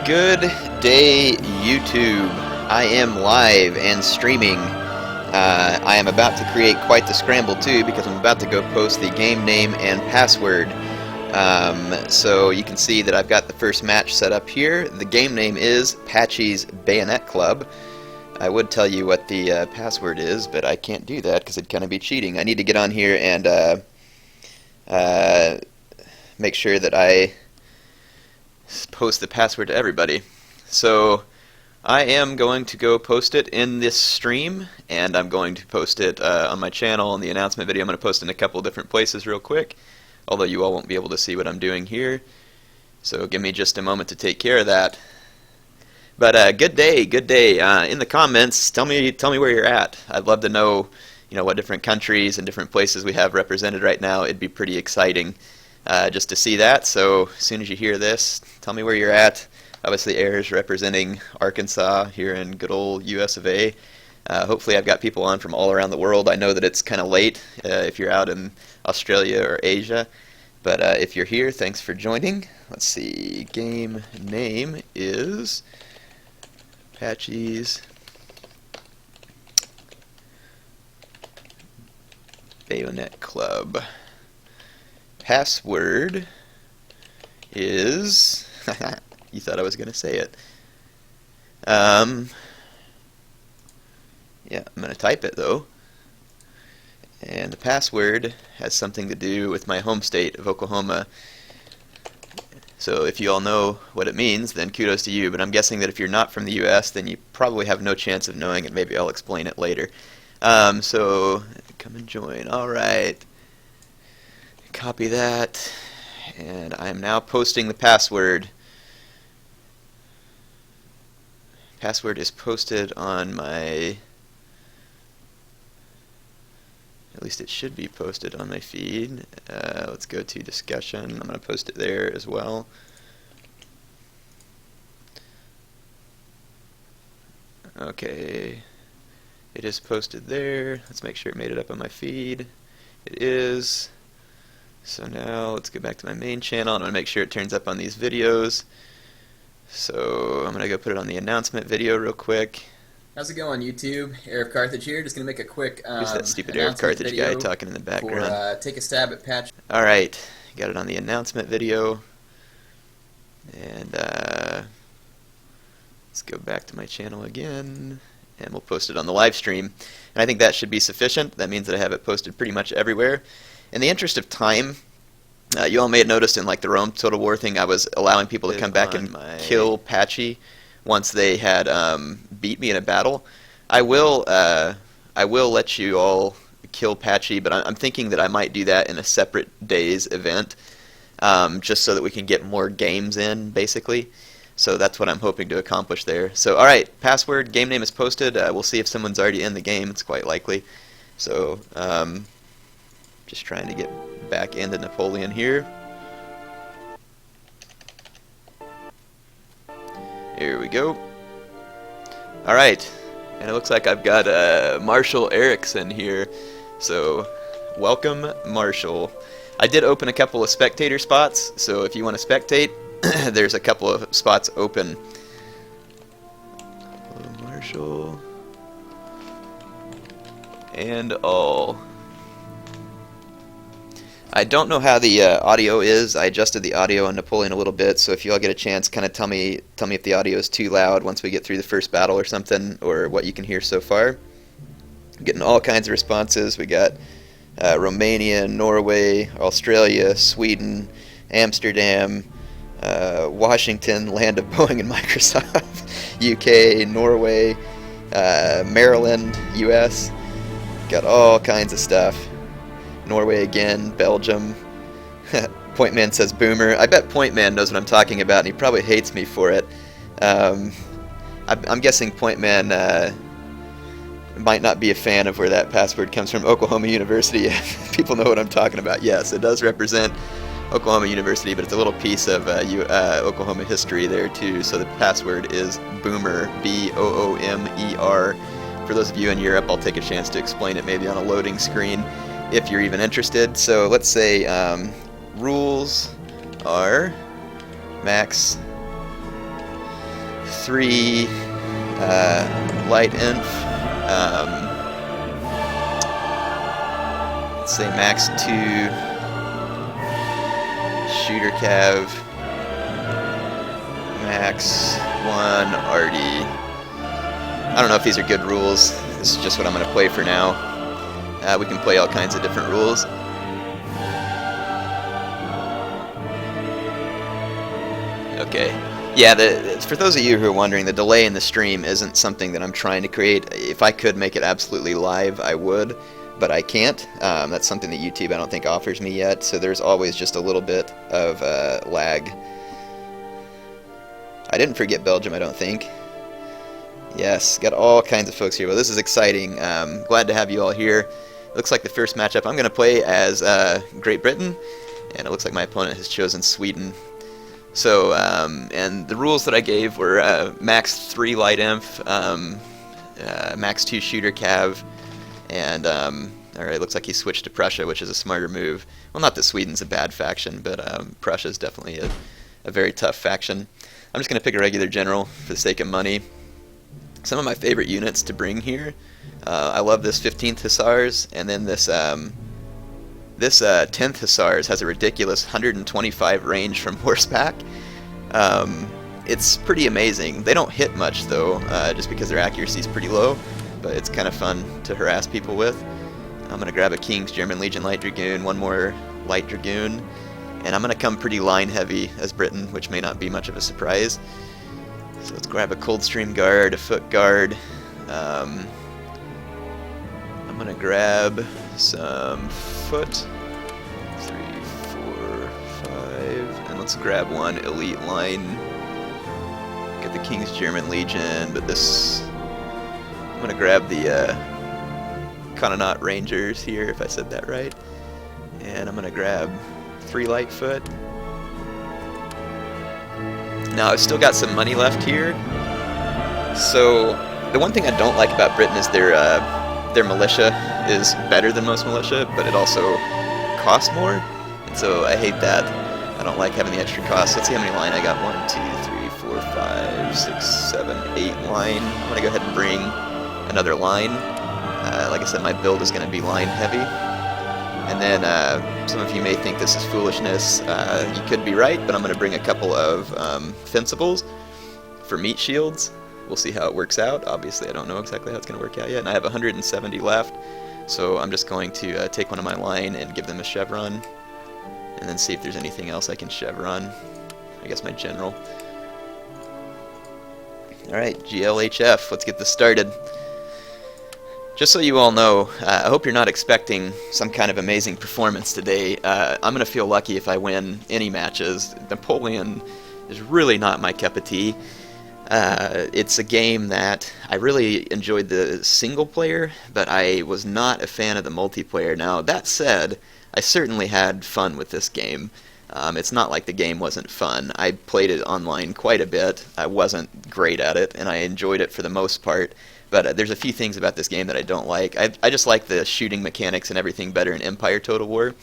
Good day, YouTube. I am live and streaming. I am about to create quite the scramble too, because I'm about to go post the game name and password. So you can see that I've got the first match set up here. The game name is Patchy's Bayonet Club. I would tell you what the password is, but I can't do that because it'd kind of be cheating. I need to get on here and make sure that I post the password to everybody. So I am going to go post it in this stream, and I'm going to post it on my channel in the announcement video. I'm going to post it in a couple different places real quick, although you all won't be able to see what I'm doing here. So give me just a moment to take care of that. But good day, good day. In the comments, tell me where you're at. I'd love to know, what different countries and different places we have represented right now. It'd be pretty exciting just to see that. So as soon as you hear this, tell me where you're at. Obviously, Air's representing Arkansas here in good old US of A. Hopefully, I've got people on from all around the world. I know that it's kind of late if you're out in Australia or Asia. But if you're here, thanks for joining. Let's see. Game name is Patchy's Bayonet Club. Password is you thought I was going to say it. Yeah, I'm going to type it though. And the password has something to do with my home state of Oklahoma. So if you all know what it means, then kudos to you. But I'm guessing that if you're not from the US, then you probably have no chance of knowing it. Maybe I'll explain it later. So come and join. All right. Copy that. And I am now posting the password. Password is posted on my, at least it should be posted on my feed. Let's go to discussion. I'm going to post it there as well. Okay, it is posted there. Let's make sure it made it up on my feed. It is. So now let's go back to my main channel. I'm going to make sure it turns up on these videos. So I'm going to go put it on the announcement video real quick. How's it going, YouTube? HeirofCarthage here. Just going to make a quick Who's that stupid HeirofCarthage guy talking in the background? For, take a stab at Patch. Alright, got it on the announcement video. And let's go back to my channel again. And we'll post it on the live stream. And I think that should be sufficient. That means that I have it posted pretty much everywhere. In the interest of time, you all may have noticed in like the Rome Total War thing, I was allowing people to come back and kill Patchy once they had beat me in a battle. I will let you all kill Patchy, but I'm thinking that I might do that in a separate day's event, just so that we can get more games in, basically. So that's what I'm hoping to accomplish there. So all right, password, game name is posted. We'll see if someone's already in the game. It's quite likely. So just trying to get back into Napoleon here. Here we go. Alright, and it looks like I've got Marshall Erickson here. So, welcome, Marshall. I did open a couple of spectator spots, so if you want to spectate, there's a couple of spots open. Hello, Marshall. And all. I don't know how the audio is. I adjusted the audio on Napoleon a little bit, so if you all get a chance, kind of tell me if the audio is too loud once we get through the first battle or something, or what you can hear so far. I'm getting all kinds of responses. We got Romania, Norway, Australia, Sweden, Amsterdam, Washington, land of Boeing and Microsoft, UK, Norway, Maryland, US. Got all kinds of stuff. Norway again, Belgium. Pointman says boomer. I bet Pointman knows what I'm talking about, and he probably hates me for it. I'm guessing Pointman might not be a fan of where that password comes from. Oklahoma University. People know what I'm talking about. Yes, it does represent Oklahoma University, but it's a little piece of Oklahoma history there too. So the password is boomer, B-O-O-M-E-R. For those of you in Europe, I'll take a chance to explain it maybe on a loading screen, if you're even interested. So let's say rules are max 3 light inf. Let's say max 2 shooter cav, max 1 arty. I don't know if these are good rules. This is just what I'm going to play for now. We can play all kinds of different rules. Okay. Yeah, for those of you who are wondering, the delay in the stream isn't something that I'm trying to create. If I could make it absolutely live, I would, but I can't. That's something that YouTube I don't think offers me yet, so there's always just a little bit of lag. I didn't forget Belgium, I don't think. Yes, got all kinds of folks here. Well, this is exciting. Glad to have you all here. Looks like the first matchup I'm going to play as Great Britain, and it looks like my opponent has chosen Sweden. So, and the rules that I gave were max 3 light inf, max 2 shooter cav, and alright, looks like he switched to Prussia, which is a smarter move. Well, not that Sweden's a bad faction, but Prussia is definitely a very tough faction. I'm just going to pick a regular general for the sake of money. Some of my favorite units to bring here, I love this 15th Hussars, and then this 10th Hussars has a ridiculous 125 range from horseback. It's pretty amazing. They don't hit much though, just because their accuracy is pretty low, but it's kind of fun to harass people with. I'm going to grab a King's German Legion Light Dragoon, one more Light Dragoon, and I'm going to come pretty line heavy as Britain, which may not be much of a surprise. So let's grab a Coldstream Guard, a Foot Guard. I'm going to grab some Foot, 3, 4, 5, and let's grab one Elite Line. Get the King's German Legion, but this, I'm going to grab the Connaught Rangers here, if I said that right. And I'm going to grab 3 Lightfoot. Now, I've still got some money left here. So, the one thing I don't like about Britain is their militia is better than most militia, but it also costs more. And so I hate that. I don't like having the extra cost. Let's see how many line I got. 1, 2, 3, 4, 5, 6, 7, 8 line. I'm going to go ahead and bring another line. Like I said, my build is going to be line heavy. And then some of you may think this is foolishness. You could be right, but I'm going to bring a couple of Fencibles for meat shields. We'll see how it works out. Obviously, I don't know exactly how it's going to work out yet, and I have 170 left, so I'm just going to take one of my line and give them a chevron, and then see if there's anything else I can chevron. I guess my general. Alright, GLHF, let's get this started. Just so you all know, I hope you're not expecting some kind of amazing performance today. I'm going to feel lucky if I win any matches. Napoleon is really not my cup of tea. It's a game that I really enjoyed the single player, but I was not a fan of the multiplayer. Now, that said, I certainly had fun with this game. It's not like the game wasn't fun. I played it online quite a bit. I wasn't great at it, and I enjoyed it for the most part. But there's a few things about this game that I don't like. I just like the shooting mechanics and everything better in Empire Total War.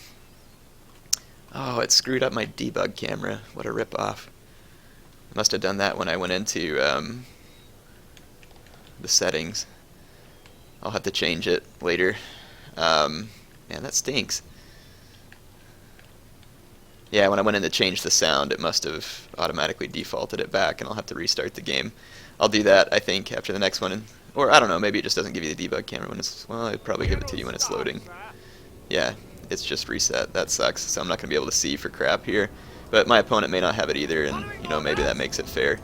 Oh, it screwed up my debug camera. What a rip-off. I must have done that when I went into the settings. I'll have to change it later. Man, that stinks. Yeah, when I went in to change the sound, it must have automatically defaulted it back, and I'll have to restart the game. I'll do that, I think, after the next one. Or, I don't know, maybe it just doesn't give you the debug camera when it's... Well, it'd probably give it to you when it's loading. Yeah, it's just reset. That sucks, so I'm not going to be able to see for crap here. But my opponent may not have it either, and, you know, maybe that makes it fair.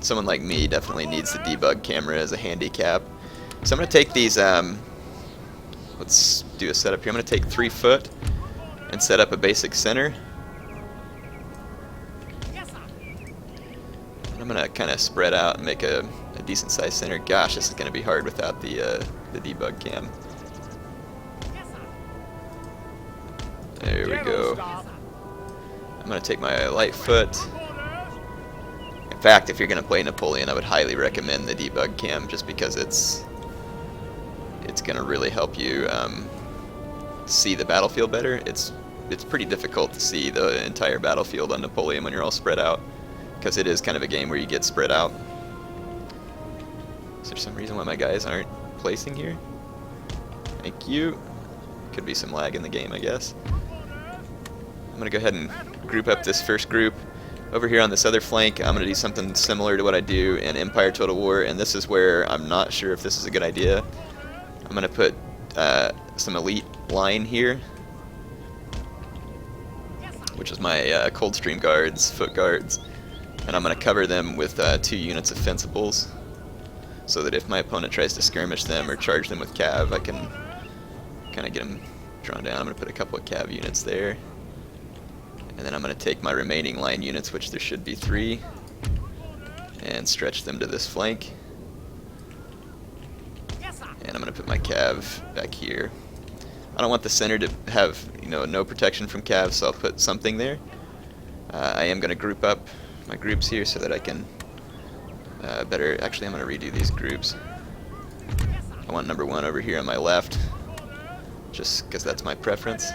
Someone like me definitely needs the debug camera as a handicap. So I'm going to take these... let's do a setup here. I'm going to take 3 foot and set up a basic center. I'm going to kind of spread out and make a decent sized center. Gosh, this is going to be hard without the debug cam. There we go. I'm going to take my light foot. In fact, if you're going to play Napoleon, I would highly recommend the debug cam just because it's going to really help you see the battlefield better. It's pretty difficult to see the entire battlefield on Napoleon when you're all spread out, because it is kind of a game where you get spread out. Is there some reason why my guys aren't placing here? Thank you. Could be some lag in the game, I guess. I'm going to go ahead and group up this first group. Over here on this other flank, I'm going to do something similar to what I do in Empire Total War, and this is where I'm not sure if this is a good idea. I'm going to put some elite line here, which is my Coldstream guards, foot guards, and I'm going to cover them with 2 units of fencibles, so that if my opponent tries to skirmish them or charge them with cav, I can kind of get them drawn down. I'm going to put a couple of cav units there. And then I'm going to take my remaining line units, which there should be 3, and stretch them to this flank. And I'm going to put my cav back here. I don't want the center to have, no protection from cav, so I'll put something there. I am going to group up my groups here so that I can actually I'm going to redo these groups. I want number 1 over here on my left, just because that's my preference.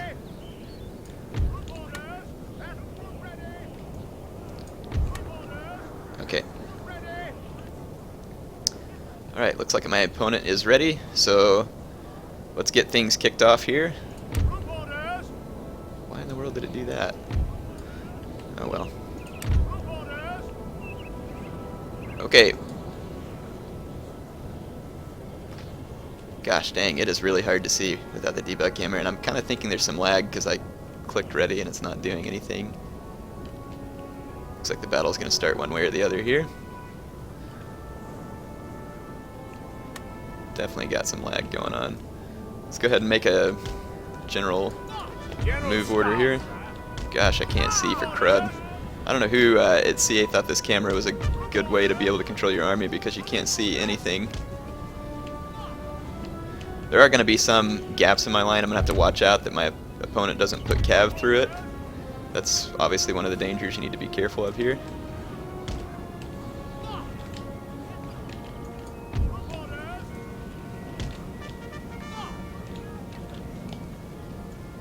Okay. Alright, looks like my opponent is ready, so let's get things kicked off here. Why in the world did it do that? Oh well. Okay. Gosh dang, it is really hard to see without the debug camera, and I'm kind of thinking there's some lag because I clicked ready and it's not doing anything. Looks like the battle's going to start one way or the other here. Definitely got some lag going on. Let's go ahead and make a general move order here. Gosh, I can't see for crud. I don't know who at CA thought this camera was a good way to be able to control your army, because you can't see anything. There are going to be some gaps in my line. I'm going to have to watch out that my opponent doesn't put cav through it. That's obviously one of the dangers you need to be careful of here.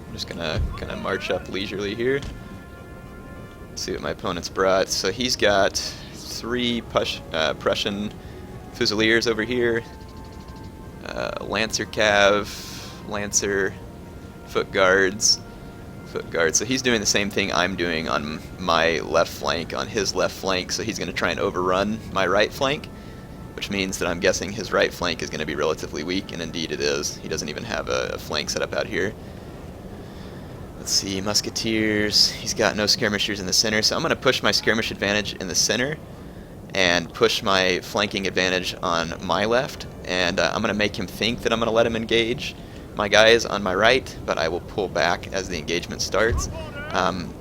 I'm just gonna kind of march up leisurely here. See what my opponent's brought. So he's got 3 Prussian Fusiliers over here, Lancer cav, Lancer foot guards. So he's doing the same thing I'm doing on my left flank, on his left flank, so he's going to try and overrun my right flank, which means that I'm guessing his right flank is going to be relatively weak, and indeed it is. He doesn't even have a flank set up out here. Let's see, Musketeers, he's got no skirmishers in the center, so I'm going to push my skirmish advantage in the center and push my flanking advantage on my left, and I'm going to make him think that I'm going to let him engage my guys on my right, but I will pull back as the engagement starts.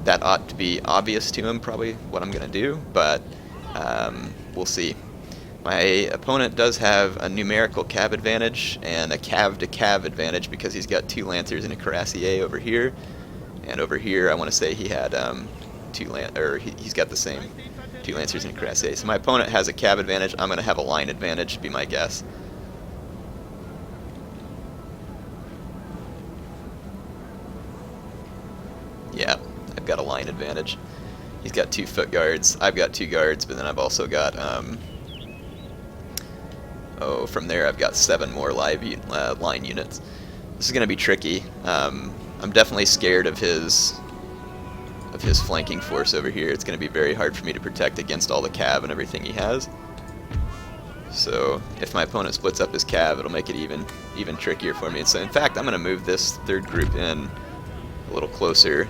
That ought to be obvious to him, probably, what I'm going to do, but we'll see. My opponent does have a numerical cav advantage and a cav to cav advantage because he's got 2 Lancers and a Cuirassier over here, and over here I want to say he had he's got the same 2 Lancers and a Cuirassier. So my opponent has a cav advantage. I'm going to have a line advantage, be my guess. Yeah, I've got a line advantage. He's got 2 foot guards. I've got 2 guards, but then I've also got, from there I've got 7 more line units. This is going to be tricky. I'm definitely scared of his flanking force over here. It's going to be very hard for me to protect against all the cav and everything he has. So if my opponent splits up his cav, it'll make it even trickier for me. So in fact, I'm going to move this 3rd group in a little closer.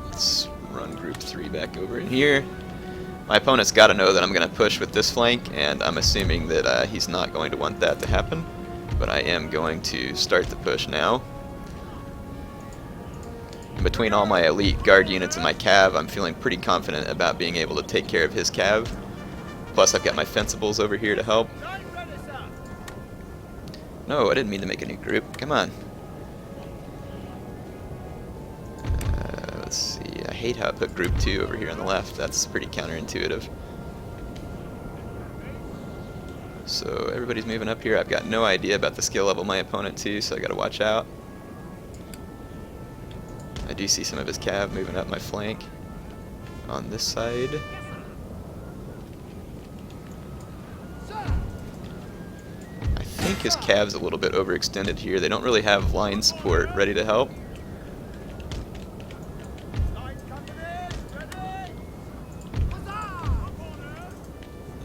Let's run group 3 back over in here. My opponent's got to know that I'm going to push with this flank, and I'm assuming that he's not going to want that to happen, but I am going to start the push now. And between all my elite guard units and my cav, I'm feeling pretty confident about being able to take care of his cav. Plus I've got my fencibles over here to help. No, I didn't mean to make a new group. Come on. Let's see. I hate how I put group 2 over here on the left. That's pretty counterintuitive. So everybody's moving up here. I've got no idea about the skill level of my opponent too, so I gotta watch out. I do see some of his cav moving up my flank on this side. I think his cav's a little bit overextended here. They don't really have line support ready to help.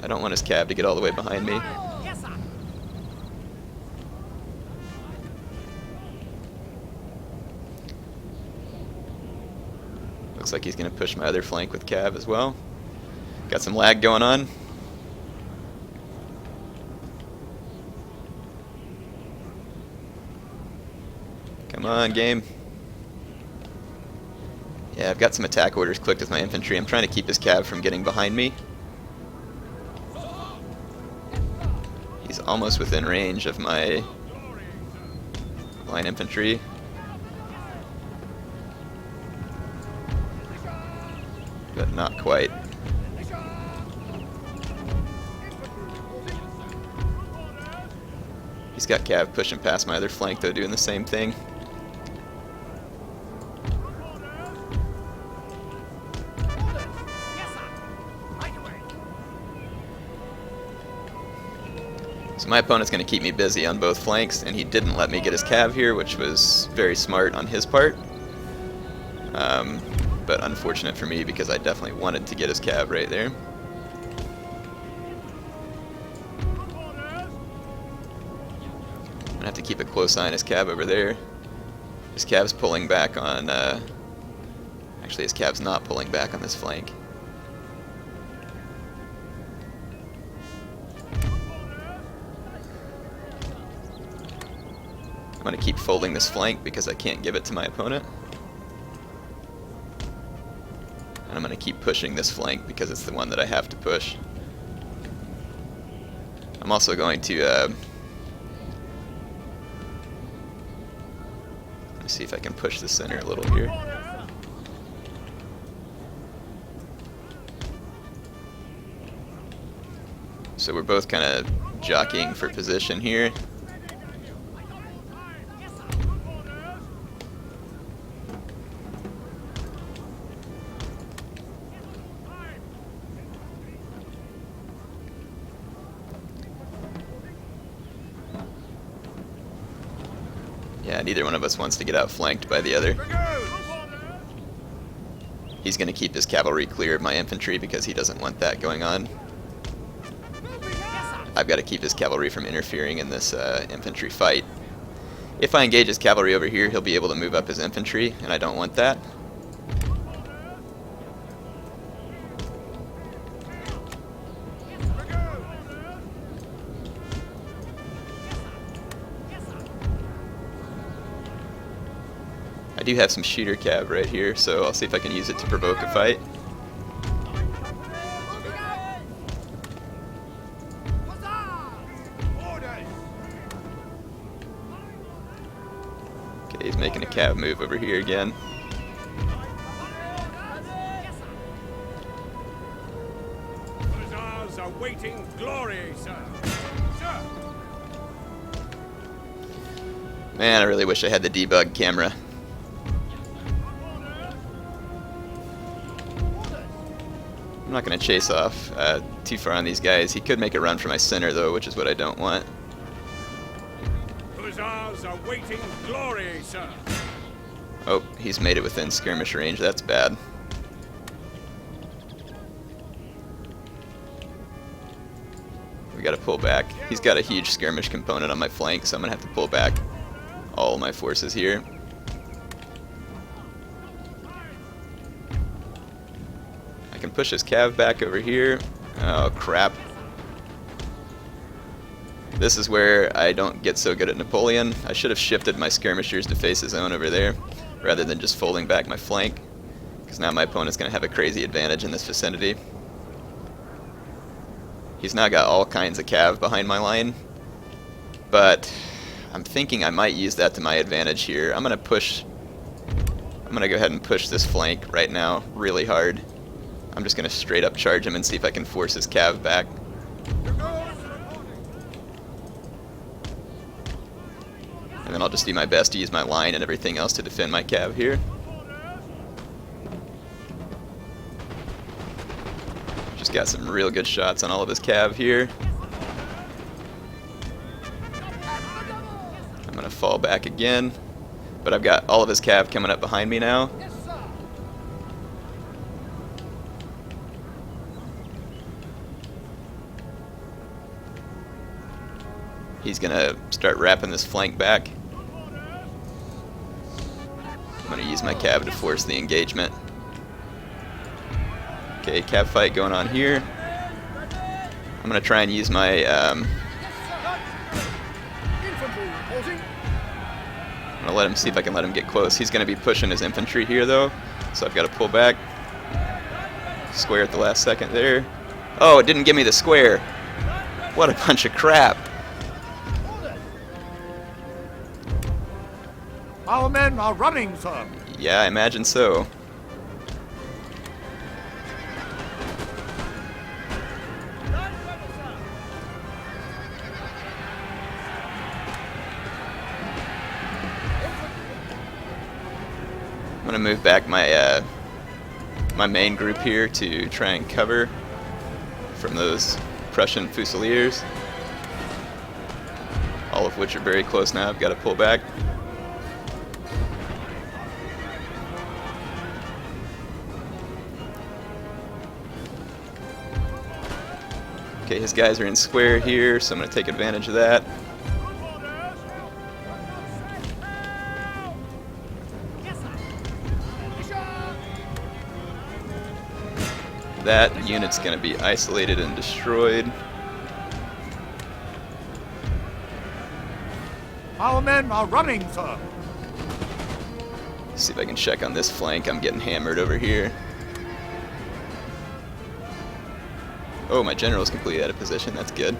I don't want his cav to get all the way behind me. Looks like he's going to push my other flank with cav as well. Got some lag going on. Come on, game. Yeah, I've got some attack orders clicked with my infantry. I'm trying to keep his cav from getting behind me. He's almost within range of my line infantry. But not quite. He's got cav pushing past my other flank though, doing the same thing. So my opponent's going to keep me busy on both flanks, and he didn't let me get his cav here, which was very smart on his part. But unfortunate for me because I definitely wanted to get his cav right there. I'm going to have to keep a close eye on his cav over there. His cav's pulling back on... actually, his cav's not pulling back on this flank. I'm going to keep folding this flank because I can't give it to my opponent. And I'm going to keep pushing this flank because it's the one that I have to push. I'm also going to... let me see if I can push the center a little here. So we're both kind of jockeying for position here. Yeah, neither one of us wants to get outflanked by the other. He's going to keep his cavalry clear of my infantry because he doesn't want that going on. I've got to keep his cavalry from interfering in this infantry fight. If I engage his cavalry over here, he'll be able to move up his infantry, and I don't want that. I do have some shooter cav right here, so I'll see if I can use it to provoke a fight. Okay, he's making a cav move over here again. Hussars awaiting glory, sir. Sir. Man, I really wish I had the debug camera. I'm not going to chase off too far on these guys. He could make a run for my center, though, which is what I don't want. Hussars awaiting glory, sir. Oh, he's made it within skirmish range. That's bad. We got to pull back. He's got a huge skirmish component on my flank, so I'm going to have to pull back all my forces here. I can push his cav back over here. Oh, crap. This is where I don't get so good at Napoleon. I should have shifted my skirmishers to face his own over there, rather than just folding back my flank, because now my opponent's going to have a crazy advantage in this vicinity. He's now got all kinds of cav behind my line, but I'm thinking I might use that to my advantage here. I'm going to go ahead and push this flank right now really hard. I'm just going to straight up charge him and see if I can force his cav back. And then I'll just do my best to use my line and everything else to defend my cav here. Just got some real good shots on all of his cav here. I'm gonna fall back again, but I've got all of his cav coming up behind me now. He's gonna start wrapping this flank back. I'm gonna use my cav to force the engagement. Okay, cav fight going on here. I'm gonna try and use my I'm gonna let him see if I can let him get close. He's gonna be pushing his infantry here though, so I've got to pull back. Square at the last second there. Oh, it didn't give me the square. What a bunch of crap. Our men are running, sir. Yeah, I imagine so. I'm gonna move back my my main group here to try and cover from those Prussian Fusiliers, all of which are very close now. I've got to pull back. Okay, his guys are in square here, so I'm going to take advantage of that. That unit's going to be isolated and destroyed. Our men are running, sir. See if I can check on this flank. I'm getting hammered over here. Oh, my general's completely out of position. That's good.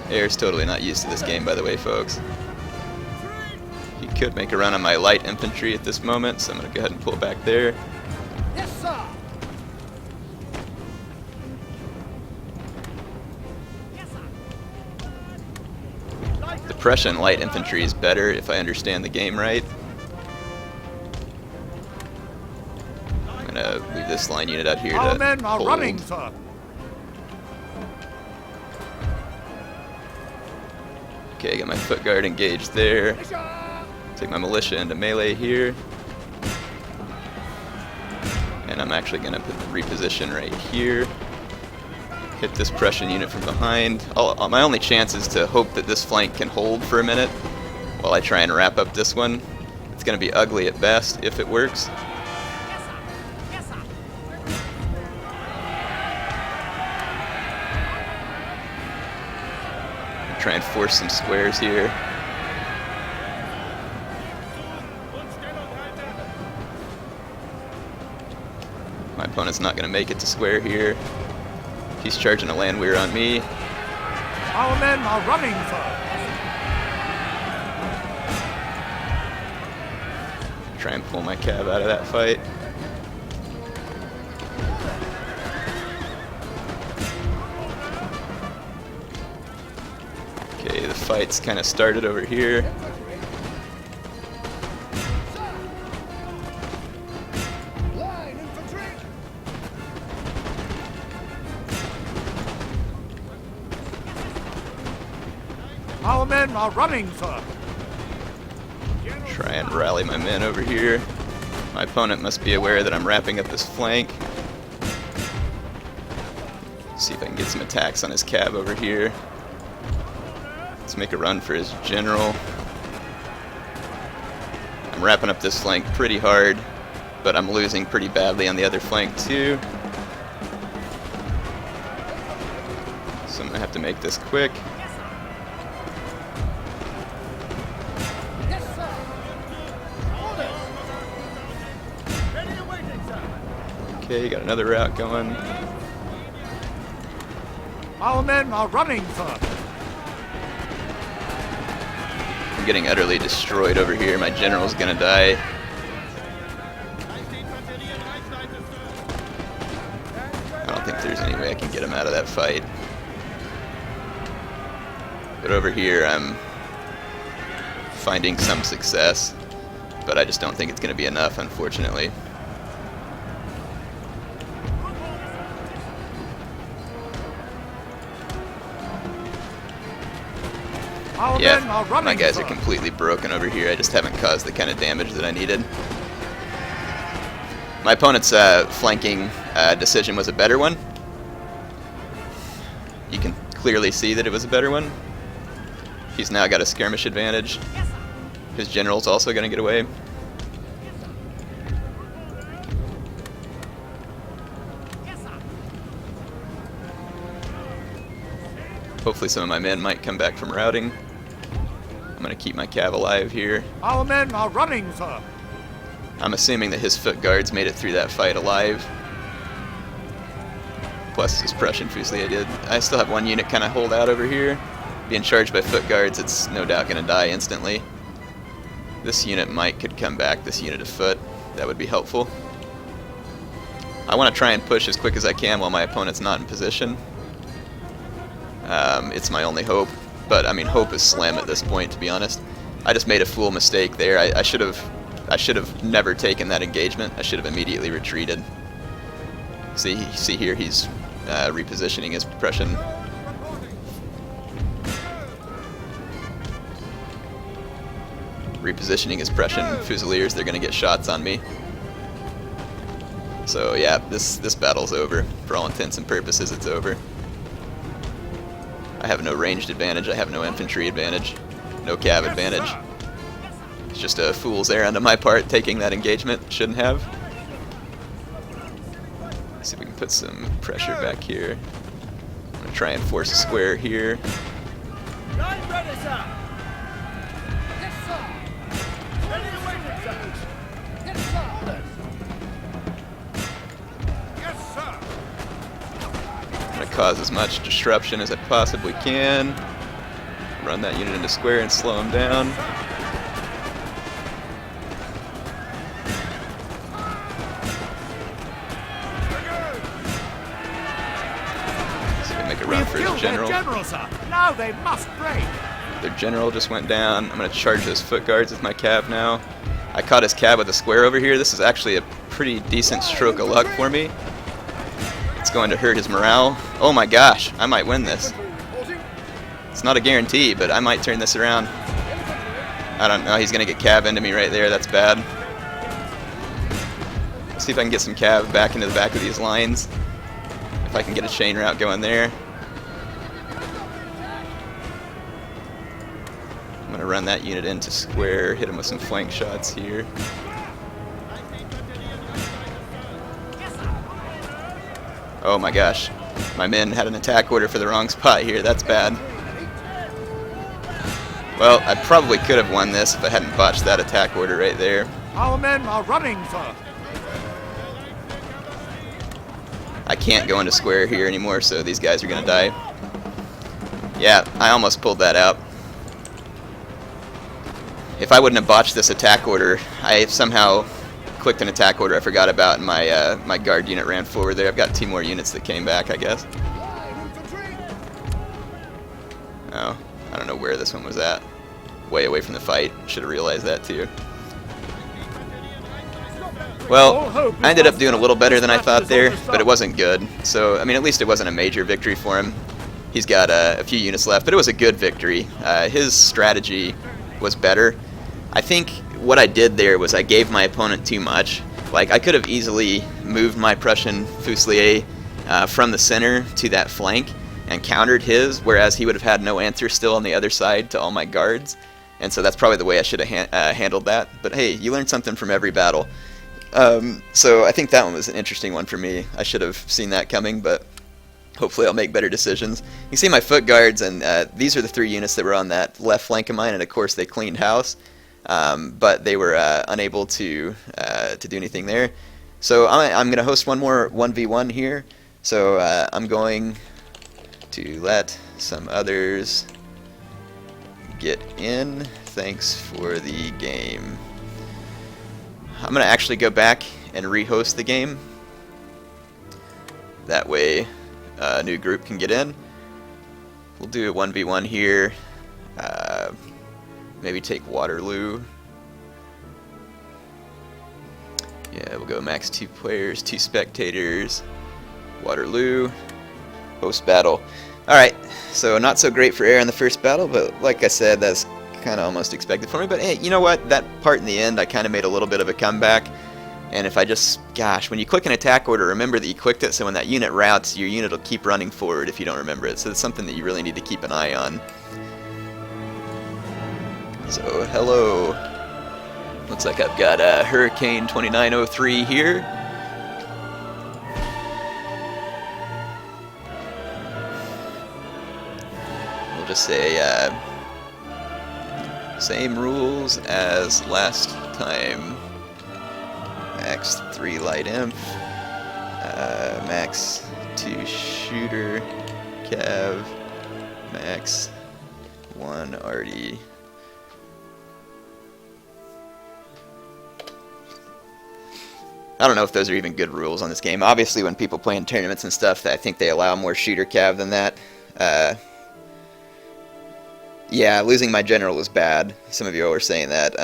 Air's totally not used to this game, by the way, folks. He could make a run on my light infantry at this moment, so I'm going to go ahead and pull back there. Yes, sir. The Prussian light infantry is better if I understand the game right. I'm going to leave this line unit out here Our to men are hold. running, sir. Okay, got my foot guard engaged there. Take my militia into melee here. And I'm actually going to reposition right here. Hit this Prussian unit from behind. My only chance is to hope that this flank can hold for a minute while I try and wrap up this one. It's going to be ugly at best if it works. Try and force some squares here. My opponent's not going to make it to square here. He's charging a landwehr on me. Our men are running, sir. Try and pull my cav out of that fight. Okay, the fight's kind of started over here. Line infantry. Our men are running, sir. Try and rally my men over here. My opponent must be aware that I'm wrapping up this flank. See if I can get some attacks on his cav over here. Let's make a run for his general. I'm wrapping up this flank pretty hard, but I'm losing pretty badly on the other flank too. So I'm gonna have to make this quick. Yes, sir. Orders. Ready and waiting, sir. Okay, got another route going. Our men are running, sir. I'm getting utterly destroyed over here. My general's gonna die. I don't think there's any way I can get him out of that fight. But over here I'm finding some success, but I just don't think it's going to be enough, unfortunately. Our Yeah, men are running my guys are first. completely broken over here. I just haven't caused the kind of damage that I needed. My opponent's flanking decision was a better one. You can clearly see that it was a better one. He's now got a skirmish advantage. His general's also going to get away. Hopefully some of my men might come back from routing. I'm going to keep my cav alive here. Our men are running, sir. I'm assuming that his foot guards made it through that fight alive. Plus his Prussian Fusilier did. I still have one unit kind of hold out over here. Being charged by foot guards, it's no doubt going to die instantly. This unit could come back, this unit of foot. That would be helpful. I want to try and push as quick as I can while my opponent's not in position. It's my only hope, but I mean, hope is slim at this point, to be honest. I just made a fool mistake there. I should have never taken that engagement. I should have immediately retreated. See here, he's repositioning his Prussian. Repositioning his Prussian Fusiliers. They're going to get shots on me. So yeah, this battle's over. For all intents and purposes, it's over. I have no ranged advantage, I have no infantry advantage, no cav advantage. It's just a fool's errand on my part taking that engagement. Shouldn't have. Let's see if we can put some pressure back here. I'm going to try and force a square here. Line ready, sir. Yes, sir. Ready to wait, sir. Yes, sir. Yes, sir. I'm going to cause as much disruption as I possibly can. Run that unit into square and slow him down. So we make a run for his general. Their general, sir. Now they must break. Their general just went down. I'm going to charge those foot guards with my cav now. I caught his cav with a square over here. This is actually a pretty decent stroke of luck for me. It's going to hurt his morale. Oh my gosh, I might win this. It's not a guarantee, but I might turn this around. I don't know, he's going to get cav into me right there. That's bad. Let's see if I can get some cav back into the back of these lines. If I can get a chain route going there. I'm going to run that unit into square, hit him with some flank shots here. Oh my gosh, my men had an attack order for the wrong spot here. That's bad. Well, I probably could have won this if I hadn't botched that attack order right there. Our men are running, sir. I can't go into square here anymore, so these guys are going to die. Yeah, I almost pulled that out. If I wouldn't have botched this attack order, I somehow clicked an attack order I forgot about, and my guard unit ran forward there. I've got 2 more units that came back, I guess. Oh, I don't know where this one was at. Way away from the fight. Should have realized that too. Well, I ended up doing a little better than I thought there, but it wasn't good. So, I mean, at least it wasn't a major victory for him. He's got a few units left, but it was a good victory. His strategy was better. I think what I did there was I gave my opponent too much. Like, I could have easily moved my Prussian Fusilier from the center to that flank and countered his, whereas he would have had no answer still on the other side to all my guards. And so that's probably the way I should have handled that. But hey, you learn something from every battle. So I think that one was an interesting one for me. I should have seen that coming, but hopefully I'll make better decisions. You see my foot guards, and these are the 3 units that were on that left flank of mine, and of course they cleaned house. But they were unable to do anything there. So I'm going to host one more 1v1 here. So I'm going to let some others get in. Thanks for the game. I'm going to actually go back and rehost the game. That way a new group can get in. We'll do a 1v1 here. Maybe take Waterloo. Yeah, we'll go max 2 players, 2 spectators. Waterloo. Host battle. Alright, so not so great for air in the first battle, but like I said, that's kind of almost expected for me. But hey, you know what? That part in the end, I kind of made a little bit of a comeback. And if I just, gosh, when you click an attack order, remember that you clicked it, so when that unit routes, your unit will keep running forward if you don't remember it. So it's something that you really need to keep an eye on. So, hello. Looks like I've got a Hurricane 2903 here. We'll just say, same rules as last time. Max 3 light imp, max 2 shooter, cav, max 1 RD. I don't know if those are even good rules on this game. Obviously, when people play in tournaments and stuff, I think they allow more shooter cav than that. Yeah, losing my general was bad. Some of you were saying that.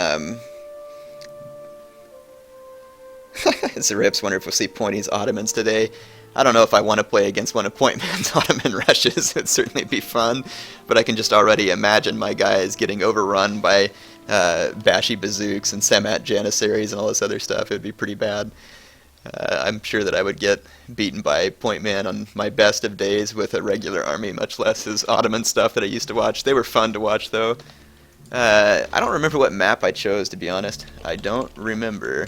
It's a rips. Wonder if we'll see Pointy's Ottomans today. I don't know if I want to play against one of Point Man's Ottoman rushes. It'd certainly be fun, but I can just already imagine my guys getting overrun by Bashy Bazooks and Samat Janissaries and all this other stuff. It'd be pretty bad. I'm sure that I would get beaten by Point Man on my best of days with a regular army, much less his Ottoman stuff that I used to watch. They were fun to watch, though. I don't remember what map I chose, to be honest. I don't remember.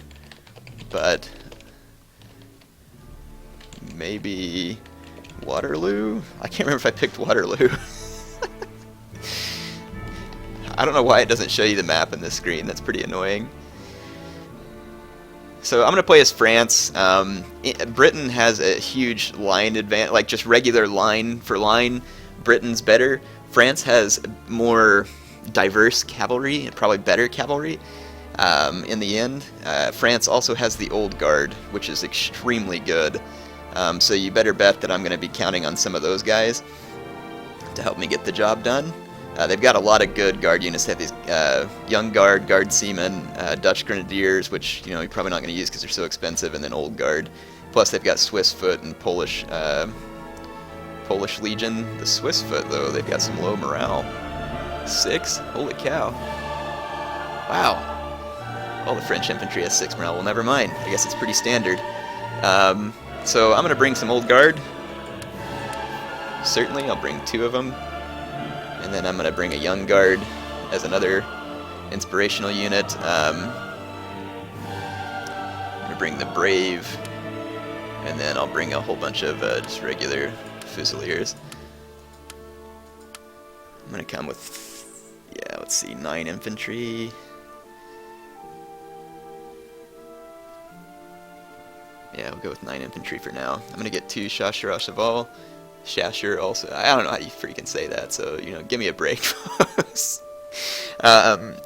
But maybe Waterloo? I can't remember if I picked Waterloo. I don't know why it doesn't show you the map in this screen. That's pretty annoying. So I'm going to play as France. Britain has a huge line advantage, like just regular line for line. Britain's better. France has more diverse cavalry and probably better cavalry. In the end, France also has the Old Guard, which is extremely good. So you better bet that I'm going to be counting on some of those guys to help me get the job done. They've got a lot of good guard units. They have these Young Guard, Guard Seamen, Dutch Grenadiers, which you're probably not going to use because they're so expensive, and then Old Guard. Plus they've got Swiss Foot and Polish Legion. The Swiss Foot, though, they've got some low morale. 6? Holy cow. Wow. All the French infantry has 6 morale. Well, never mind. I guess it's pretty standard. So I'm going to bring some Old Guard. Certainly, I'll bring 2 of them. And then I'm going to bring a Young Guard as another inspirational unit. I'm going to bring the Brave. And then I'll bring a whole bunch of just regular Fusiliers. I'm going to come with, yeah, let's see, 9 infantry. Yeah, we'll go with 9 infantry for now. I'm gonna get 2 Chasseurs à Cheval. Chasseurs also. I don't know how you freaking say that, so give me a break.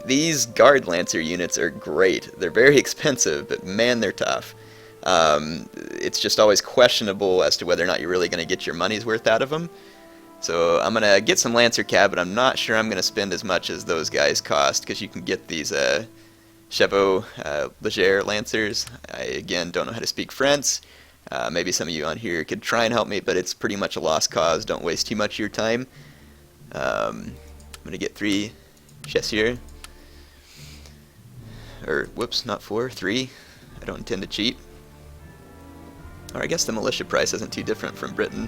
These Guard Lancer units are great. They're very expensive, but man, they're tough. It's just always questionable as to whether or not you're really gonna get your money's worth out of them. So I'm gonna get some Lancer cab, but I'm not sure I'm gonna spend as much as those guys cost, because you can get these Chevaux Leger Lancers. I, again, don't know how to speak French. Maybe some of you on here could try and help me, but it's pretty much a lost cause. Don't waste too much of your time. I'm going to get 3 Chasseurs. Or, whoops, not 4, 3. I don't intend to cheat. Or I guess the militia price isn't too different from Britain.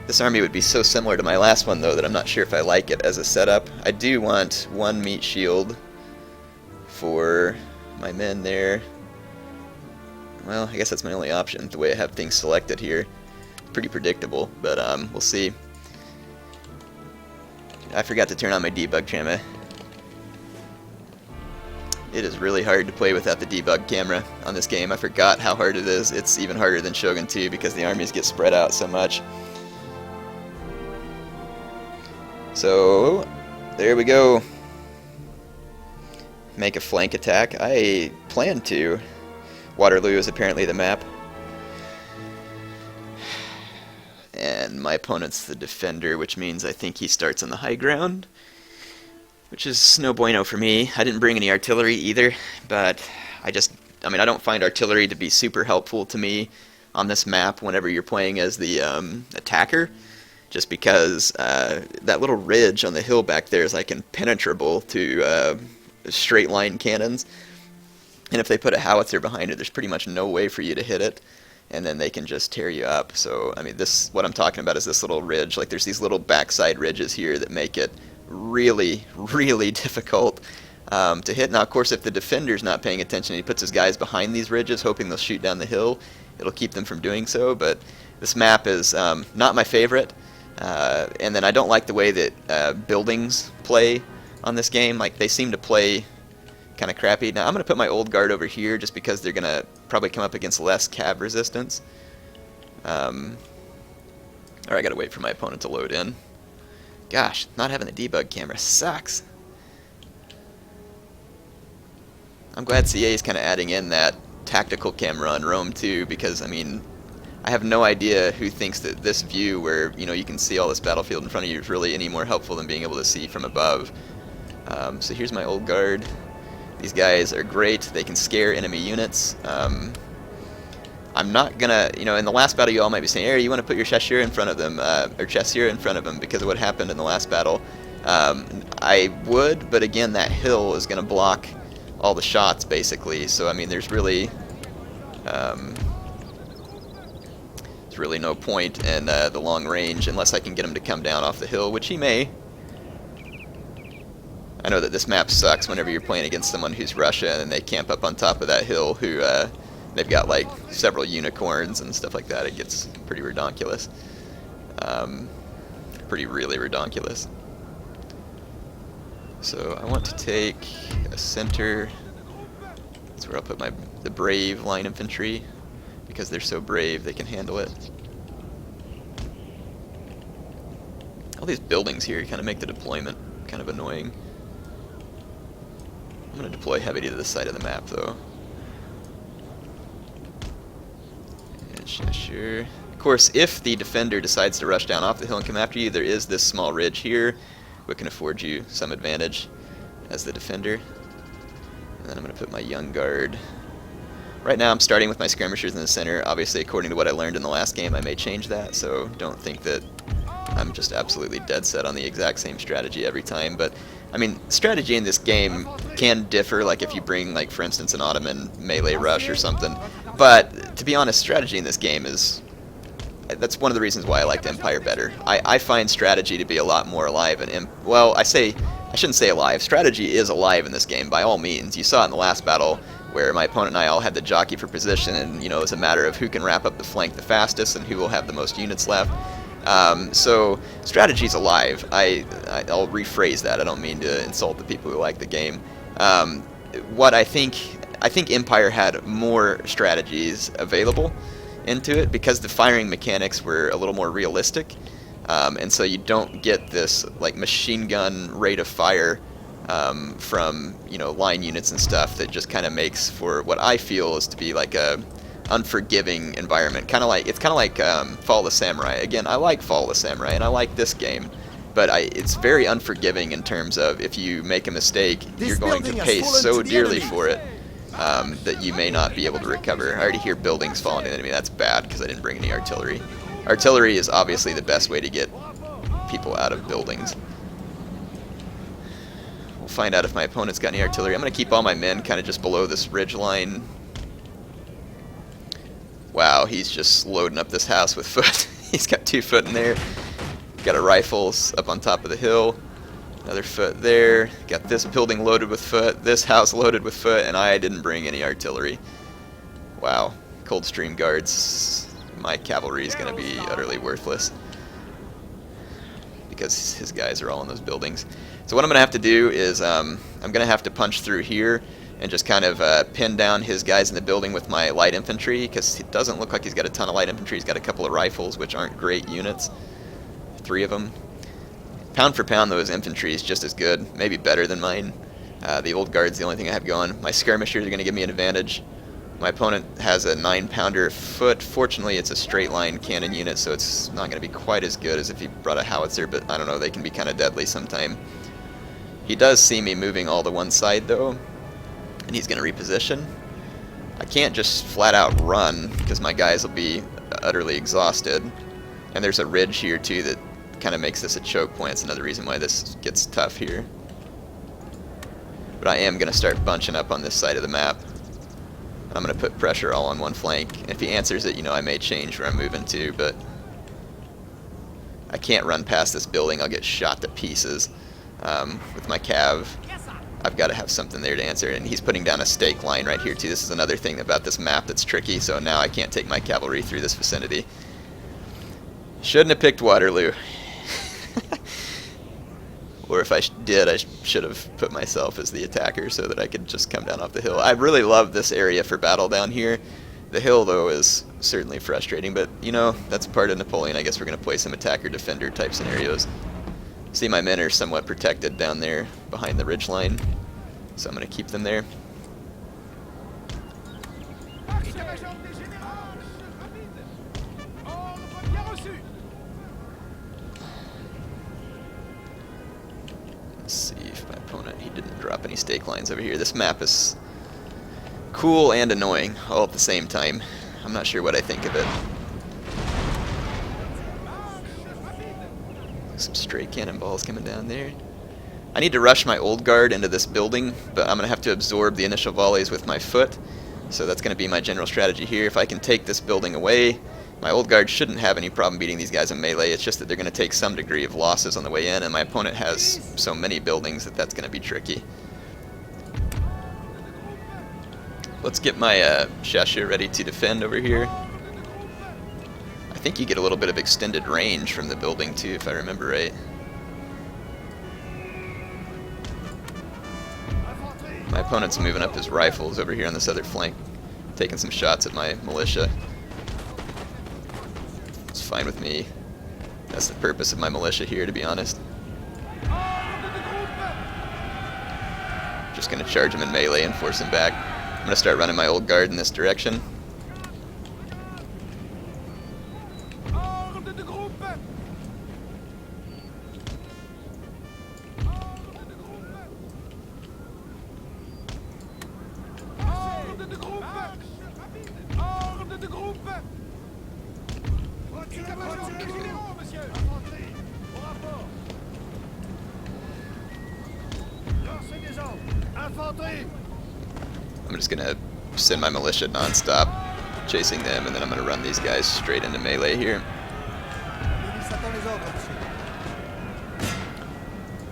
This army would be so similar to my last one, though, that I'm not sure if I like it as a setup. I do want 1 meat shield for my men there. Well, I guess that's my only option, the way I have things selected here. Pretty predictable, but we'll see. I forgot to turn on my debug camera. It is really hard to play without the debug camera on this game. I forgot how hard it is. It's even harder than Shogun 2 because the armies get spread out so much. So, there we go. Make a flank attack. I plan to. Waterloo is apparently the map. And my opponent's the defender, which means I think he starts on the high ground, which is no bueno for me. I didn't bring any artillery either, but I don't find artillery to be super helpful to me on this map whenever you're playing as the attacker. just because that little ridge on the hill back there is like impenetrable to straight line cannons. And if they put a howitzer behind it, there's pretty much no way for you to hit it, and then they can just tear you up. So, I mean, what I'm talking about is this little ridge. Like, there's these little backside ridges here that make it really, really difficult to hit. Now, of course, if the defender's not paying attention, he puts his guys behind these ridges, hoping they'll shoot down the hill. It'll keep them from doing so, but this map is not my favorite. And then I don't like the way that buildings play on this game. Like, they seem to play kind of crappy. Now, I'm going to put my old guard over here just because they're going to probably come up against less cav resistance. Or I got to wait for my opponent to load in. Gosh, not having the debug camera sucks. I'm glad CA is kind of adding in that tactical camera on Rome too, because, I mean, I have no idea who thinks that this view where, you know, you can see all this battlefield in front of you is really any more helpful than being able to see from above. So here's my old guard. These guys are great. They can scare enemy units. I'm not gonna, you know, in the last battle you all might be saying, hey, you want to put your chasseur in front of them, or chasseur in front of them because of what happened in the last battle. I would, but again, that hill is going to block all the shots, basically. So, I mean, there's really no point in the long range unless I can get him to come down off the hill, which he may. I know that this map sucks whenever you're playing against someone who's Russia and they camp up on top of that hill who they've got like several unicorns and stuff like that. It gets pretty redonkulous. Really redonkulous. So I want to take a center. That's where I'll put the brave line infantry, because they're so brave they can handle it. All these buildings here kind of make the deployment kind of annoying. I'm going to deploy heavy to the side of the map, though. And sure. Of course, if the defender decides to rush down off the hill and come after you, there is this small ridge here, which can afford you some advantage as the defender. And then I'm going to put my young guard. Right now I'm starting with my skirmishers in the center. Obviously, according to what I learned in the last game, I may change that, so don't think that I'm just absolutely dead set on the exact same strategy every time. But I mean, strategy in this game can differ, like if you bring, like, for instance, an Ottoman melee rush or something. But to be honest, strategy in this game that's one of the reasons why I liked Empire better. I find strategy to be a lot more alive, and well, I shouldn't say alive. Strategy is alive in this game by all means. You saw it in the last battle where my opponent and I all had the jockey for position, and, you know, it's a matter of who can wrap up the flank the fastest and who will have the most units left. So strategy's alive. I'll rephrase that. I don't mean to insult the people who like the game. What I think Empire had more strategies available into it because the firing mechanics were a little more realistic, and so you don't get this like machine gun rate of fire from, you know, line units and stuff that just kind of makes for what I feel is to be like a unforgiving environment. It's kind of like Fall of the Samurai. Again, I like Fall of the Samurai and I like this game, but it's very unforgiving in terms of if you make a mistake, you're going to pay so dearly for it that you may not be able to recover. I already hear buildings falling to the enemy. That's bad because I didn't bring any artillery. Artillery is obviously the best way to get people out of buildings. We'll find out if my opponent's got any artillery. I'm going to keep all my men kind of just below this ridge line. Wow, he's just loading up this house with foot. He's got 2 foot in there. Got a rifles up on top of the hill. Another foot there. Got this building loaded with foot. This house loaded with foot, and I didn't bring any artillery. Wow. Coldstream guards. My cavalry is going to be utterly worthless because his guys are all in those buildings. So what I'm going to have to do is I'm going to have to punch through here and just kind of pin down his guys in the building with my light infantry, because it doesn't look like he's got a ton of light infantry. He's got a couple of rifles, which aren't great units. 3 of them. Pound for pound, though, his infantry is just as good, maybe better than mine. The old guard's the only thing I have going. My skirmishers are going to give me an advantage. My opponent has a 9-pounder foot. Fortunately, it's a straight line cannon unit, so it's not going to be quite as good as if he brought a howitzer, but I don't know, they can be kind of deadly sometime. He does see me moving all to one side, though, and he's going to reposition. I can't just flat out run because my guys will be utterly exhausted. And there's a ridge here too that kind of makes this a choke point. It's another reason why this gets tough here. But I am going to start bunching up on this side of the map. I'm going to put pressure all on one flank. And if he answers it, you know, I may change where I'm moving to, but I can't run past this building. I'll get shot to pieces with my cav. I've got to have something there to answer, and he's putting down a stake line right here too. This is another thing about this map that's tricky, so now I can't take my cavalry through this vicinity. Shouldn't have picked Waterloo. Or if I did, I should have put myself as the attacker so that I could just come down off the hill. I really love this area for battle down here. The hill, though, is certainly frustrating, but, you know, that's part of Napoleon. I guess we're going to play some attacker-defender type scenarios. See, my men are somewhat protected down there behind the ridge line, so I'm going to keep them there. Let's see if my opponent, he didn't drop any stake lines over here. This map is cool and annoying all at the same time. I'm not sure what I think of it. Some stray cannonballs coming down there. I need to rush my old guard into this building, but I'm going to have to absorb the initial volleys with my foot. So that's going to be my general strategy here. If I can take this building away, my old guard shouldn't have any problem beating these guys in melee. It's just that they're going to take some degree of losses on the way in, and my opponent has so many buildings that that's going to be tricky. Let's get my Chasseur ready to defend over here. I think you get a little bit of extended range from the building too, if I remember right. My opponent's moving up his rifles over here on this other flank, taking some shots at my militia. It's fine with me. That's the purpose of my militia here, to be honest. Just gonna charge him in melee and force him back. I'm gonna start running my old guard in this direction. I'm just gonna send my militia non-stop, chasing them, and then I'm gonna run these guys straight into melee here.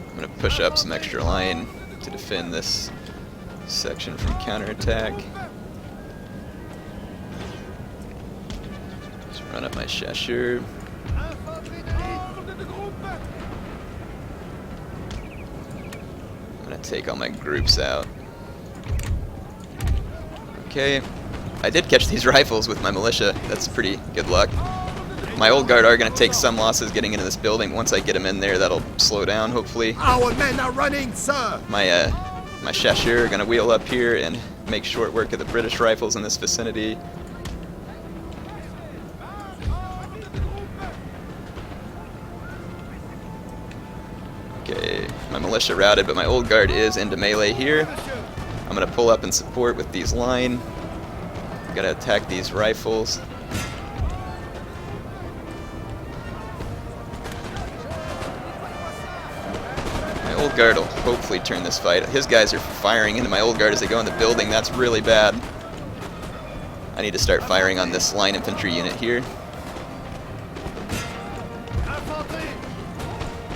I'm gonna push up some extra line to defend this section from counterattack. Just run up my Chasseur. I'm gonna take all my groups out. Okay, I did catch these rifles with my militia. That's pretty good luck. My old guard are going to take some losses getting into this building. Once I get them in there, that'll slow down, hopefully. Our men are running, sir! My Chasseur are going to wheel up here and make short work of the British rifles in this vicinity. Okay, my militia routed, but my old guard is into melee here. I'm going to pull up and support with these line. I'm going to attack these rifles. My old guard will hopefully turn this fight. His guys are firing into my old guard as they go in the building. That's really bad. I need to start firing on this line infantry unit here.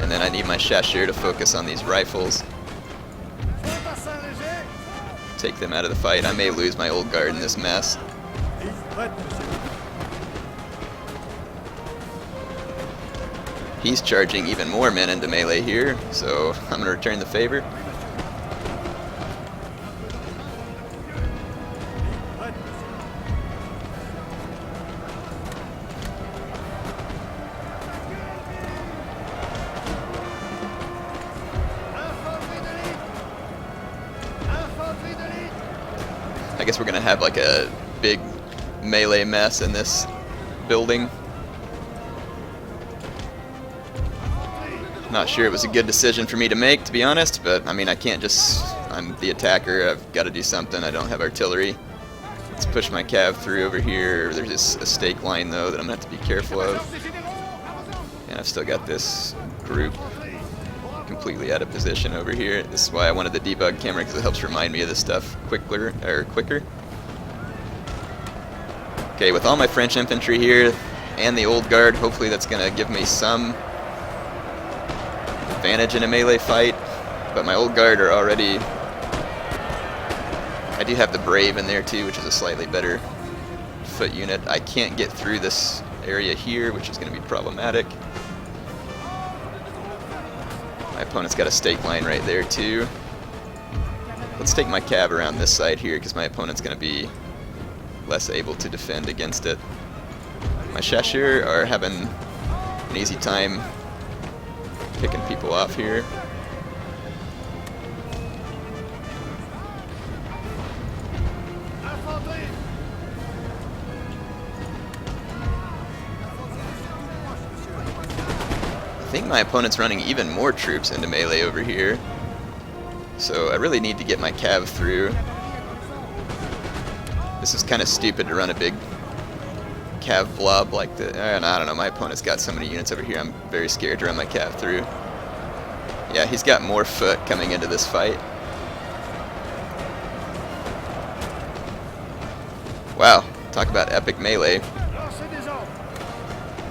And then I need my Chasseur to focus on these rifles. Take them out of the fight. I may lose my old guard in this mess. He's charging even more men into melee here, so I'm going to return the favor. I guess we're going to have like a big melee mess in this building. Not sure it was a good decision for me to make, to be honest, but I mean, I can't just, I'm the attacker, I've got to do something. I don't have artillery. Let's push my cav through over here. There's a stake line though that I'm going to have to be careful of. And And I've still got this group completely out of position over here. This is why I wanted the debug camera, because it helps remind me of this stuff quicker. Okay, with all my French infantry here and the old guard, hopefully that's going to give me some advantage in a melee fight. But my old guard are already... I do have the brave in there too, which is a slightly better foot unit. I can't get through this area here, which is going to be problematic. My opponent's got a stake line right there too. Let's take my cav around this side here, because my opponent's going to be less able to defend against it. My Chasseurs are having an easy time picking people off here. I think my opponent's running even more troops into melee over here, so I really need to get my cav through. This is kind of stupid to run a big cav blob like the... I don't know, my opponent's got so many units over here, I'm very scared to run my cav through. Yeah, he's got more foot coming into this fight. Wow, talk about epic melee.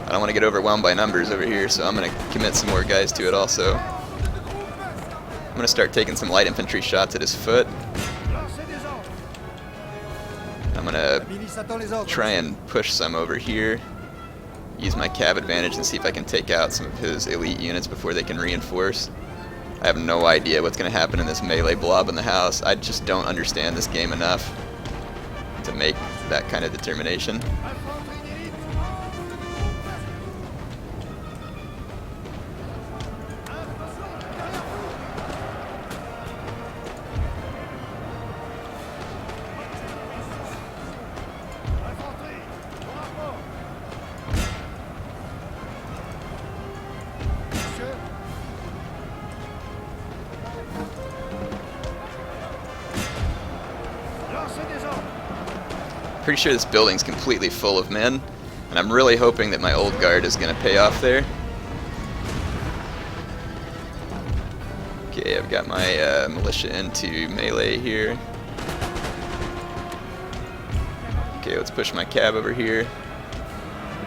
I don't want to get overwhelmed by numbers over here, so I'm going to commit some more guys to it also. I'm going to start taking some light infantry shots at his foot. I'm going to try and push some over here, use my cav advantage and see if I can take out some of his elite units before they can reinforce. I have no idea what's going to happen in this melee blob in the house. I just don't understand this game enough to make that kind of determination. Pretty sure this building's completely full of men, and I'm really hoping that my old guard is going to pay off there. Okay, I've got my militia into melee here. Okay, let's push my cav over here.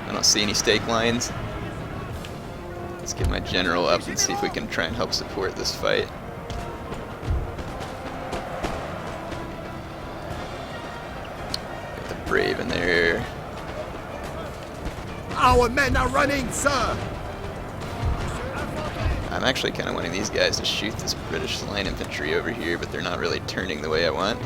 I don't see any stake lines. Let's get my general up and see if we can try and help support this fight. Brave in there. Our men are running, sir! I'm actually kind of wanting these guys to shoot this British line infantry over here, but they're not really turning the way I want.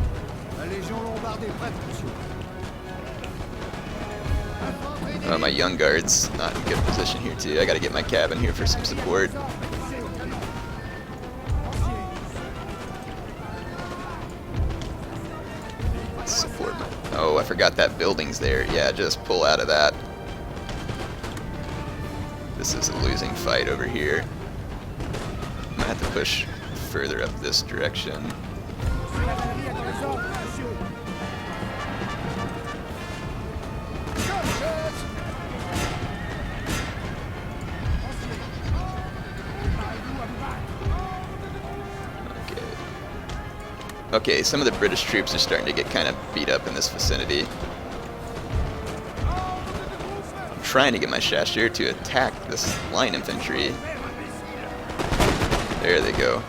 Oh, my young guard's not in good position here too. I gotta get my cav in here for some support. Support my... Oh, I forgot that building's there. Yeah, just pull out of that. This is a losing fight over here. I'm gonna have to push further up this direction. Okay, some of the British troops are starting to get kind of beat up in this vicinity. I'm trying to get my Chasseurs to attack this line infantry. There they go.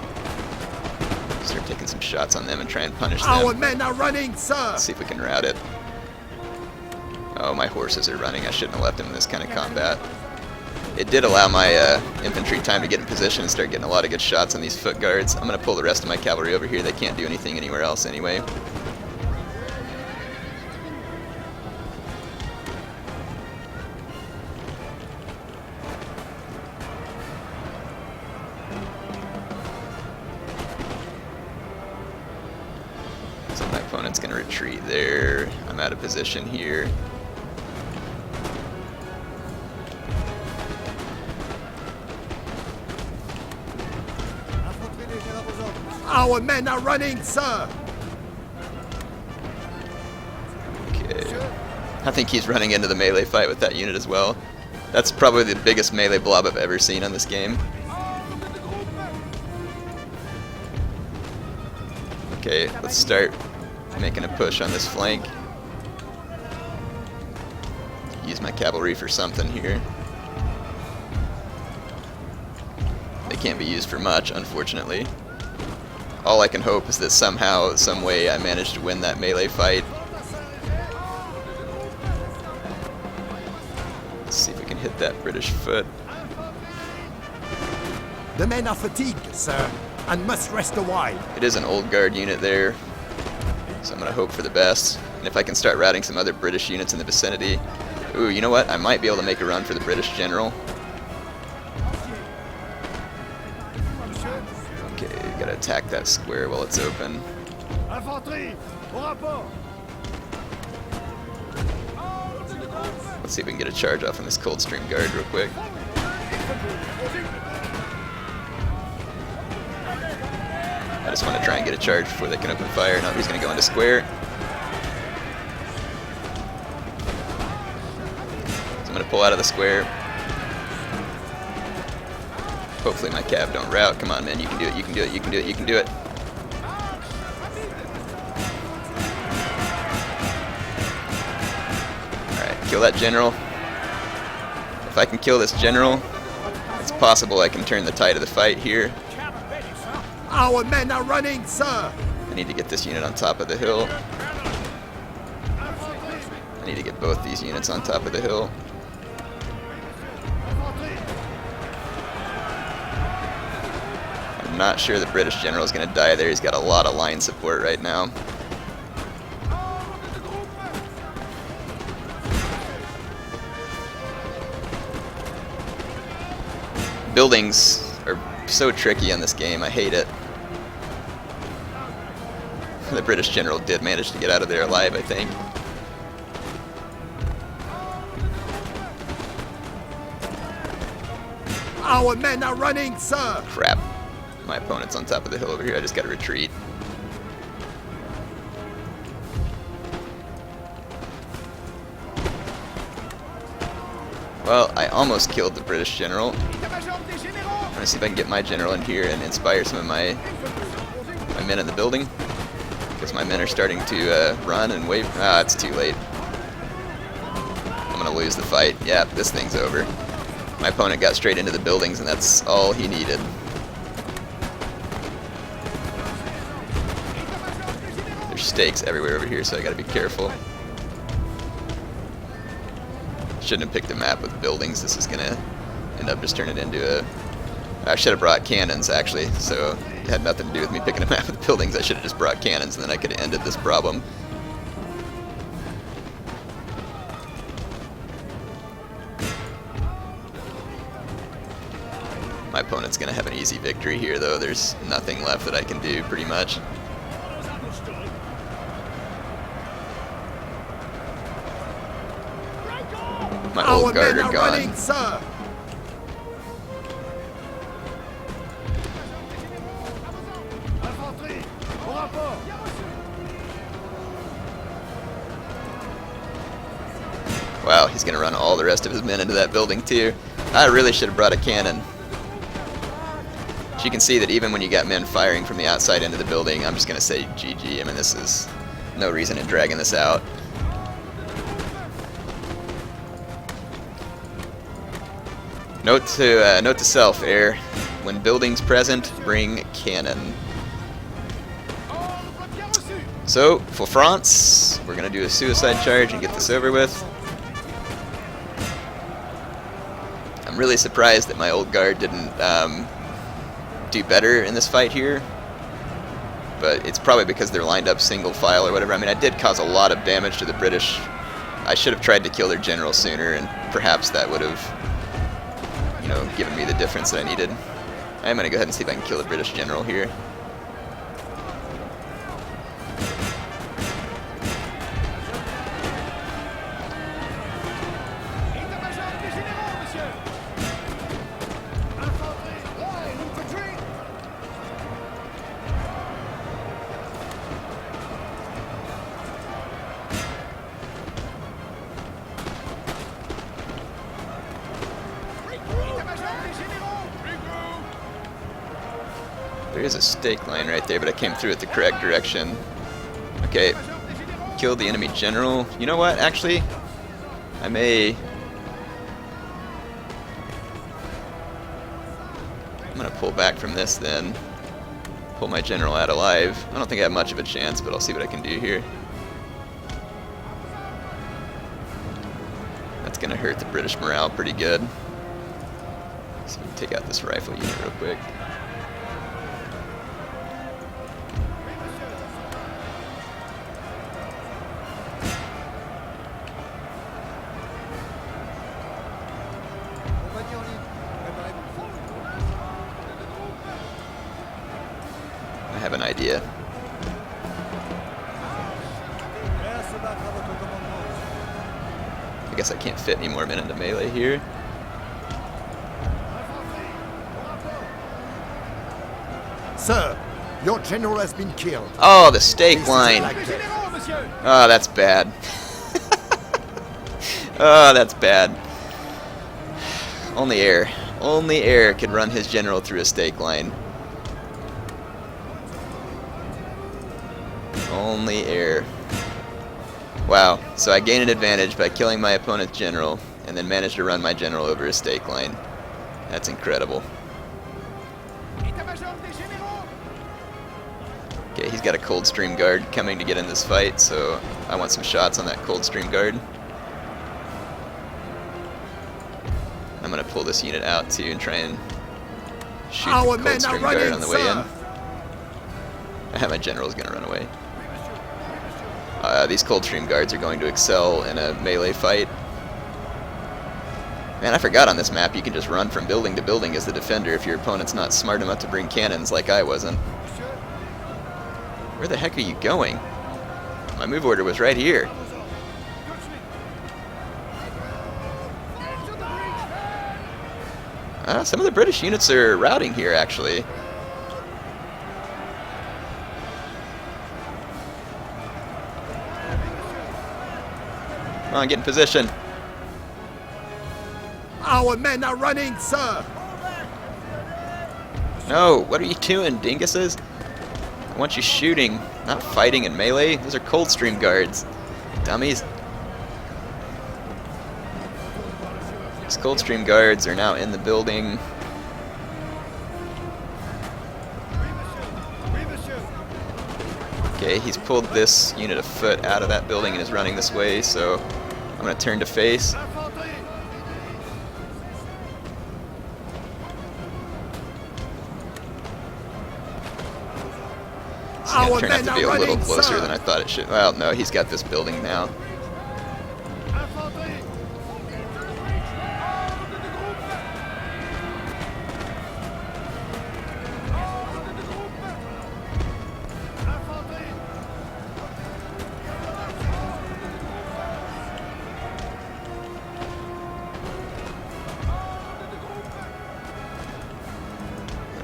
Start taking some shots on them and try and punish them. Our men are running, sir! Let's see if we can rout it. Oh, my horses are running. I shouldn't have left them in this kind of combat. It did allow my infantry time to get in position and start getting a lot of good shots on these foot guards. I'm going to pull the rest of my cavalry over here. They can't do anything anywhere else anyway. So my opponent's going to retreat there. I'm out of position here. Our men are running, sir! Okay. I think he's running into the melee fight with that unit as well. That's probably the biggest melee blob I've ever seen on this game. Okay, let's start making a push on this flank. Use my cavalry for something here. They can't be used for much, unfortunately. All I can hope is that somehow, some way, I manage to win that melee fight. Let's see if we can hit that British foot. The men are fatigued, sir, and must rest a while. It is an old guard unit there, so I'm going to hope for the best. And if I can start routing some other British units in the vicinity... Ooh, you know what? I might be able to make a run for the British general. Okay, gotta attack that square while it's open. Let's see if we can get a charge off on this Coldstream Guard real quick. I just want to try and get a charge before they can open fire. No, he's going to go into square. So I'm going to pull out of the square. Hopefully my cav don't rout. Come on, man, you can do it, you can do it, you can do it, you can do it. Alright, kill that general. If I can kill this general, it's possible I can turn the tide of the fight here. Our men are running, sir. I need to get this unit on top of the hill. I need to get both these units on top of the hill. I'm not sure the British general is going to die there. He's got a lot of line support right now. Buildings are so tricky on this game. I hate it. The British general did manage to get out of there alive, I think. Our men are running, sir. Crap. My opponent's on top of the hill over here. I just gotta retreat. Well, I almost killed the British general. I'm gonna see if I can get my general in here and inspire some of my men in the building. Because my men are starting to run and wave. Ah, it's too late. I'm gonna lose the fight. Yeah, this thing's over. My opponent got straight into the buildings, and that's all he needed. There's stakes everywhere over here, so I gotta be careful. Shouldn't have picked a map with buildings. This is gonna end up just turning into a... I should have brought cannons, actually, so it had nothing to do with me picking a map with buildings. I should have just brought cannons, and then I could have ended this problem. My opponent's going to have an easy victory here, though. There's nothing left that I can do, pretty much. My old guard are gone. Running, sir. Wow, he's going to run all the rest of his men into that building, too. I really should have brought a cannon. But you can see that even when you got men firing from the outside into the building, I'm just going to say GG. I mean, this is no reason in dragging this out. Note to self, Air. When buildings present, bring cannon. So, for France, we're going to do a suicide charge and get this over with. I'm really surprised that my old guard didn't do better in this fight here. But it's probably because they're lined up single file or whatever. I mean, I did cause a lot of damage to the British. I should have tried to kill their general sooner, and perhaps that would have, you know, given me the difference that I needed. I'm going to go ahead and see if I can kill the British general here. There is a stake line right there, but I came through it the correct direction. Okay, killed the enemy general. You know what, actually? I may... I'm gonna pull back from this then. Pull my general out alive. I don't think I have much of a chance, but I'll see what I can do here. That's gonna hurt the British morale pretty good. So we can take out this rifle unit real quick. I have an idea. I guess I can't fit any more men into melee here. Sir, your general has been killed. Oh, the stake line. Like this. Oh, that's bad. Oh, that's bad. Only air could run his general through a stake line. Only air. Wow, so I gained an advantage by killing my opponent's general, and then managed to run my general over a stake line. That's incredible. Okay, he's got a Coldstream Guard coming to get in this fight, so I want some shots on that Coldstream Guard. I'm going to pull this unit out too and try and shoot Our the men are Coldstream Guard running, on the way sir. in. My general's going to run away. These Coldstream Guards are going to excel in a melee fight. Man, I forgot on this map you can just run from building to building as the defender if your opponent's not smart enough to bring cannons like I wasn't. Where the heck are you going? My move order was right here. Some of the British units are routing here, actually. Come on, get in position. Our men are running, sir. No, what are you doing, dinguses? I want you shooting, not fighting in melee. Those are Coldstream Guards. Dummies. These Coldstream Guards are now in the building. Okay, he's pulled this unit of foot out of that building and is running this way, so I'm going to turn to face. It's going to turn out to be a little closer than I thought it should. Well, no, he's got this building now.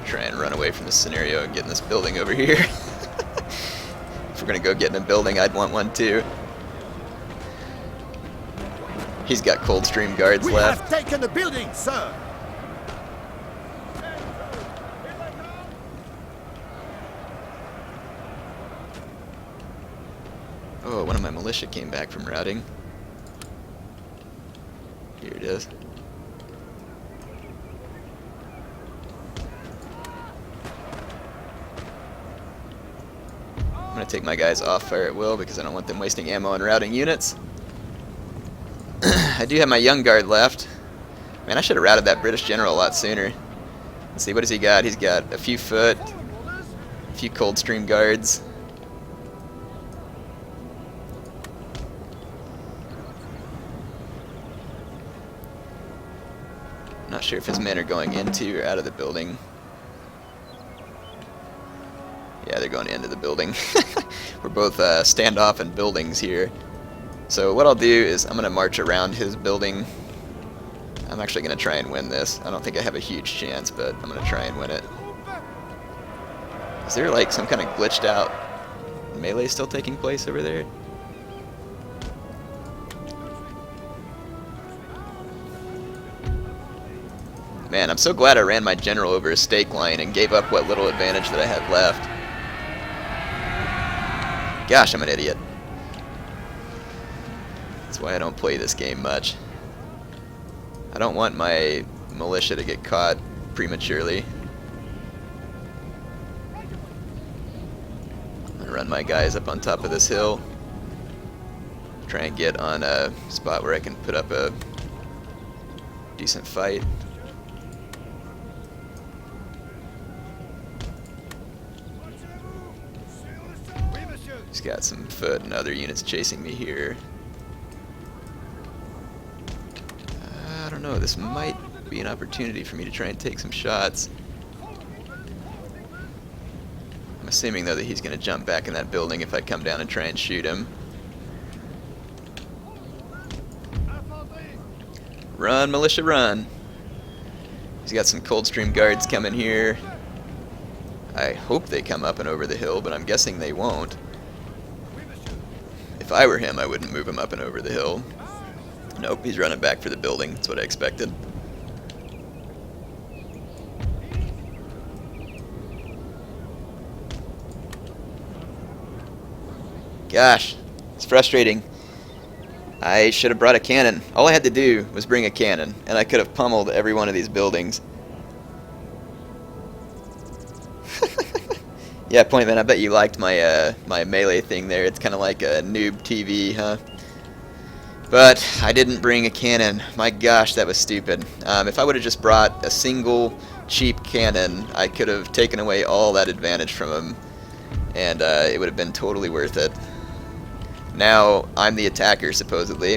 Try and run away from this scenario and get in this building over here. If we're gonna go get in a building, I'd want one too. He's got Coldstream Guards We left. have taken the building, sir. Oh, one of my militia came back from routing. Here it is. I'm going to take my guys off fire at will because I don't want them wasting ammo on routing units. I do have my young guard left. Man, I should have routed that British general a lot sooner. Let's see, what does he got? He's got a few foot, a few Coldstream Guards. Not sure if his men are going into or out of the building. Yeah, they're going into the building. We're both standoff in buildings here. So what I'll do is I'm going to march around his building. I'm actually going to try and win this. I don't think I have a huge chance, but I'm going to try and win it. Is there like some kind of glitched out melee still taking place over there? Man, I'm so glad I ran my general over a stake line and gave up what little advantage that I had left. Gosh, I'm an idiot. That's why I don't play this game much. I don't want my militia to get caught prematurely. I'm gonna run my guys up on top of this hill. Try and get on a spot where I can put up a decent fight. He's got some foot and other units chasing me here. I don't know, this might be an opportunity for me to try and take some shots. I'm assuming though that he's going to jump back in that building if I come down and try and shoot him. Run, militia, run! He's got some Coldstream guards coming here. I hope they come up and over the hill, but I'm guessing they won't. If I were him, I wouldn't move him up and over the hill. Nope, he's running back for the building. That's what I expected. Gosh, it's frustrating. I should have brought a cannon. All I had to do was bring a cannon, and I could have pummeled every one of these buildings. Yeah, Point Man, I bet you liked my my melee thing there. It's kind of like a noob TV, huh? But I didn't bring a cannon. My gosh, that was stupid. If I would have just brought a single cheap cannon, I could have taken away all that advantage from him, and it would have been totally worth it. Now I'm the attacker, supposedly,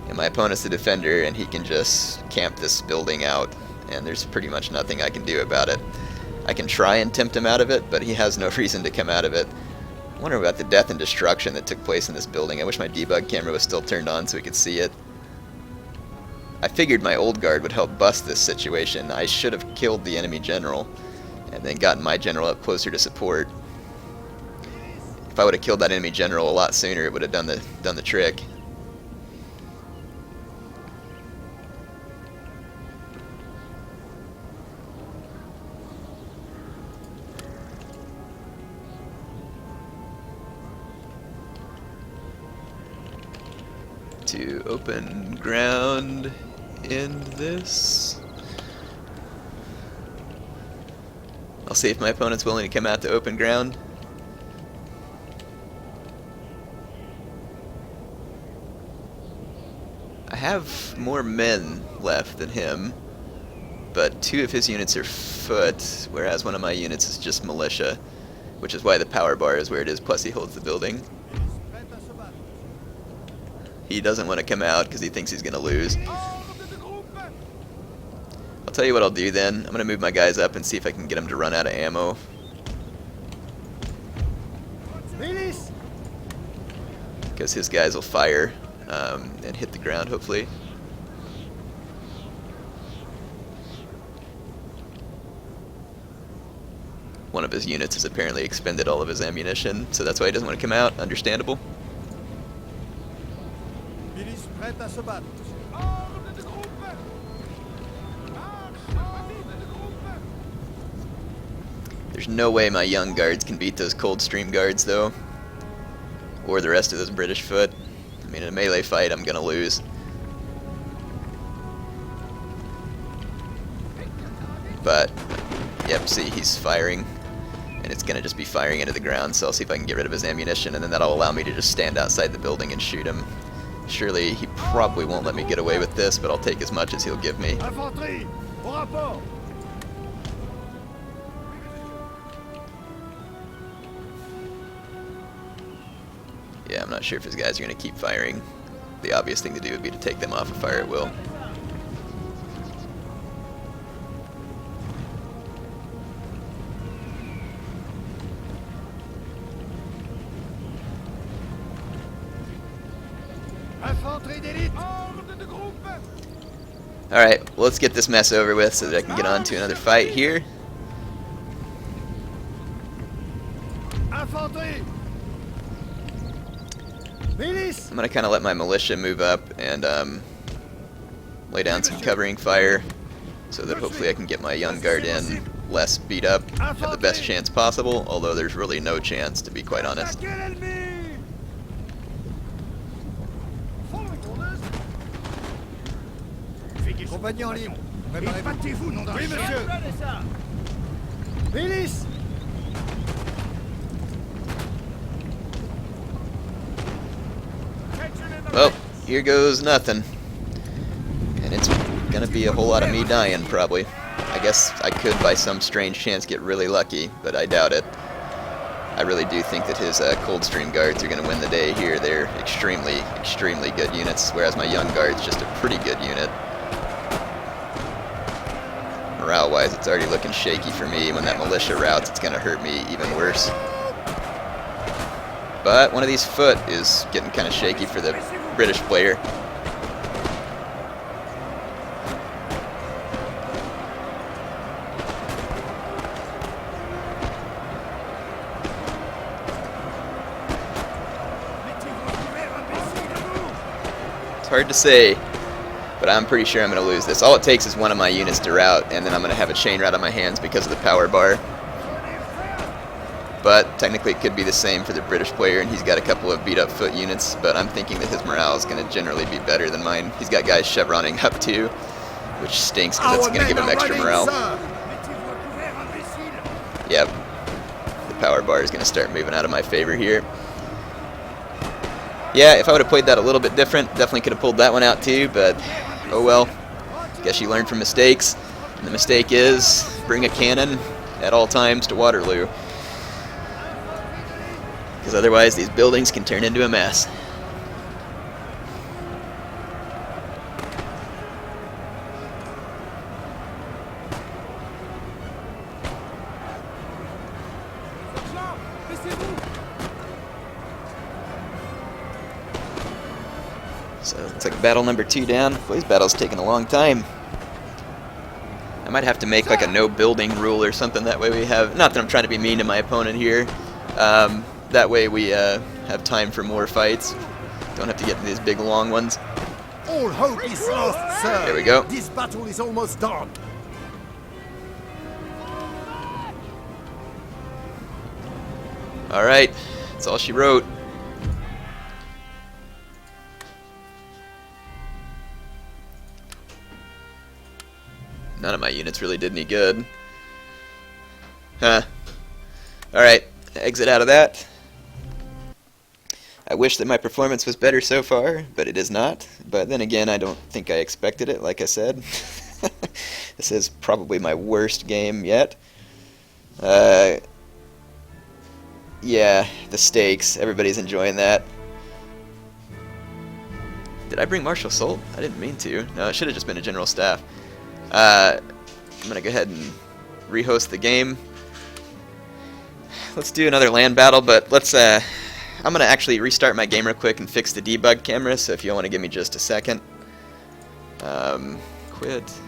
and my opponent's the defender, and he can just camp this building out, and there's pretty much nothing I can do about it. I can try and tempt him out of it, but he has no reason to come out of it. I wonder about the death and destruction that took place in this building. I wish my debug camera was still turned on so we could see it. I figured my old guard would help bust this situation. I should have killed the enemy general and then gotten my general up closer to support. If I would have killed that enemy general a lot sooner, it would have done the trick. To open ground in this. I'll see if my opponent's willing to come out to open ground. I have more men left than him, but 2 of his units are foot, whereas one of my units is just militia, which is why the power bar is where it is, plus he holds the building. He doesn't want to come out because he thinks he's going to lose. I'll tell you what I'll do then. I'm going to move my guys up and see if I can get them to run out of ammo. Because his guys will fire and hit the ground, hopefully. One of his units has apparently expended all of his ammunition, so that's why he doesn't want to come out. Understandable. There's no way my young guards can beat those Coldstream guards, though, or the rest of those British foot. I mean, in a melee fight, I'm gonna lose. But, yep, see, he's firing, and it's gonna just be firing into the ground, so I'll see if I can get rid of his ammunition, and then that'll allow me to just stand outside the building and shoot him. Surely he probably won't let me get away with this, but I'll take as much as he'll give me. Yeah, I'm not sure if his guys are going to keep firing. The obvious thing to do would be to take them off of fire at will. Alright, well, let's get this mess over with so that I can get on to another fight here. I'm going to kind of let my militia move up and lay down some covering fire. so that hopefully I can get my young guard in less beat up, have the best chance possible, although there's really no chance, to be quite honest. Compagnon libre. Battez-vous, nom d'un chien. Oui, monsieur. Milice. Well, here goes nothing. And it's gonna be a whole lot of me dying, probably. I guess I could, by some strange chance, get really lucky, but I doubt it. I really do think that his Coldstream guards are going to win the day here. They're extremely, extremely good units, whereas my young guard's just a pretty good unit. Morale-wise, it's already looking shaky for me. When that militia routs, it's going to hurt me even worse. But one of these foot is getting kind of shaky for the British player. Hard to say, but I'm pretty sure I'm going to lose this. All it takes is one of my units to rout, and then I'm going to have a chain rout on my hands because of the power bar. But technically it could be the same for the British player, and he's got a couple of beat up foot units, but I'm thinking that his morale is going to generally be better than mine. He's got guys chevroning up too, which stinks because that's going to give him extra morale. Yep, the power bar is going to start moving out of my favor here. Yeah, if I would have played that a little bit different, definitely could have pulled that one out too, but oh well. Guess you learn from mistakes, and the mistake is bring a cannon at all times to Waterloo. Because otherwise these buildings can turn into a mess. So it's like battle number 2 down. Boy, this battle's taking a long time. I might have to make like a no building rule or something. That way we have, not that I'm trying to be mean to my opponent here. That way we have time for more fights. Don't have to get to these big long ones. All hope is lost, sir. There we go. This battle is almost done. Alright, that's all she wrote. None of my units really did any good. Huh. Alright, exit out of that. I wish that my performance was better so far, but it is not. But then again, I don't think I expected it, like I said. This is probably my worst game yet. Yeah, the stakes. Everybody's enjoying that. Did I bring Marshal Soult? I didn't mean to. No, it should have just been a General Staff. I'm going to go ahead and rehost the game. Let's do another land battle, but let's... I'm going to actually restart my game real quick and fix the debug camera, so if you want to give me just a second. Quit.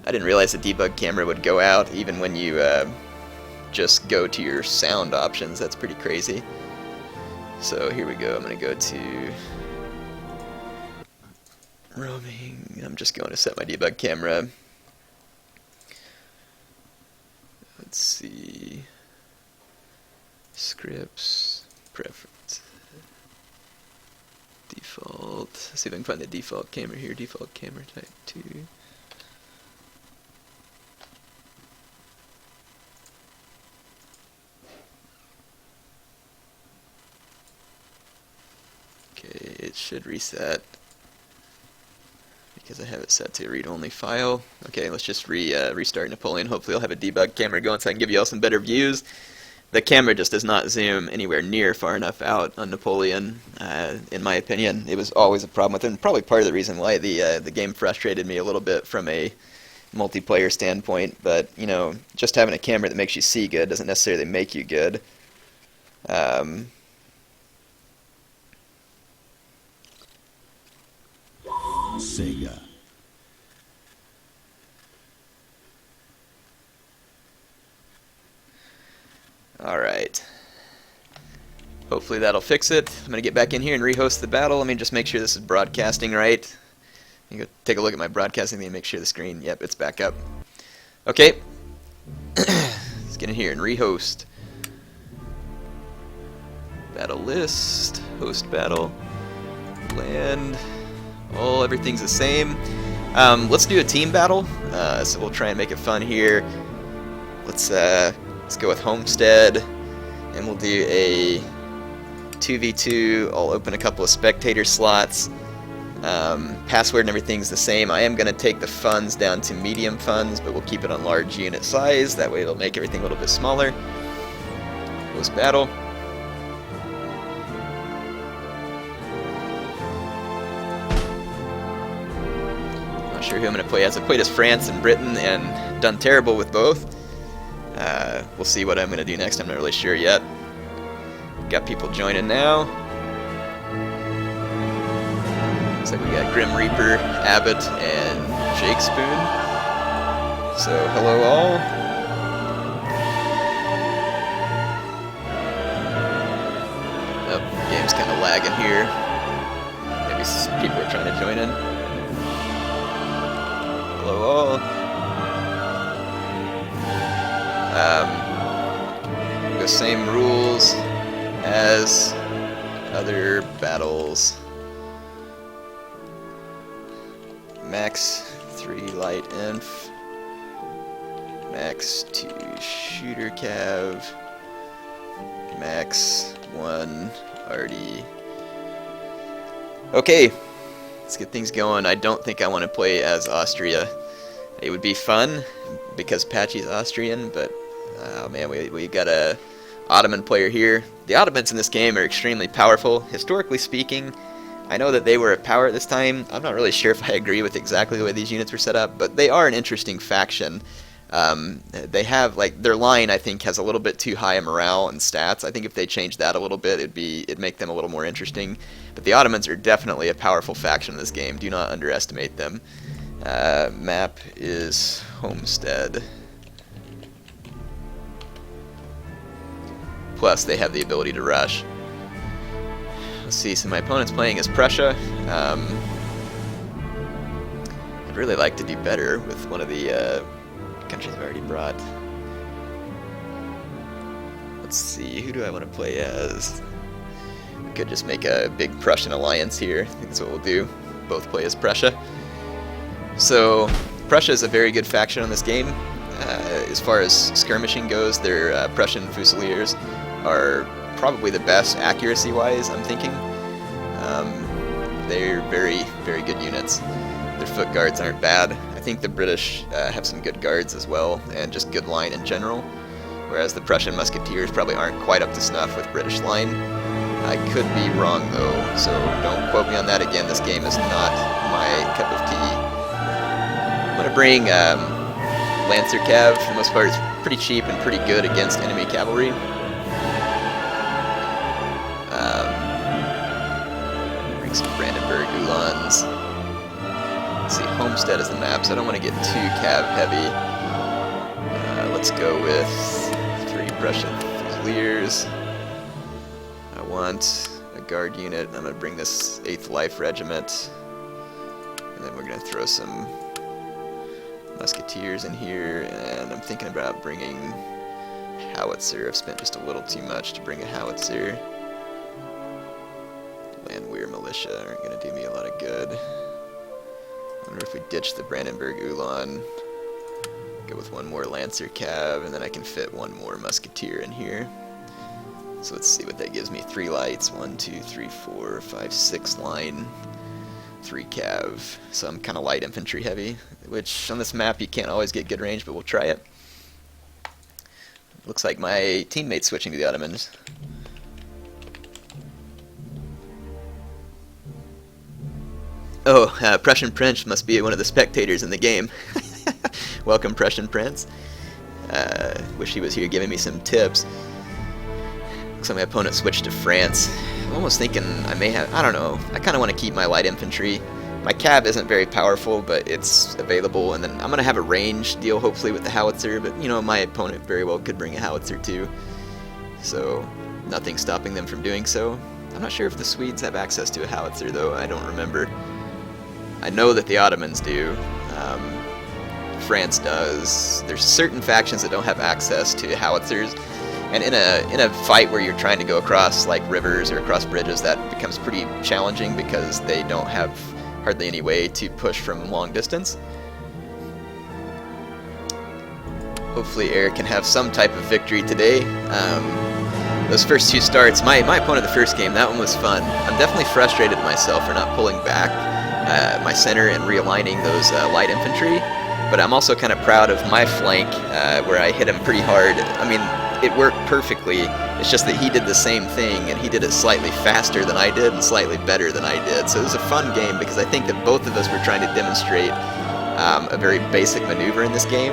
I didn't realize the debug camera would go out even when you just go to your sound options. That's pretty crazy. So here we go. I'm going to go to roaming. I'm just going to set my debug camera. Let's see. Scripts. Preference. Default. Let's see if I can find the default camera here. Default camera type 2. Okay, it should reset because I have it set to read-only file. Okay, let's just restart Napoleon. Hopefully I'll have a debug camera going so I can give you all some better views. The camera just does not zoom anywhere near far enough out on Napoleon, in my opinion. It was always a problem with it, and probably part of the reason why the game frustrated me a little bit from a multiplayer standpoint. But, you know, just having a camera that makes you see good doesn't necessarily make you good. Sega. Alright. Hopefully that'll fix it. I'm going to get back in here and rehost the battle. Let me just make sure this is broadcasting right. You go take a look at my broadcasting thing and make sure the screen, yep, it's back up. Okay. Let's get in here and rehost. Battle list, host battle, land, everything's the same. Let's do a team battle, so we'll try and make it fun here. Let's go with Homestead, and we'll do a 2v2. I'll open a couple of spectator slots. Password and everything's the same. I am going to take the funds down to medium funds, but we'll keep it on large unit size. That way it'll make everything a little bit smaller. Host battle. Not sure who I'm going to play as. I played as France and Britain and done terrible with both. We'll see what I'm going to do next. I'm not really sure yet. Got people joining now. Looks like we got Grim Reaper, Abbott, and Jake Spoon. So, hello all. Oh, the game's kind of lagging here. Maybe some people are trying to join in. Hello all. The same rules as other battles. Max 3 light inf, max 2 shooter cav, max 1 RD. Okay, let's get things going. I don't think I want to play as Austria. It would be fun because Patchy's Austrian, but oh man, we got a Ottoman player here. The Ottomans in this game are extremely powerful, historically speaking. I know that they were a power at this time. I'm not really sure if I agree with exactly the way these units were set up, but they are an interesting faction. They have, like, their line, I think, has a little bit too high a morale and stats. I think if they changed that a little bit, it'd make them a little more interesting. But the Ottomans are definitely a powerful faction in this game. Do not underestimate them. Map is Homestead. Plus, they have the ability to rush. Let's see, so my opponent's playing as Prussia. I'd really like to do better with one of the countries I've already brought. Let's see, who do I want to play as? We could just make a big Prussian alliance here. I think that's what we'll do. Both play as Prussia. So, Prussia is a very good faction on this game. As far as skirmishing goes, their Prussian Fusiliers are probably the best accuracy-wise, I'm thinking. They're very, very good units. Their foot guards aren't bad. I think the British have some good guards as well, and just good line in general, whereas the Prussian musketeers probably aren't quite up to snuff with British line. I could be wrong, though, so don't quote me on that again. This game is not my cup of tea. I'm going to bring Lancer Cav. For the most part, it's pretty cheap and pretty good against enemy cavalry. Bring some Brandenburg Uhlans. Let's see, Homestead is the map, so I don't want to get too cav heavy. Let's go with 3 Prussian Fusiliers. I want a guard unit. I'm going to bring this 8th Life Regiment. And then we're going to throw some musketeers in here, and I'm thinking about bringing howitzer. I've spent just a little too much to bring a howitzer. Landwehr militia aren't going to do me a lot of good. I wonder if we ditch the Brandenburg Uhlan, go with 1 more Lancer Cav, and then I can fit 1 more musketeer in here. So let's see what that gives me. 3 lights, 1, 2, 3, 4, 5, 6 line. 3 cav, so I'm kind of light infantry heavy, which on this map you can't always get good range, but we'll try it. Looks like my teammate's switching to the Ottomans. Oh, Prussian Prince must be one of the spectators in the game. Welcome, Prussian Prince. Wish he was here giving me some tips. Looks like my opponent switched to France. I'm almost thinking I may have, I don't know, I kind of want to keep my light infantry. My cav isn't very powerful, but it's available, and then I'm going to have a range deal hopefully with the howitzer, but you know, my opponent very well could bring a howitzer too. So, nothing stopping them from doing so. I'm not sure if the Swedes have access to a howitzer though, I don't remember. I know that the Ottomans do. France does. There's certain factions that don't have access to howitzers, and in a fight where you're trying to go across like rivers or across bridges, that becomes pretty challenging because they don't have hardly any way to push from long distance. Hopefully Eric can have some type of victory today. Those first two starts, my opponent the first game, that one was fun. I'm definitely frustrated at myself for not pulling back my center and realigning those light infantry, but I'm also kind of proud of my flank where I hit him pretty hard. I mean, it worked perfectly. It's just that he did the same thing, and he did it slightly faster than I did and slightly better than I did. So it was a fun game because I think that both of us were trying to demonstrate a very basic maneuver in this game,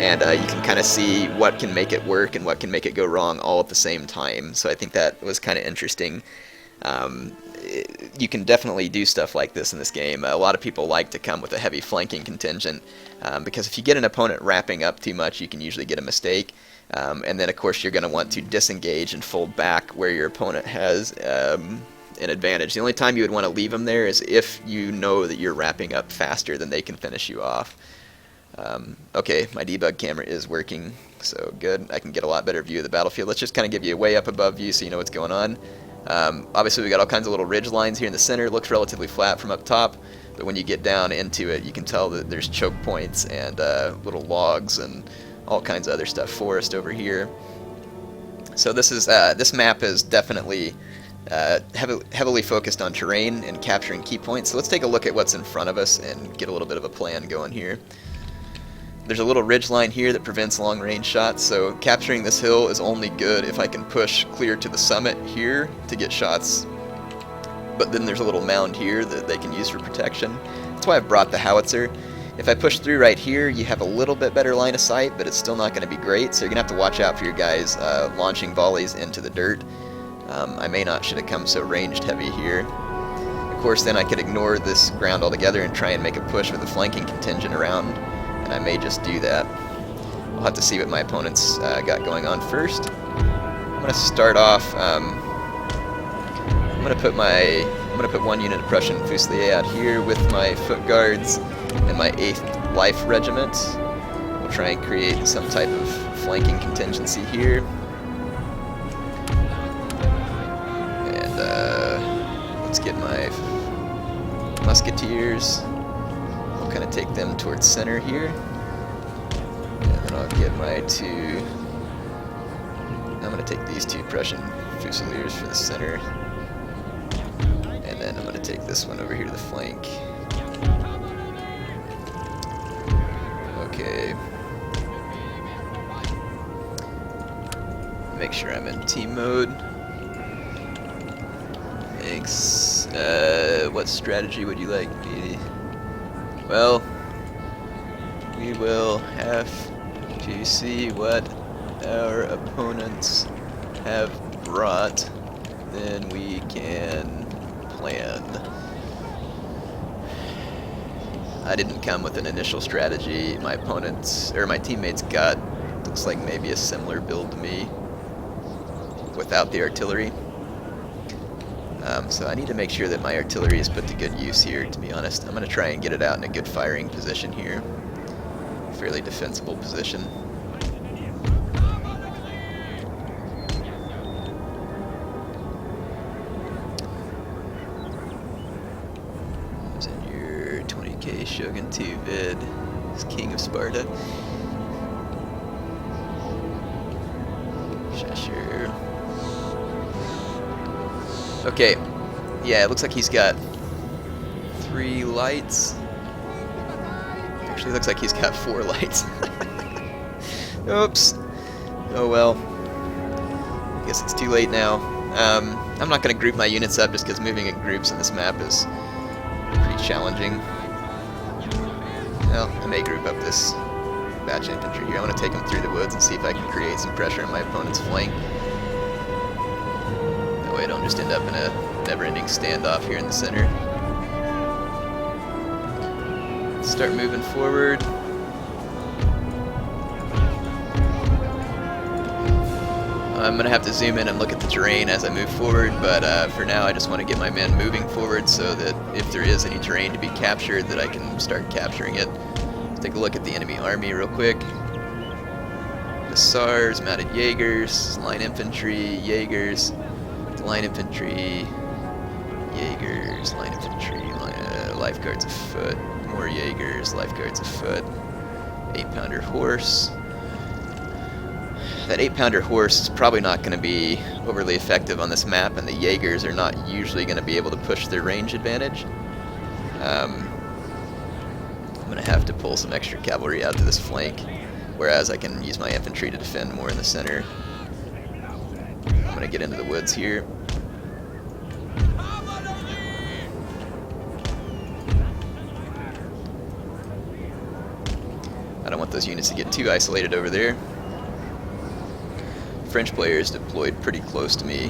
and you can kind of see what can make it work and what can make it go wrong all at the same time. So I think that was kind of interesting. You can definitely do stuff like this in this game. A lot of people like to come with a heavy flanking contingent because if you get an opponent wrapping up too much, you can usually get a mistake. And then, of course, you're going to want to disengage and fold back where your opponent has an advantage. The only time you would want to leave them there is if you know that you're wrapping up faster than they can finish you off. Okay, my debug camera is working, so good. I can get a lot better view of the battlefield. Let's just kind of give you a way up above view so you know what's going on. Obviously, we got all kinds of little ridge lines here in the center. It looks relatively flat from up top, but when you get down into it, you can tell that there's choke points and little logs and all kinds of other stuff. Forest over here. So this is this map is definitely heavily focused on terrain and capturing key points. So let's take a look at what's in front of us and get a little bit of a plan going here. There's a little ridge line here that prevents long-range shots, so capturing this hill is only good if I can push clear to the summit here to get shots. But then there's a little mound here that they can use for protection. That's why I've brought the howitzer. If I push through right here, you have a little bit better line of sight, but it's still not going to be great, so you're going to have to watch out for your guys launching volleys into the dirt. I may not should have come so ranged heavy here. Of course, then I could ignore this ground altogether and try and make a push with a flanking contingent around, and I may just do that. I'll have to see what my opponent's got going on first. I'm going to start off. I'm going to put one unit of Prussian Fusilier out here with my foot guards and my 8th Life Regiment. We'll try and create some type of flanking contingency here. And let's get my Musketeers. I'll kind of take them towards center here. And then I'll get my two... I'm going to take these two Prussian Fusiliers for the center. And then I'm going to take this one over here to the flank. Okay. Make sure I'm in team mode. Thanks. What strategy would you like me? Well, we will have to see what our opponents have brought. Then we can plan. I didn't come with an initial strategy. My opponents, or my teammates got, looks like maybe a similar build to me without the artillery. So I need to make sure that my artillery is put to good use here, to be honest. I'm going to try and get it out in a good firing position here. Fairly defensible position. Who's in your 20k Shogun 2 vid? He's King of Sparta. Sure. Okay, yeah, it looks like he's got 3 lights. Actually, it looks like he's got 4 lights. Oops. Oh well. I guess it's too late now. I'm not going to group my units up just because moving in groups in this map is pretty challenging. Well, I may group up this batch infantry here. I want to take them through the woods and see if I can create some pressure on my opponent's flank. That way I don't just end up in a never-ending standoff here in the center. Start moving forward. I'm going to have to zoom in and look at the terrain as I move forward, but for now I just want to get my men moving forward so that if there is any terrain to be captured, that I can start capturing it. Let's take a look at the enemy army real quick. Hussars, mounted Jaegers, line infantry, Jaegers, line infantry, Jaegers, line infantry, lifeguards afoot, more Jaegers, lifeguards afoot, 8-pounder horse. That 8-pounder horse is probably not going to be overly effective on this map, and the Jaegers are not usually going to be able to push their range advantage. I'm going to have to pull some extra cavalry out to this flank, whereas I can use my infantry to defend more in the center. I'm going to get into the woods here. I don't want those units to get too isolated over there. French player is deployed pretty close to me,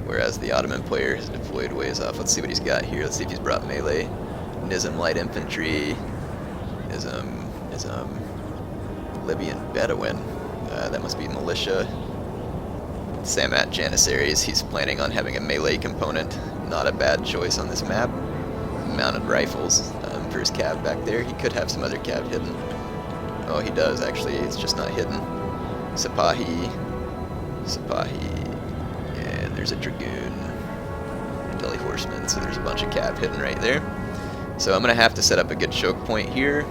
whereas the Ottoman player is deployed ways off. Let's see what he's got here. Let's see if he's brought melee. Nizam light infantry, Nizam, Libyan Bedouin. That must be militia. Samat Janissaries, he's planning on having a melee component. Not a bad choice on this map. Mounted rifles for his cav back there. He could have some other cav hidden. Oh, he does actually. It's just not hidden. Sipahi, and there's a Dragoon, Delhi Horseman, so there's a bunch of cav hidden right there. So I'm going to have to set up a good choke point here.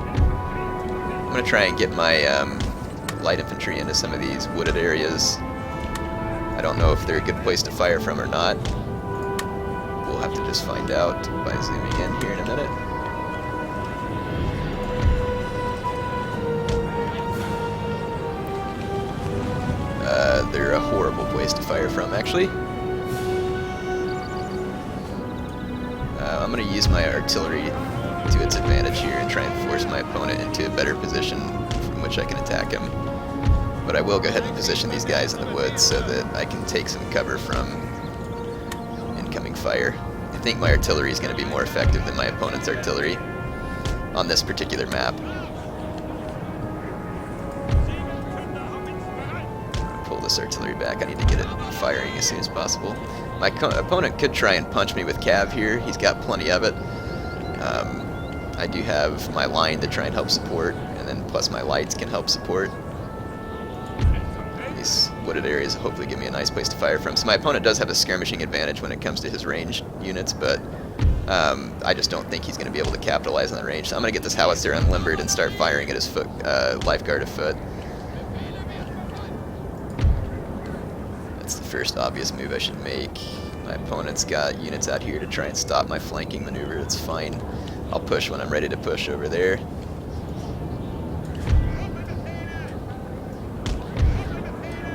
I'm going to try and get my light infantry into some of these wooded areas. I don't know if they're a good place to fire from or not. We'll have to just find out by zooming in here in a minute. They're a horrible place to fire from, actually. I'm going to use my artillery to its advantage here and try and force my opponent into a better position from which I can attack him. But I will go ahead and position these guys in the woods so that I can take some cover from incoming fire. I think my artillery is going to be more effective than my opponent's artillery on this particular map. This artillery back. I need to get it firing as soon as possible. My opponent could try and punch me with cav here. He's got plenty of it. I do have my line to try and help support, and then plus my lights can help support. These wooded areas hopefully give me a nice place to fire from. So my opponent does have a skirmishing advantage when it comes to his ranged units, but I just don't think he's going to be able to capitalize on the range. So I'm going to get this howitzer unlimbered and start firing at his foot, lifeguard afoot. First obvious move I should make. My opponent's got units out here to try and stop my flanking maneuver. That's fine. I'll push when I'm ready to push over there.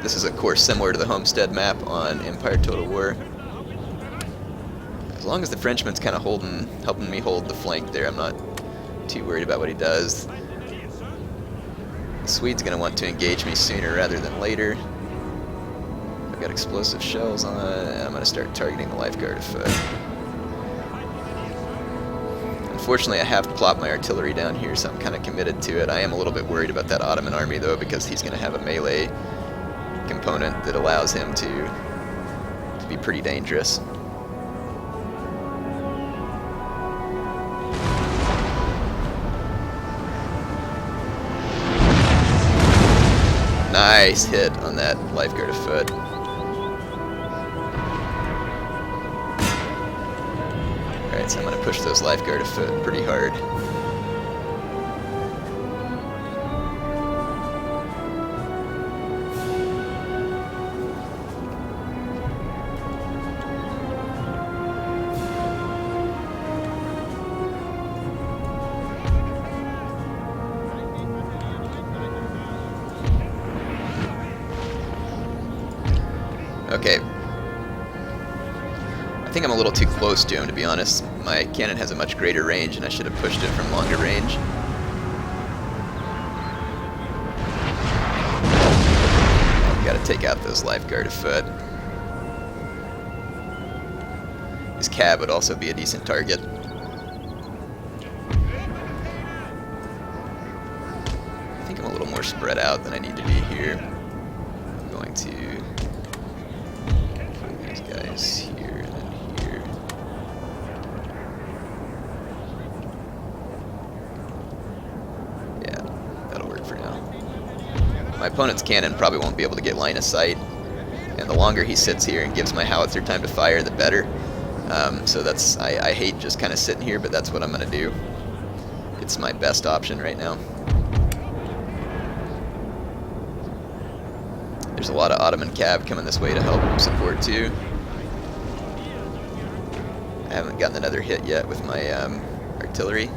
This is of course similar to the Homestead map on Empire Total War. As long as the Frenchman's kind of helping me hold the flank there, I'm not too worried about what he does. The Swede's going to want to engage me sooner rather than later. I've got explosive shells on, and I'm going to start targeting the lifeguard afoot. Unfortunately, I have plopped my artillery down here, so I'm kind of committed to it. I am a little bit worried about that Ottoman army, though, because he's going to have a melee component that allows him to be pretty dangerous. Nice hit on that lifeguard afoot. Alright, so I'm going to push those lifeguard afoot pretty hard. Okay. I think I'm a little too close to him, to be honest. My cannon has a much greater range, and I should have pushed it from longer range. Gotta take out those lifeguard afoot. His cab would also be a decent target. I think I'm a little more spread out than I need to be here. I'm going to put these guys here and then here. Yeah, that'll work for now. My opponent's cannon probably won't be able to get line of sight, and the longer he sits here and gives my howitzer time to fire, the better. So that's, I hate just kind of sitting here, but that's what I'm going to do. It's my best option right now. There's a lot of Ottoman cav coming this way to help support too. I haven't gotten another hit yet with my artillery,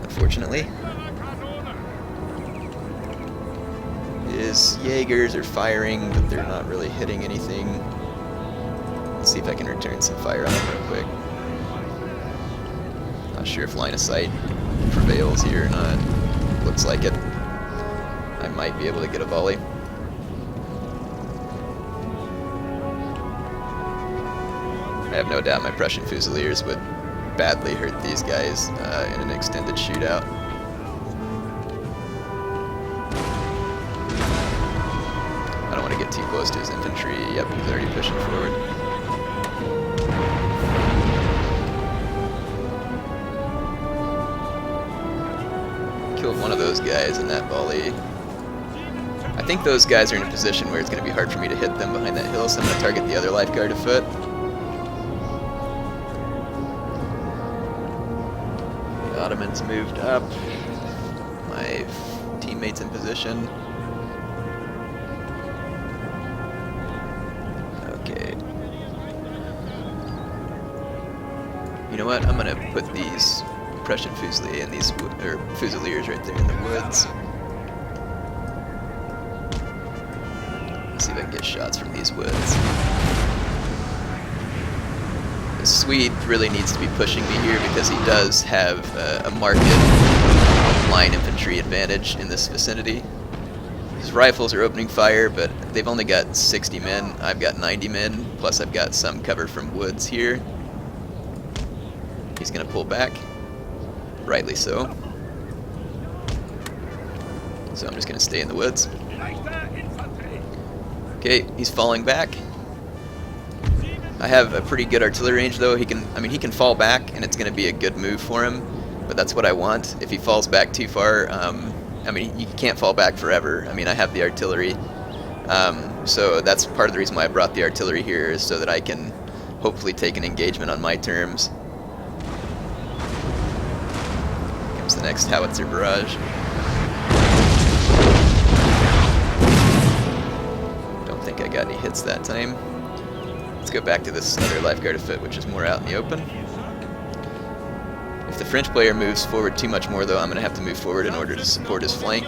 unfortunately. His Jaegers are firing, but they're not really hitting anything. Let's see if I can return some fire on them real quick. Not sure if line of sight prevails here or not. Looks like it. I might be able to get a volley. I have no doubt my Prussian Fusiliers would badly hurt these guys in an extended shootout. I don't want to get too close to his infantry. Yep, he's already pushing forward. Killed one of those guys in that volley. I think those guys are in a position where it's going to be hard for me to hit them behind that hill, so I'm going to target the other lifeguard afoot. The Ottomans moved up. My teammates in position. Okay. You know what? I'm going to put these Prussian Fusiliers and these Fusiliers right there in the woods. Let's see if I can get shots from these woods. The Swede really needs to be pushing me here because he does have a marked line infantry advantage in this vicinity. His rifles are opening fire, but they've only got 60 men. I've got 90 men, plus I've got some cover from woods here. He's going to pull back. Rightly so. So I'm just going to stay in the woods. Okay, he's falling back. I have a pretty good artillery range though. He can fall back and it's going to be a good move for him, but that's what I want. If he falls back too far, you can't fall back forever. I have the artillery. So that's part of the reason why I brought the artillery here, is so that I can hopefully take an engagement on my terms. The next howitzer barrage. Don't think I got any hits that time. Let's go back to this other lifeguard afoot, which is more out in the open. If the French player moves forward too much more, though, I'm going to have to move forward in order to support his flank.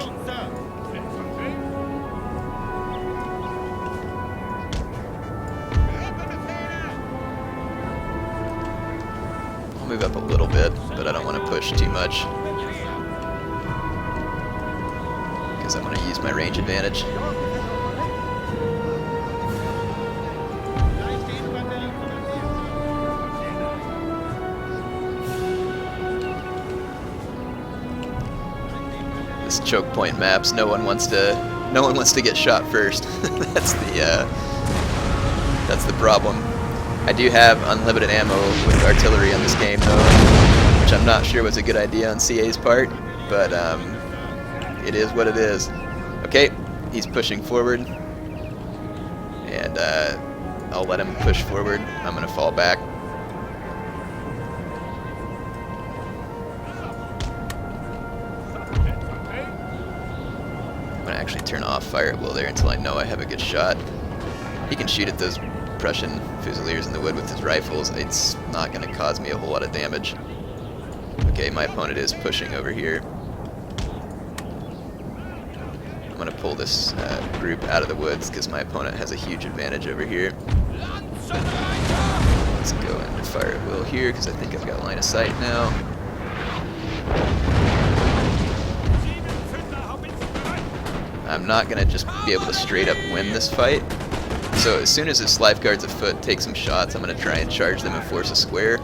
I'll move up a little bit, but I don't want to push too much, I'm going to use my range advantage. This choke point maps, no one wants to get shot first. That's the problem. I do have unlimited ammo with artillery on this game though, which I'm not sure was a good idea on CA's part, but it is what it is. Okay, he's pushing forward, and I'll let him push forward. I'm going to fall back. I'm going to actually turn off fire at will there until I know I have a good shot. He can shoot at those Prussian Fusiliers in the wood with his rifles. It's not going to cause me a whole lot of damage. Okay, my opponent is pushing over here. I'm going to pull this group out of the woods because my opponent has a huge advantage over here. Let's go into fire at will here because I think I've got line of sight now. I'm not going to just be able to straight up win this fight. So as soon as this lifeguard's afoot takes some shots, I'm going to try and charge them and force a square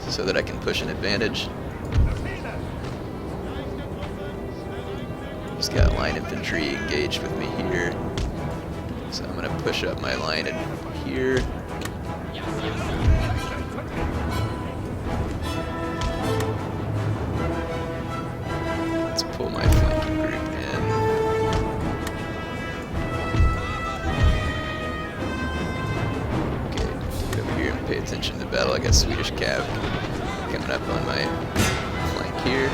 so that I can push an advantage. Just got line infantry engaged with me here. So I'm going to push up my line in here. Let's pull my flanking group in. Okay, get over here and pay attention to the battle. I got Swedish cav coming up on my flank here.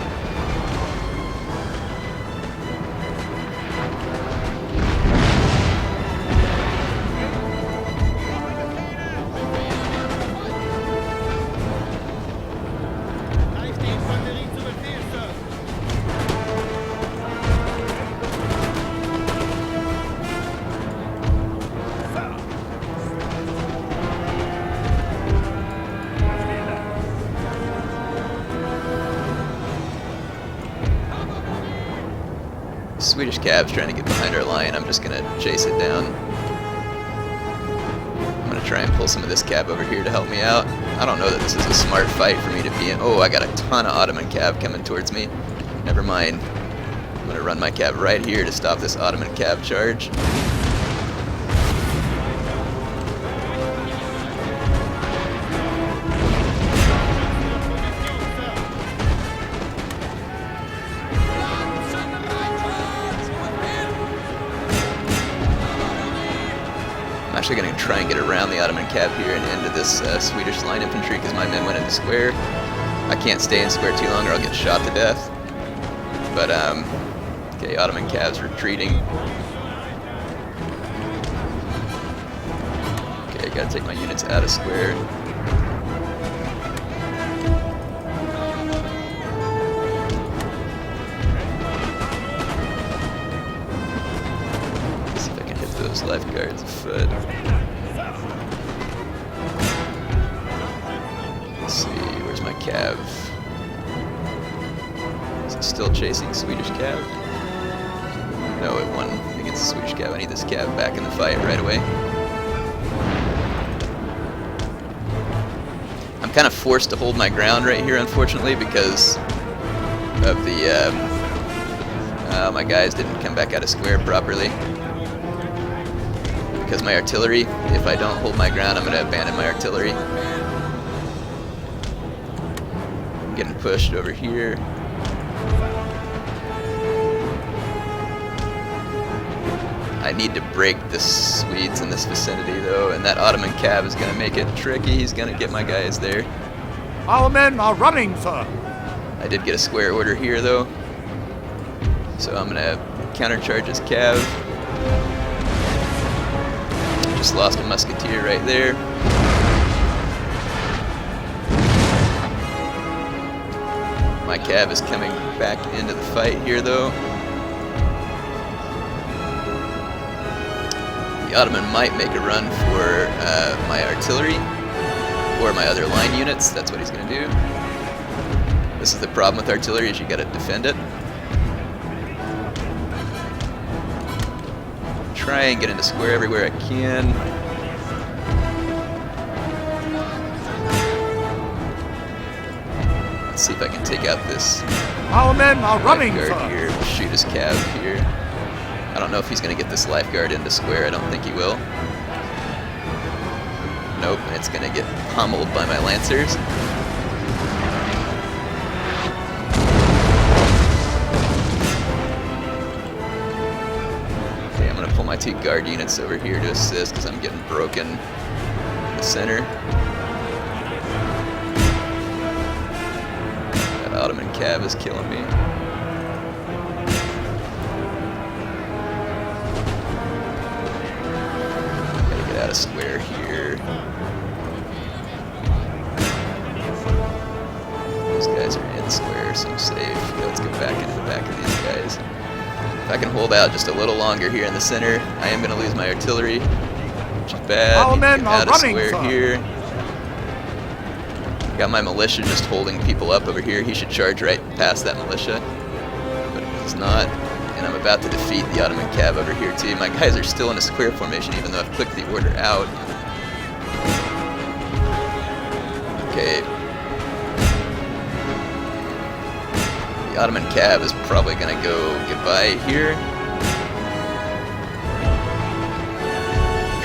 Swedish cav's trying to get behind our line. I'm just going to chase it down. I'm going to try and pull some of this cav over here to help me out. I don't know that this is a smart fight for me to be in. Oh, I got a ton of Ottoman cav coming towards me. Never mind. I'm going to run my cav right here to stop this Ottoman cav charge. I'm actually going to try and get around the Ottoman cav here and into this Swedish line infantry because my men went into square. I can't stay in square too long or I'll get shot to death. But, okay, Ottoman cav's retreating. Okay, I gotta take my units out of square. See if I can hit those lifeguards afoot. Let's see, where's my cav? Is it still chasing Swedish cav? No, it won against the Swedish cav. I need this cav back in the fight right away. I'm kind of forced to hold my ground right here, unfortunately, because of the my guys didn't come back out of square properly. Because my artillery, if I don't hold my ground, I'm going to abandon my artillery. I'm getting pushed over here. I need to break the Swedes in this vicinity, though, and that Ottoman cav is going to make it tricky. He's going to get my guys there. Our men are running, sir. I did get a square order here, though. So I'm going to countercharge his cav. Just lost a musketeer right there. My cav is coming back into the fight here, though. The Ottoman might make a run for my artillery or my other line units. That's what he's going to do. This is the problem with artillery, is you got to defend it. Try and get into square everywhere I can. Let's see if I can take out this Our men are running, lifeguard sir. here. Shoot his cav here. I don't know if he's going to get this lifeguard into square. I don't think he will. Nope, it's going to get pummeled by my lancers. Okay, I'm going to pull my 2 guard units over here to assist because I'm getting broken in the center. That Ottoman cav is killing me. Out of square here. Those guys are in square, so I'm safe. Okay, let's get back into the back of these guys. If I can hold out just a little longer here in the center, I am going to lose my artillery, which is bad. Our men Get are out of running, square sir. here. Got my militia just holding people up over here. He should charge right past that militia, but he's not. And I'm about to defeat the Ottoman cav over here too. My guys are still in a square formation even though I've clicked the order out. Okay. The Ottoman cav is probably going to go goodbye here.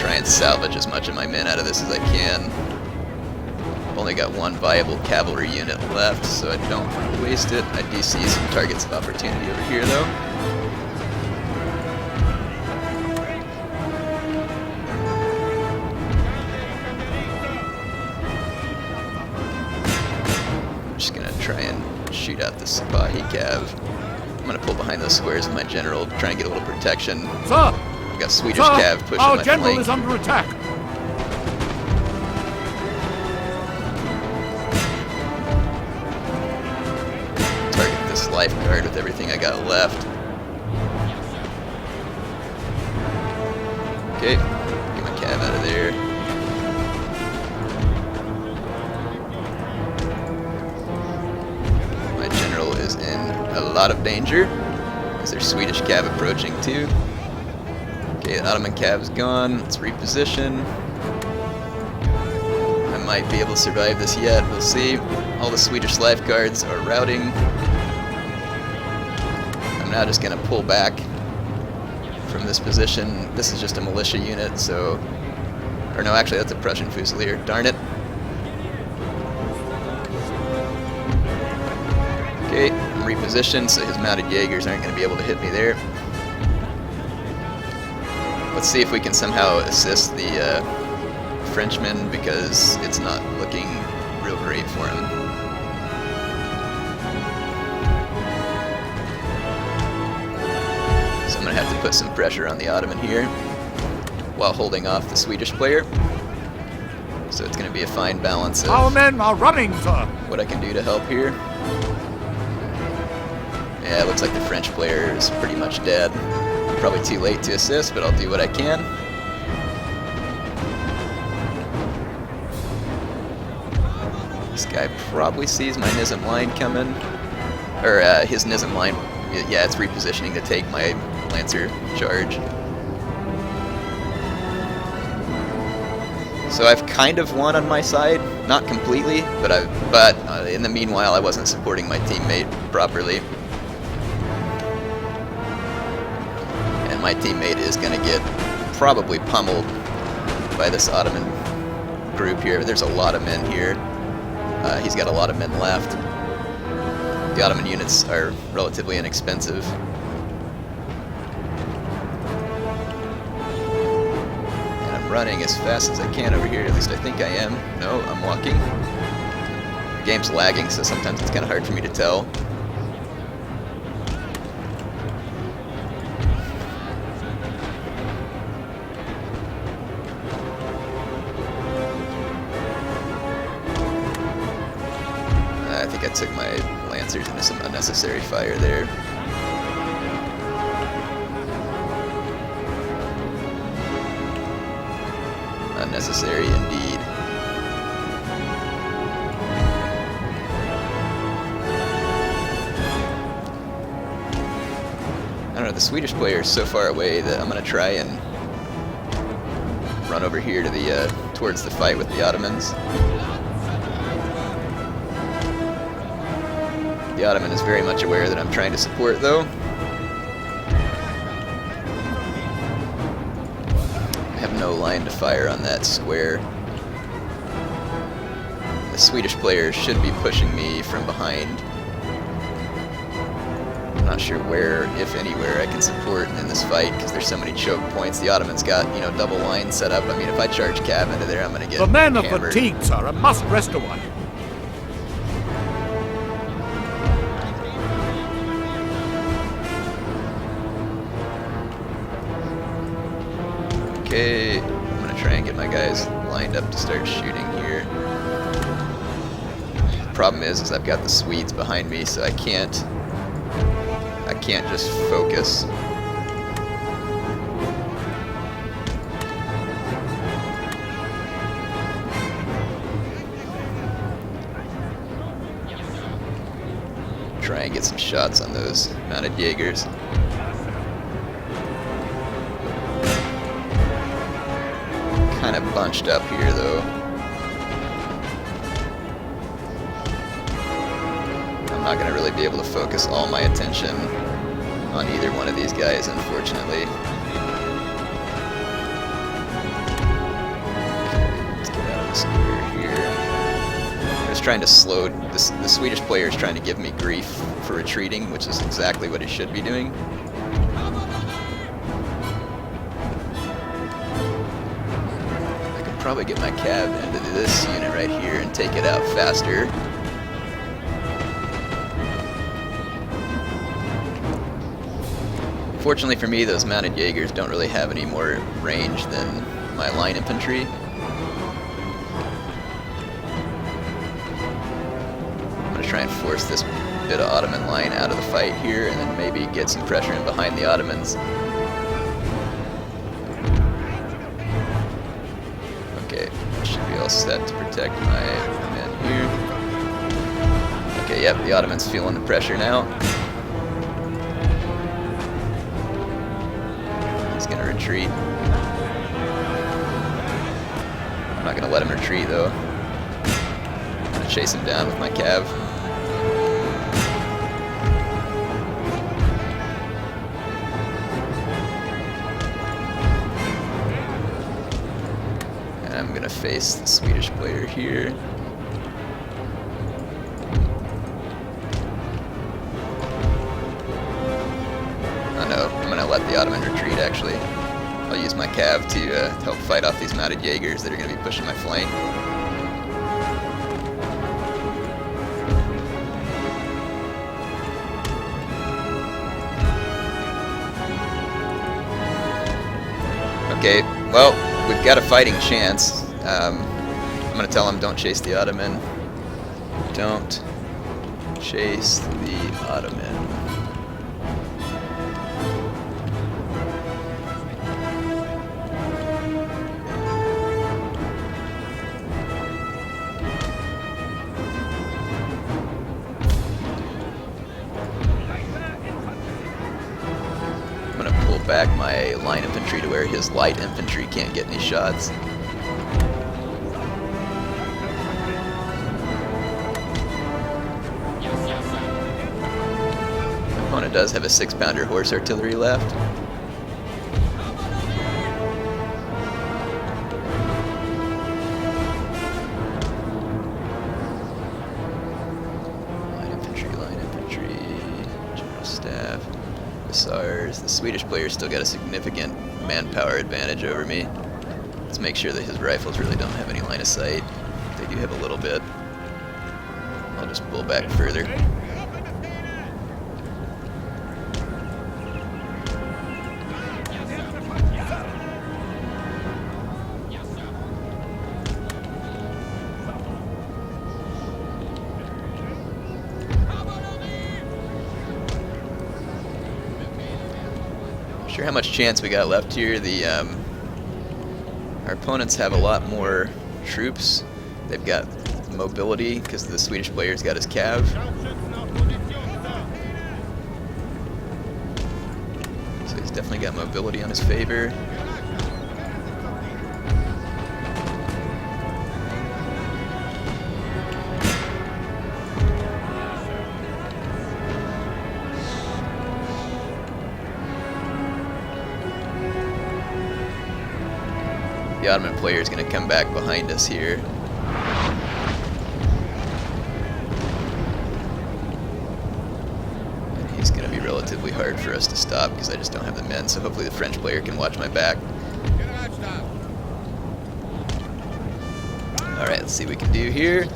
Try and salvage as much of my men out of this as I can. I've only got one viable cavalry unit left, so I don't want to waste it. I do see some targets of opportunity over here, though. I'm just going to try and shoot out the Sipahi cav. I'm going to pull behind those squares with my general, try and get a little protection. Sir! I've got Swedish Sir, cav pushing our my general flank. is under attack. Target this lifeguard with everything I got left. Okay, get my cav out of there. My general is in a lot of danger. Is there Swedish cav approaching too? Okay, the Ottoman cav's gone. Let's reposition. I might be able to survive this yet. We'll see. All the Swedish lifeguards are routing. I'm now just going to pull back from this position. This is just a militia unit, so... Or no, actually that's a Prussian Fusilier. Darn it. Okay, I'm repositioned, so his mounted Jaegers aren't going to be able to hit me there. Let's see if we can somehow assist the Frenchmen, because it's not looking real great for him. So I'm going to have to put some pressure on the Ottoman here while holding off the Swedish player. So it's going to be a fine balance of Our men are running, sir. what I can do to help here. Yeah, it looks like the French player is pretty much dead. Probably too late to assist, but I'll do what I can. This guy probably sees my Nizam line coming. Or his Nizam line, yeah, it's repositioning to take my Lancer charge. So I've kind of won on my side, not completely, but in the meanwhile I wasn't supporting my teammate properly. My teammate is going to get probably pummeled by this Ottoman group here. There's a lot of men here. He's got a lot of men left. The Ottoman units are relatively inexpensive. And I'm running as fast as I can over here. At least I think I am. No, I'm walking. The game's lagging, so sometimes it's kind of hard for me to tell. I think I took my Lancers into some unnecessary fire there. Unnecessary indeed. I don't know, the Swedish player is so far away that I'm going to try and run over here to the towards the fight with the Ottomans. The Ottoman is very much aware that I'm trying to support, though. I have no line to fire on that square. The Swedish player should be pushing me from behind. I'm not sure where, if anywhere, I can support in this fight, because there's so many choke points. The Ottomans got, you know, double line set up. I mean, if I charge cav into there, I'm going to get The men are hammered. fatigued, sir, and must rest a while. Okay, I'm gonna try and get my guys lined up to start shooting here. The problem is I've got the Swedes behind me, so I can't just focus. Try and get some shots on those mounted Jaegers. Kind of bunched up here, though. I'm not going to really be able to focus all my attention on either one of these guys, unfortunately. Let's get out of the square here. I was trying to slow... The Swedish player is trying to give me grief for retreating, which is exactly what he should be doing. I could probably get my cav into this unit right here and take it out faster. Fortunately for me, those mounted Jaegers don't really have any more range than my line infantry. I'm going to try and force this bit of Ottoman line out of the fight here, and then maybe get some pressure in behind the Ottomans. Okay, should be all set to protect my men here. Okay, yep, the Ottomans feeling the pressure now. Retreat. I'm not going to let him retreat though. I'm going to chase him down with my cav. And I'm going to face the Swedish player here. Oh no, I'm going to let the Ottoman retreat actually. I'll use my cav to help fight off these mounted Jaegers that are going to be pushing my flank. Okay, well, we've got a fighting chance. I'm going to tell him don't chase the Ottoman. Don't chase the Ottoman. Back my line infantry to where his light infantry can't get any shots. My opponent does have a 6-pounder horse artillery left. Line infantry, general staff. The Swedish player's still got a significant manpower advantage over me. Let's make sure that his rifles really don't have any line of sight. They do have a little bit. I'll just pull back further. Sure how much chance we got left here. Our opponents have a lot more troops. They've got mobility because the Swedish player's got his cav. So he's definitely got mobility on his favor. The Ottoman player is going to come back behind us here. And he's going to be relatively hard for us to stop because I just don't have the men, so hopefully the French player can watch my back. Alright, let's see what we can do here.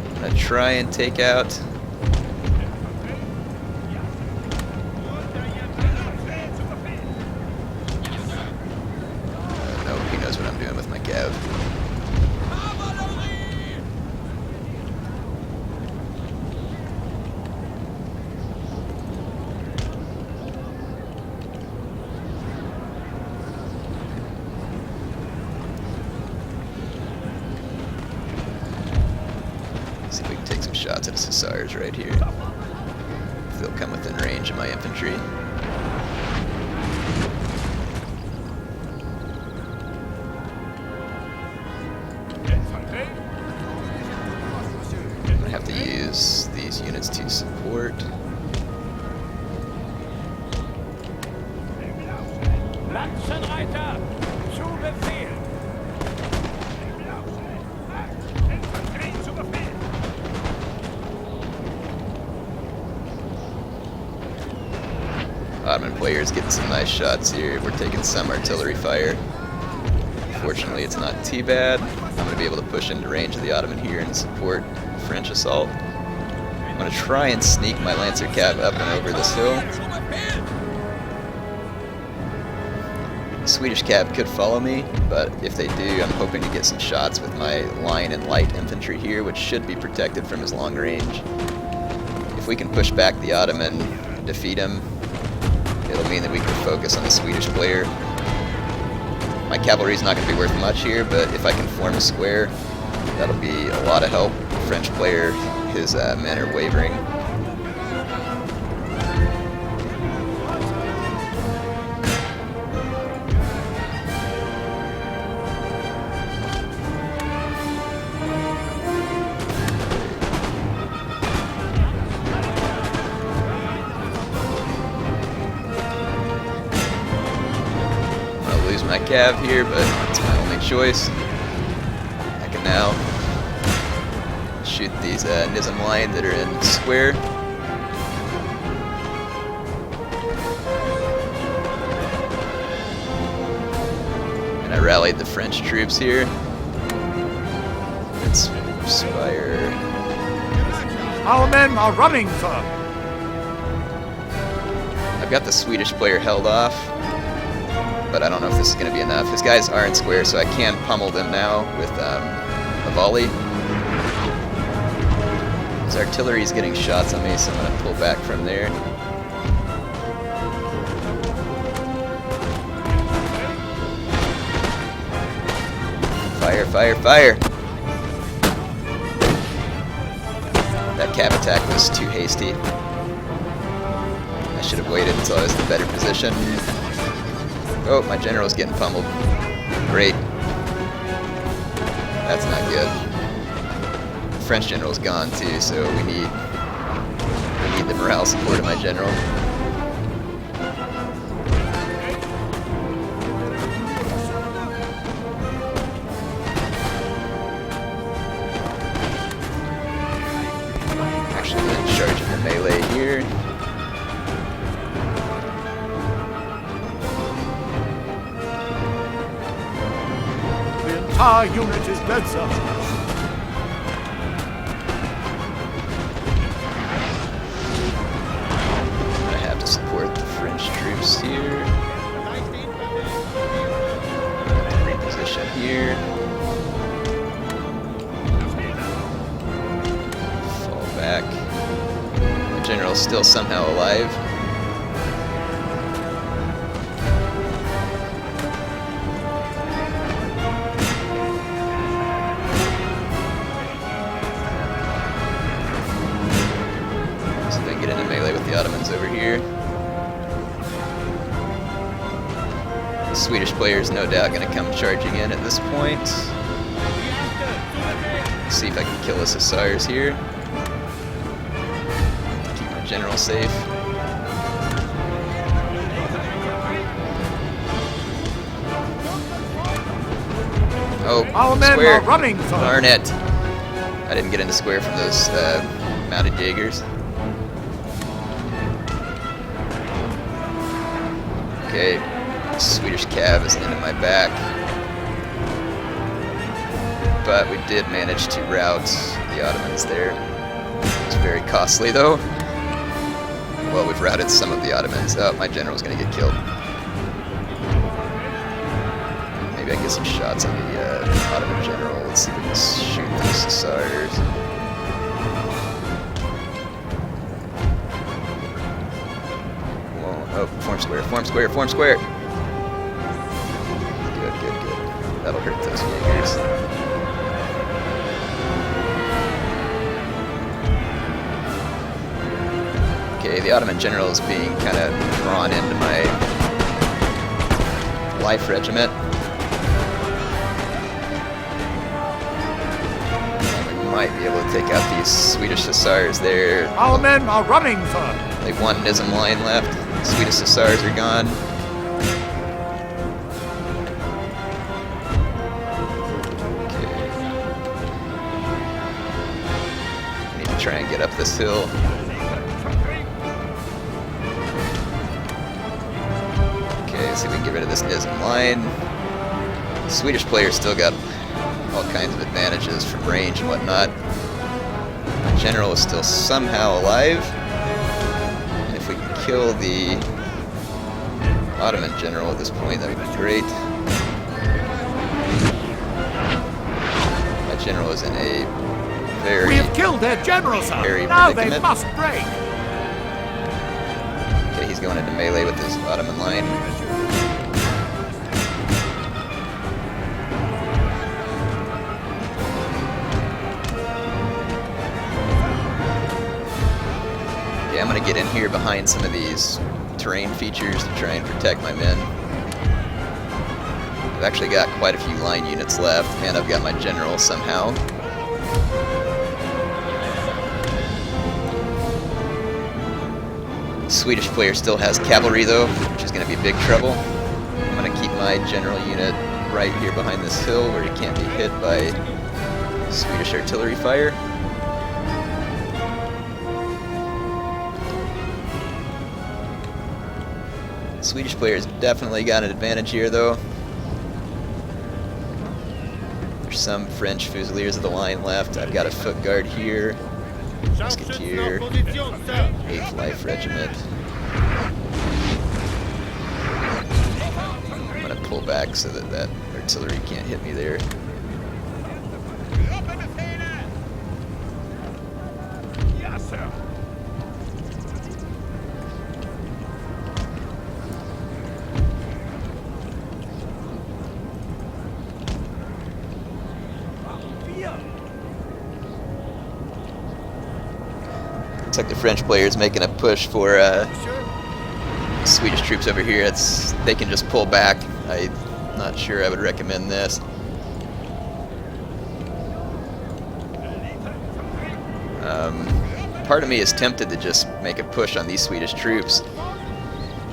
I'm going to try and take out... knows what I'm doing with my cav. See if we can take some shots at his hussars right here. If they'll come within range of my infantry. Getting support. Lanzenreiter, zu Befehl! Infanterie zu Befehl! Ottoman players getting some nice shots here. We're taking some artillery fire. Fortunately, it's not too bad. I'm going to be able to push into range of the Ottoman here and support the French assault. I'm going to try and sneak my Lancer Cav up and over this hill. The Swedish Cav could follow me, but if they do, I'm hoping to get some shots with my line and light infantry here, which should be protected from his long range. If we can push back the Ottoman, defeat him, it'll mean that we can focus on the Swedish player. My cavalry's not going to be worth much here, but if I can form a square, that'll be a lot of help. The French player, his men are wavering. My cav here, but it's my only choice. I can now shoot these Nizam line that are in square. And I rallied the French troops here. Let's inspire. Our men are running, sir. I've got the Swedish player held off, but I don't know if this is going to be enough. His guys are in square, so I can pummel them now with a volley. His artillery is getting shots on me, so I'm going to pull back from there. Fire, fire, fire! That cav attack was too hasty. I should have waited until I was in a better position. Oh, my general's getting pummeled. Great. That's not good. The French general's gone too, so we need the morale support of my general. Actually, I'm going to charge in the melee here. Our unit is dead, sir. I have to support the French troops here. Reposition here. Fall back. The general's still somehow alive. Ottomans over here. The Swedish player is no doubt going to come charging in at this point. See if I can kill his hussars here. Keep my general safe. Oh, our men square. are running, sir. Darn it. I didn't get into square from those mounted Jaegers. Okay, Swedish cav is into my back, but we did manage to rout the Ottomans there. It's very costly though. Well, we've routed some of the Ottomans. Oh, my general's gonna get killed. Maybe I can get some shots on the Ottoman general. Let's see if we can shoot these hussars. Oh, form square, form square, form square! Good, good, good. That'll hurt those Jaegers. Okay, the Ottoman general is being kind of drawn into my life regiment. And we might be able to take out these Swedish Hussars there. Our men are running, sir. Like one Nism line left. Swedish Hussars are gone. Okay. I need to try and get up this hill. Okay, see if we can get rid of this Nism line. The Swedish players still got all kinds of advantages from range and whatnot. My general is still somehow alive. And if we can kill the Ottoman general at this point, that would be great. My general is in a very... We have killed their general, sir. Now they must break. Okay, he's going into melee with his Ottoman line. I'm going to get in here behind some of these terrain features to try and protect my men. I've actually got quite a few line units left, and I've got my general somehow. The Swedish player still has cavalry though, which is going to be big trouble. I'm going to keep my general unit right here behind this hill where he can't be hit by Swedish artillery fire. Swedish players definitely got an advantage here, though. There's some French Fusiliers of the line left. I've got a foot guard here, musketeer, 8th Life Regiment. I'm going to pull back so that that artillery can't hit me there. Yes, sir. Looks like the French player is making a push for Swedish troops over here. They can just pull back. I'm not sure I would recommend this. Part of me is tempted to just make a push on these Swedish troops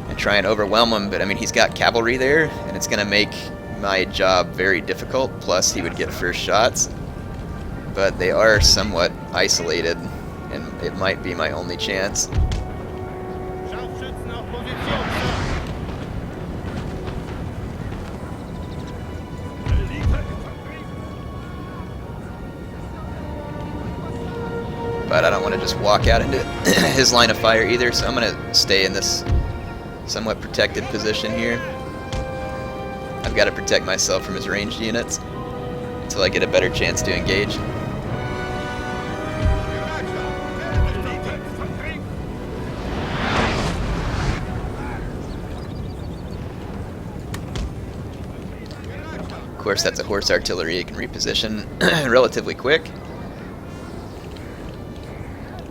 and try and overwhelm him, but I mean, he's got cavalry there, and it's going to make my job very difficult, plus he would get first shots. But they are somewhat isolated, and it might be my only chance. But I don't want to just walk out into his line of fire either, so I'm going to stay in this somewhat protected position here. I've got to protect myself from his ranged units until I get a better chance to engage. Of course, that's a horse artillery. It can reposition relatively quick.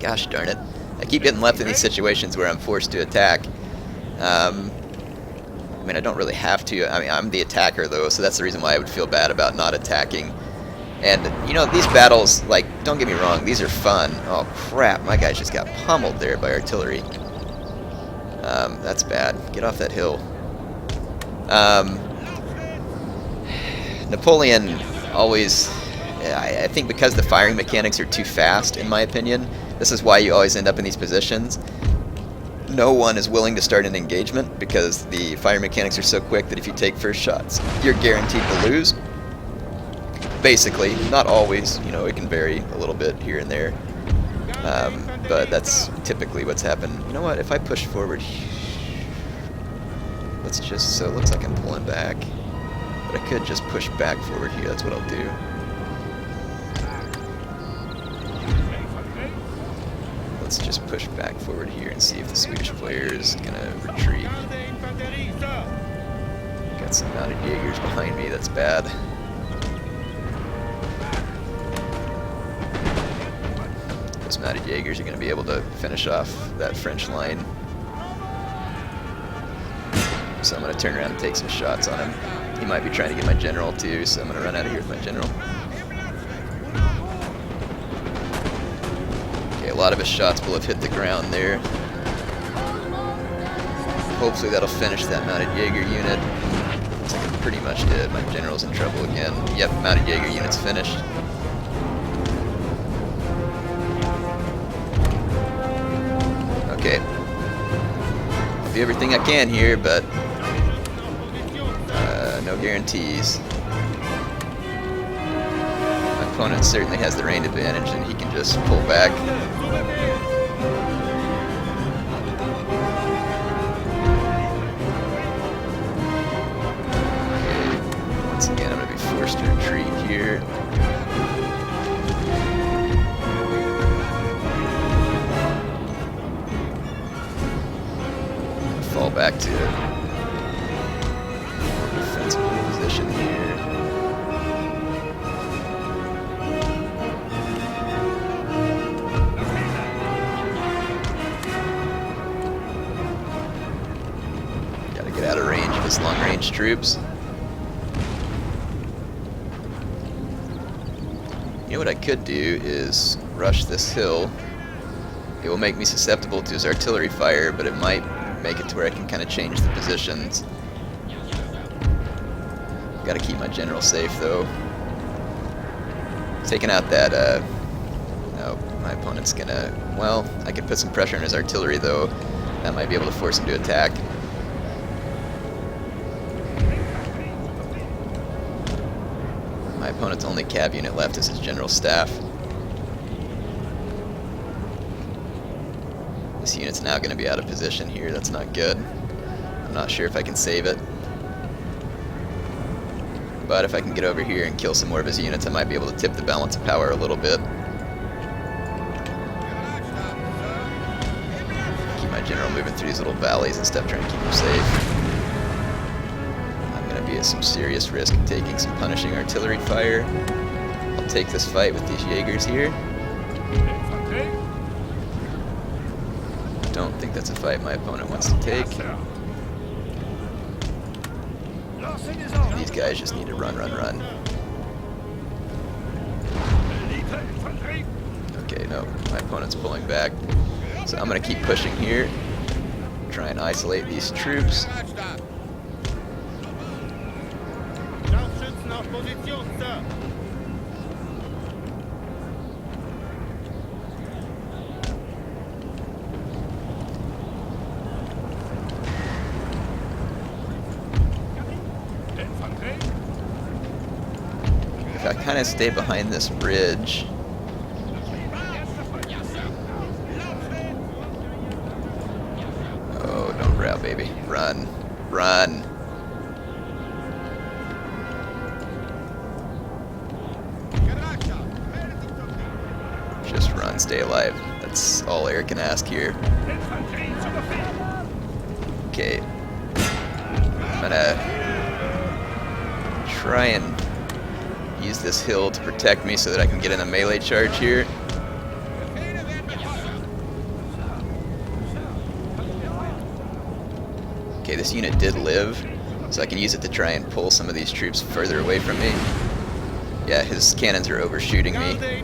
Gosh darn it. I keep getting left in these situations where I'm forced to attack. I mean, I don't really have to. I mean, I'm the attacker, though, so that's the reason why I would feel bad about not attacking. And, you know, these battles, like, don't get me wrong, these are fun. Oh, crap, my guy just got pummeled there by artillery. That's bad. Get off that hill. Napoleon always... I think because the firing mechanics are too fast, in my opinion, this is why you always end up in these positions. No one is willing to start an engagement because the fire mechanics are so quick that if you take first shots, you're guaranteed to lose. Basically, not always, you know, it can vary a little bit here and there. But that's typically what's happened. You know what, if I push forward, let's just, so it looks like I'm pulling back. But I could just push back forward here, that's what I'll do. Let's just push back forward here and see if the Swedish player is going to retreat. Got some mounted Jaegers behind me, that's bad. Those mounted Jaegers are going to be able to finish off that French line. So I'm going to turn around and take some shots on him. He might be trying to get my general too, so I'm going to run out of here with my general. lot of his shots will have hit the ground there. Hopefully that'll finish that mounted Jaeger unit. Looks like it pretty much did. My general's in trouble again. Yep, mounted Jaeger unit's finished. Okay. I'll do everything I can here, but no guarantees. My opponent certainly has the range advantage, and he can just pull back. Okay. Once again, I'm going to be forced to retreat here. Fall back to defensive position here. Gotta get out of range of his long-range troops. You know what I could do is rush this hill. It will make me susceptible to his artillery fire, but it might make it to where I can kind of change the positions. Gotta keep my general safe though. Taking out that, no, my opponent's gonna, well, I could put some pressure on his artillery though. That might be able to force him to attack. My opponent's only cav unit left is his general staff. This unit's now going to be out of position here. That's not good. I'm not sure if I can save it. But if I can get over here and kill some more of his units, I might be able to tip the balance of power a little bit. Keep my general moving through these little valleys and stuff, trying to keep him safe. I'm going to be at some serious risk of taking some punishing artillery fire. I'll take this fight with these Jaegers here. Don't think that's a fight my opponent wants to take. These guys just need to run, run, run. Okay, no, my opponent's pulling back. So I'm going to keep pushing here. Try and isolate these troops. If I kind of stay behind this bridge, oh, don't rout, baby. Run. Run. Just run, stay alive. That's all Eric can ask here. Okay. I'm gonna try and use this hill to protect me so that I can get in a melee charge here. Okay, this unit did live, so I can use it to try and pull some of these troops further away from me. Yeah, his cannons are overshooting me. They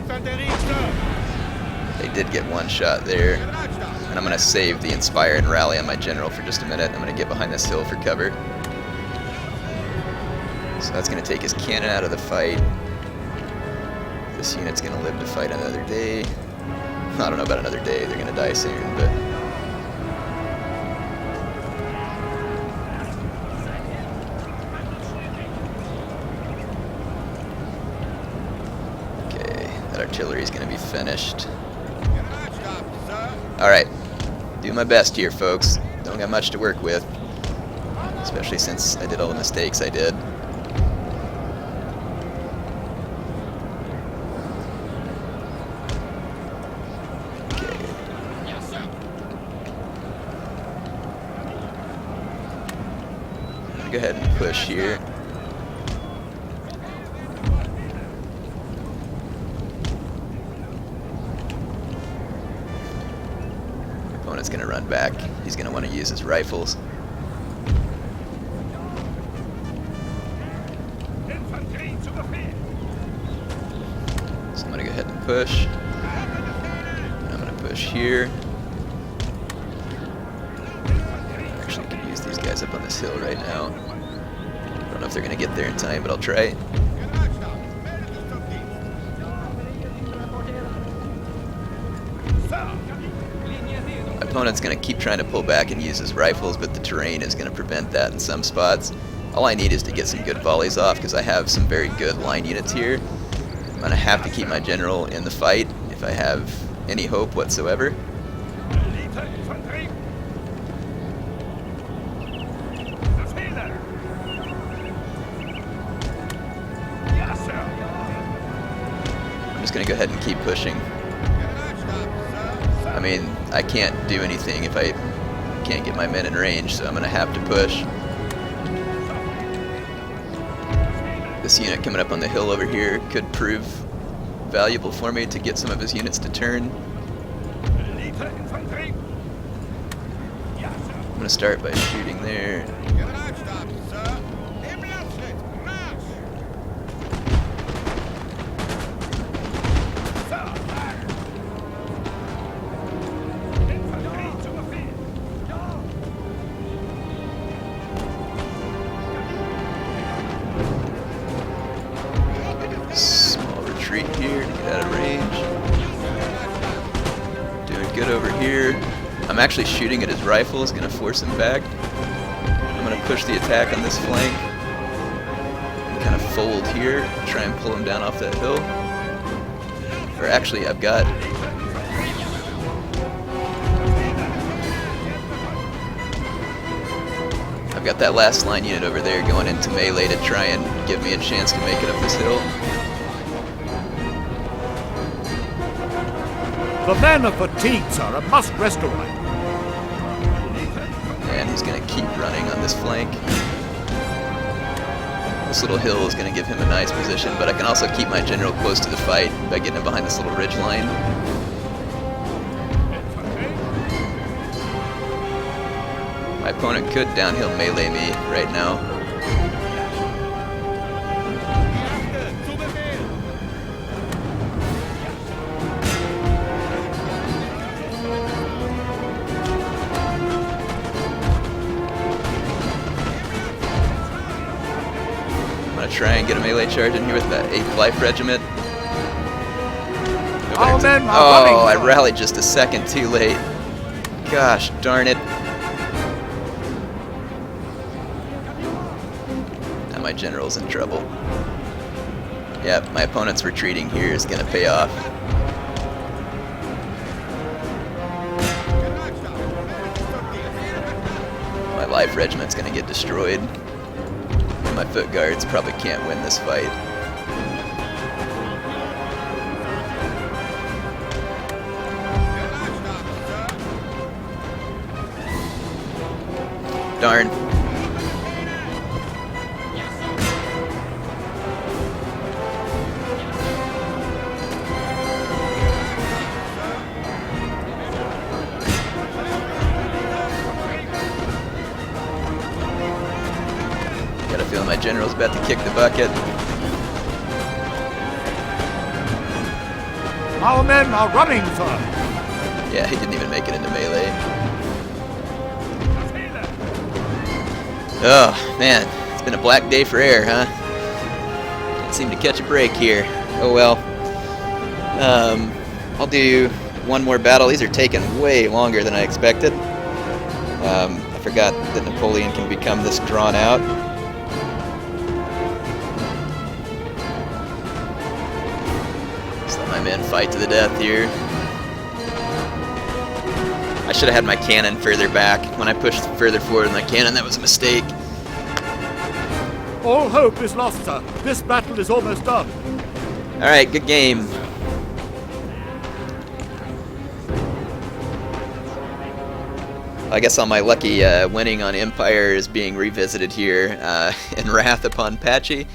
did get one shot there. And I'm going to save the Inspire and Rally on my general for just a minute. I'm going to get behind this hill for cover. So that's going to take his cannon out of the fight. This unit's going to live to fight another day. I don't know about another day. They're going to die soon, but... Okay, that artillery is going to be finished. Alright, do my best here, folks. Don't got much to work with. Especially since I did all the mistakes I did. Go ahead and push here. Opponent's going to run back. He's going to want to use his rifles. So I'm going to go ahead and push. And I'm going to push here. Actually, I can use these guys up on this hill right now. I don't know if they're going to get there in time, but I'll try. My opponent's going to keep trying to pull back and use his rifles, but the terrain is going to prevent that in some spots. All I need is to get some good volleys off because I have some very good line units here. I'm going to have to keep my general in the fight if I have any hope whatsoever. I'm just going to go ahead and keep pushing. I mean, I can't do anything if I can't get my men in range, so I'm going to have to push. This unit coming up on the hill over here could prove valuable for me to get some of his units to turn. I'm going to start by shooting there. Small retreat here to get out of range. Doing good over here. I'm actually shooting at his rifle, is going to force him back. I'm going to push the attack on this flank. And kind of fold here, try and pull him down off that hill. Or actually, I've got that last line unit over there going into melee to try and give me a chance to make it up this hill. The men are fatigued, sir, and must rest awhile. And he's going to keep running on this flank. This little hill is going to give him a nice position, but I can also keep my general close to the fight by getting him behind this little ridge line. My opponent could downhill melee me right now. I'm going to try and get a melee charge in here with that 8th Life Regiment. Our men are running, I sir. rallied just a second too late. Gosh darn it. Now my general's in trouble. Yep, my opponent's retreating here is going to pay off. My life regiment's going to get destroyed. And my foot guards probably can't win this fight. Darn. Got a feeling my general's about to kick the bucket. Our men are running, sir. Yeah, he didn't even make it into melee. Oh, man. It's been a black day for air, huh? Can't seem to catch a break here. Oh well. I'll do one more battle. These are taking way longer than I expected. I forgot that Napoleon can become this drawn out. Just let my men fight to the death here. I should have had my cannon further back. When I pushed further forward with my cannon, that was a mistake. All hope is lost, sir. This battle is almost done. Alright, good game. I guess all my lucky winning on Empire is being revisited here in Wrath upon Patchy.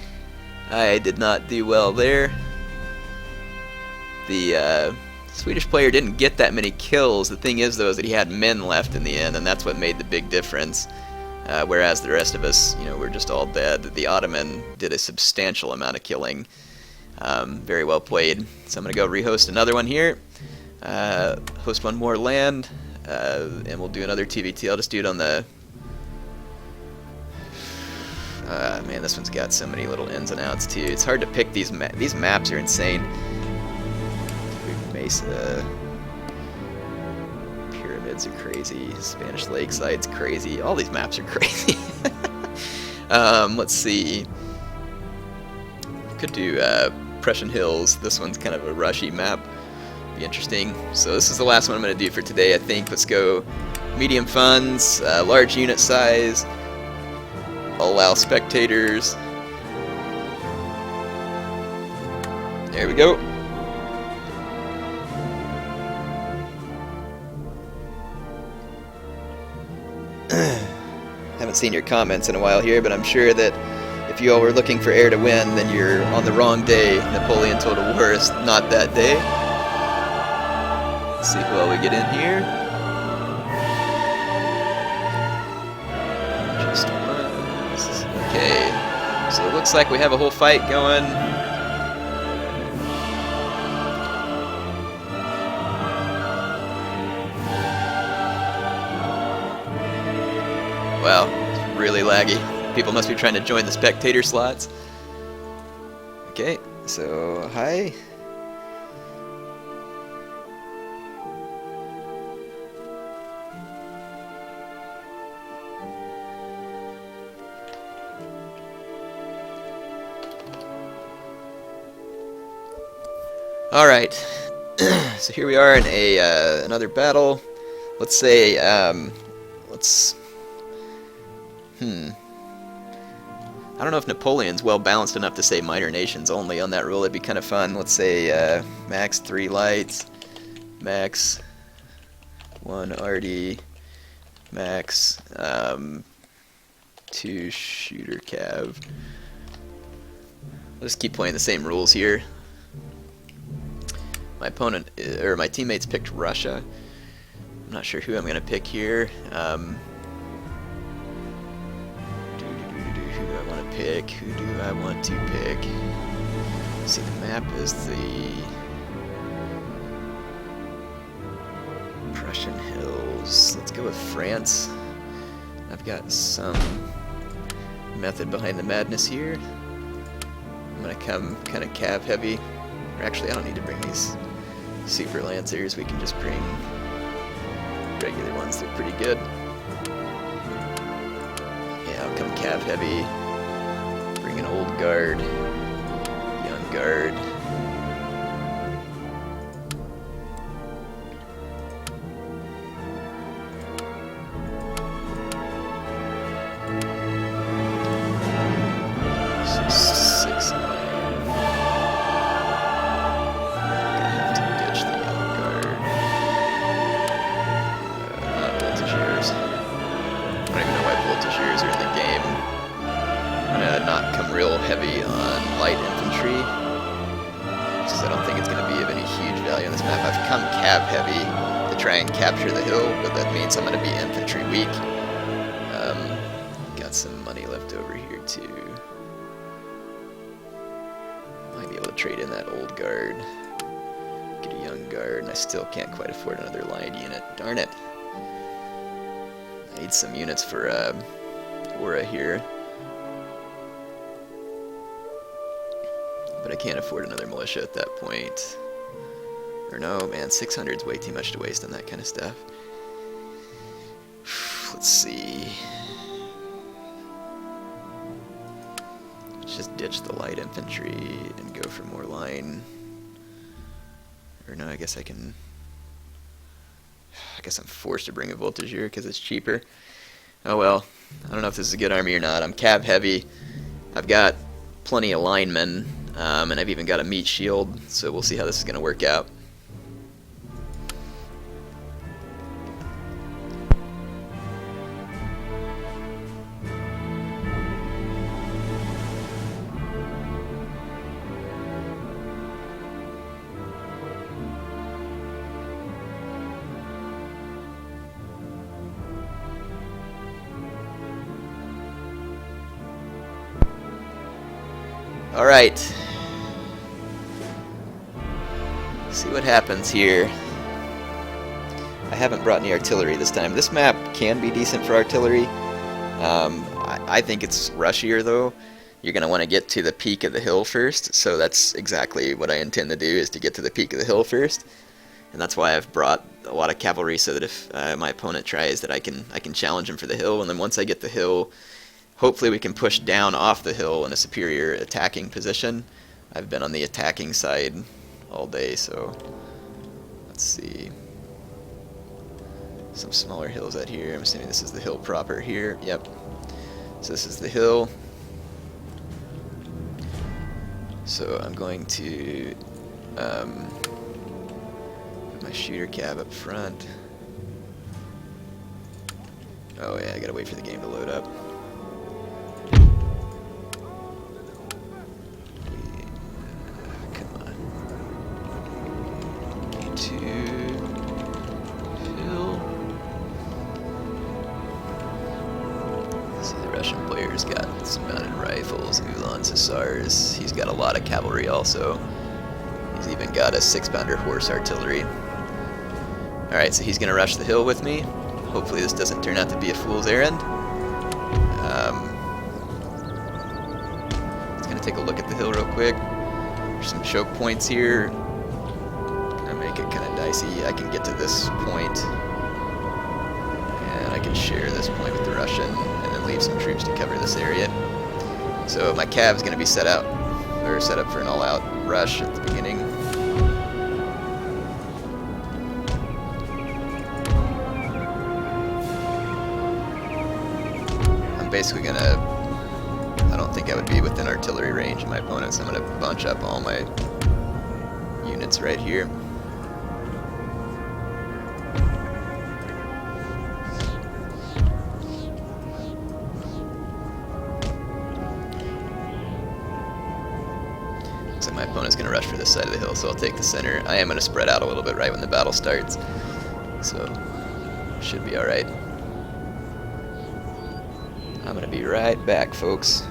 I did not do well there. The Swedish player didn't get that many kills. The thing is, though, is that he had men left in the end, and that's what made the big difference. Whereas the rest of us, you know, we're just all dead. The Ottoman did a substantial amount of killing. Very well played. So I'm going to go rehost another one here. Host one more land, and we'll do another TVT. I'll just do it on the... man, this one's got so many little ins and outs too. It's hard to pick these these maps are insane. Mesa, Pyramids are crazy. Spanish Lakeside's crazy. All these maps are crazy. Let's see. Could do Prussian Hills. This one's kind of a rushy map. Be interesting. So this is the last one I'm going to do for today, I think. Let's go medium funds, large unit size, allow spectators. There we go. Haven't seen your comments in a while here, but I'm sure that if you all were looking for Heir to win, then you're on the wrong day. Napoleon Total War is not that day. Let's see who all we get in here. Just once. Okay, so it looks like we have a whole fight going. Wow, it's really laggy. People must be trying to join the spectator slots. Okay, so hi. All right, so here we are in a another battle. Let's say let's. I don't know if Napoleon's well balanced enough to say minor nations only on that rule. It'd be kind of fun. Let's say max 3 lights, max 1 RD, max 2 shooter cav. I'll just keep playing the same rules here. My opponent, or my teammates picked Russia. I'm not sure who I'm going to pick here. Who do I want to pick? Let's see, the map is the Prussian Hills. Let's go with France. I've got some method behind the madness here. I'm gonna come kind of cav heavy. Or actually, I don't need to bring these super lancers. We can just bring regular ones. They're pretty good. Yeah, I'll come cav heavy. Bring an old guard, young guard. Six. Gonna have to ditch the young guard. Not voltigeurs. I don't even know why voltigeurs are in the game. I'm gonna not come real heavy on light infantry, because I don't think it's gonna be of any huge value on this map. I've come cav heavy to try and capture the hill, but that means I'm gonna be infantry weak. Got some money left over here too. Might be able to trade in that old guard, get a young guard, and I still can't quite afford another line unit. Darn it! I need some units for Aura here. But I can't afford another militia at that point. Or no, man, 600 is way too much to waste on that kind of stuff. Let's see. Let's just ditch the light infantry and go for more line. Or no, I guess I can... I guess I'm forced to bring a voltigeur because it's cheaper. Oh well, I don't know if this is a good army or not. I'm cav heavy. I've got plenty of linemen. And I've even got a meat shield, so we'll see how this is going to work out. All right. See what happens here. I haven't brought any artillery this time. This map can be decent for artillery. I think it's rushier though. You're going to want to get to the peak of the hill first, so that's exactly what I intend to do, is to get to the peak of the hill first. And that's why I've brought a lot of cavalry, so that if my opponent tries, that I can challenge him for the hill. And then once I get the hill, hopefully we can push down off the hill in a superior attacking position. I've been on the attacking side all day, so let's see. Some smaller hills out here. I'm assuming this is the hill proper here. Yep. So this is the hill. So I'm going to put my shooter cab up front. Oh yeah, I gotta wait for the game to load up. Come on. To hill. See, the Russian player's got some mounted rifles, Ulan Hussars. He's got a lot of cavalry also. He's even got a 6-pounder horse artillery. Alright, so he's going to rush the hill with me. Hopefully this doesn't turn out to be a fool's errand. Let's kind of take a look at the hill real quick. There's some choke points here. Gonna make it kind of dicey. I can get to this point, and I can share this point with the Russian, and then leave some troops to cover this area. So my cav's going to be set up for an all-out rush at the beginning. I'm basically going to, I don't think I would be within artillery range of my opponent, so I'm going to bunch up all my units right here. So my opponent's going to rush for this side of the hill, so I'll take the center. I am going to spread out a little bit right when the battle starts, so should be alright. I'm going to be right back, folks.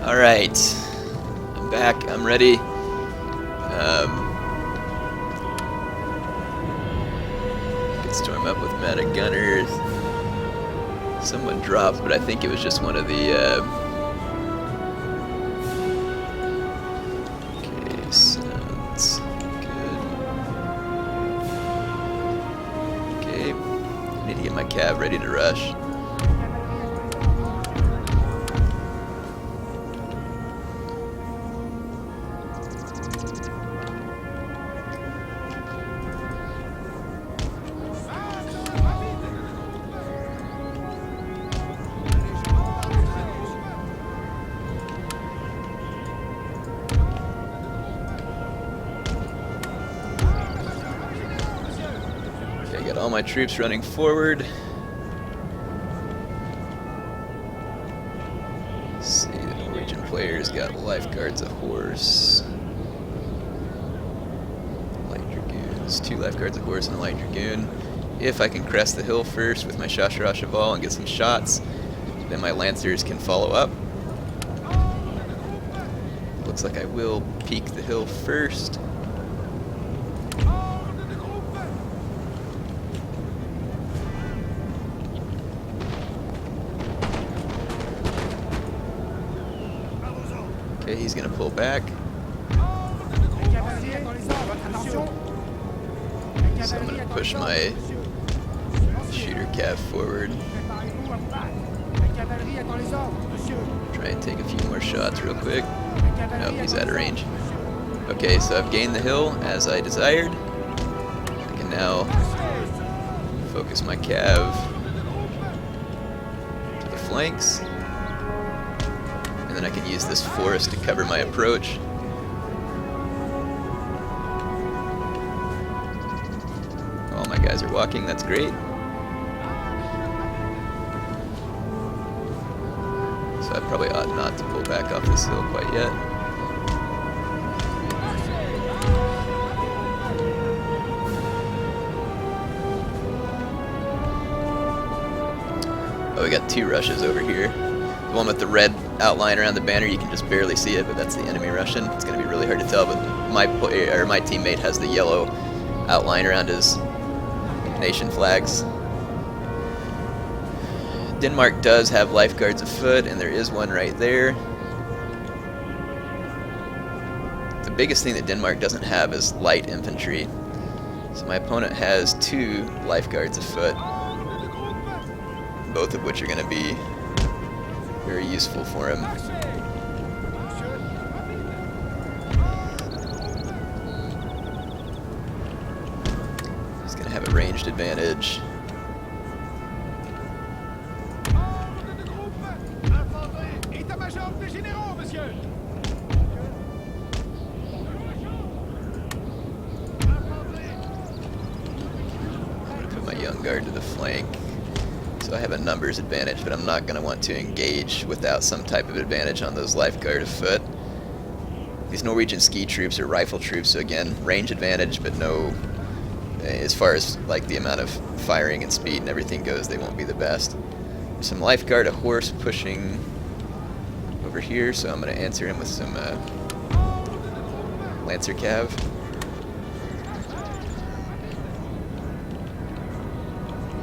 Alright, I'm back, I'm ready. I can storm up with mounted gunners. Someone dropped, but I think it was just one of the, okay, sounds good. Okay, I need to get my cav ready to rush. Got all my troops running forward. Let's see, the Norwegian player's got lifeguards of horse. Light dragoons, 2 lifeguards of horse and a light dragoon. If I can crest the hill first with my Chasseur à cheval and get some shots, then my lancers can follow up. Looks like I will peek the hill first. Okay, he's gonna pull back. So I'm gonna push my shooter cav forward. Try and take a few more shots real quick. Nope, he's out of range. Okay, so I've gained the hill as I desired. I can now focus my cav to the flanks. And then I can use this forest to cover my approach. All my guys are walking, that's great. So I probably ought not to pull back off this hill quite yet. Oh, we got two rushes over here. The one with the red outline around the banner, you can just barely see it, but that's the enemy Russian. It's going to be really hard to tell, but my teammate has the yellow outline around his nation flags. Denmark does have lifeguards afoot, and there is one right there. The biggest thing that Denmark doesn't have is light infantry. So my opponent has 2 lifeguards afoot, both of which are going to be very useful for him. He's going to have a ranged advantage. Young guard to the flank, so I have a numbers advantage, but I'm not going to want to engage without some type of advantage on those lifeguard afoot. These Norwegian ski troops are rifle troops, so again, range advantage, but no, as far as like the amount of firing and speed and everything goes, they won't be the best. There's some lifeguard, a horse pushing over here, so I'm going to answer him with some Lancer Cav.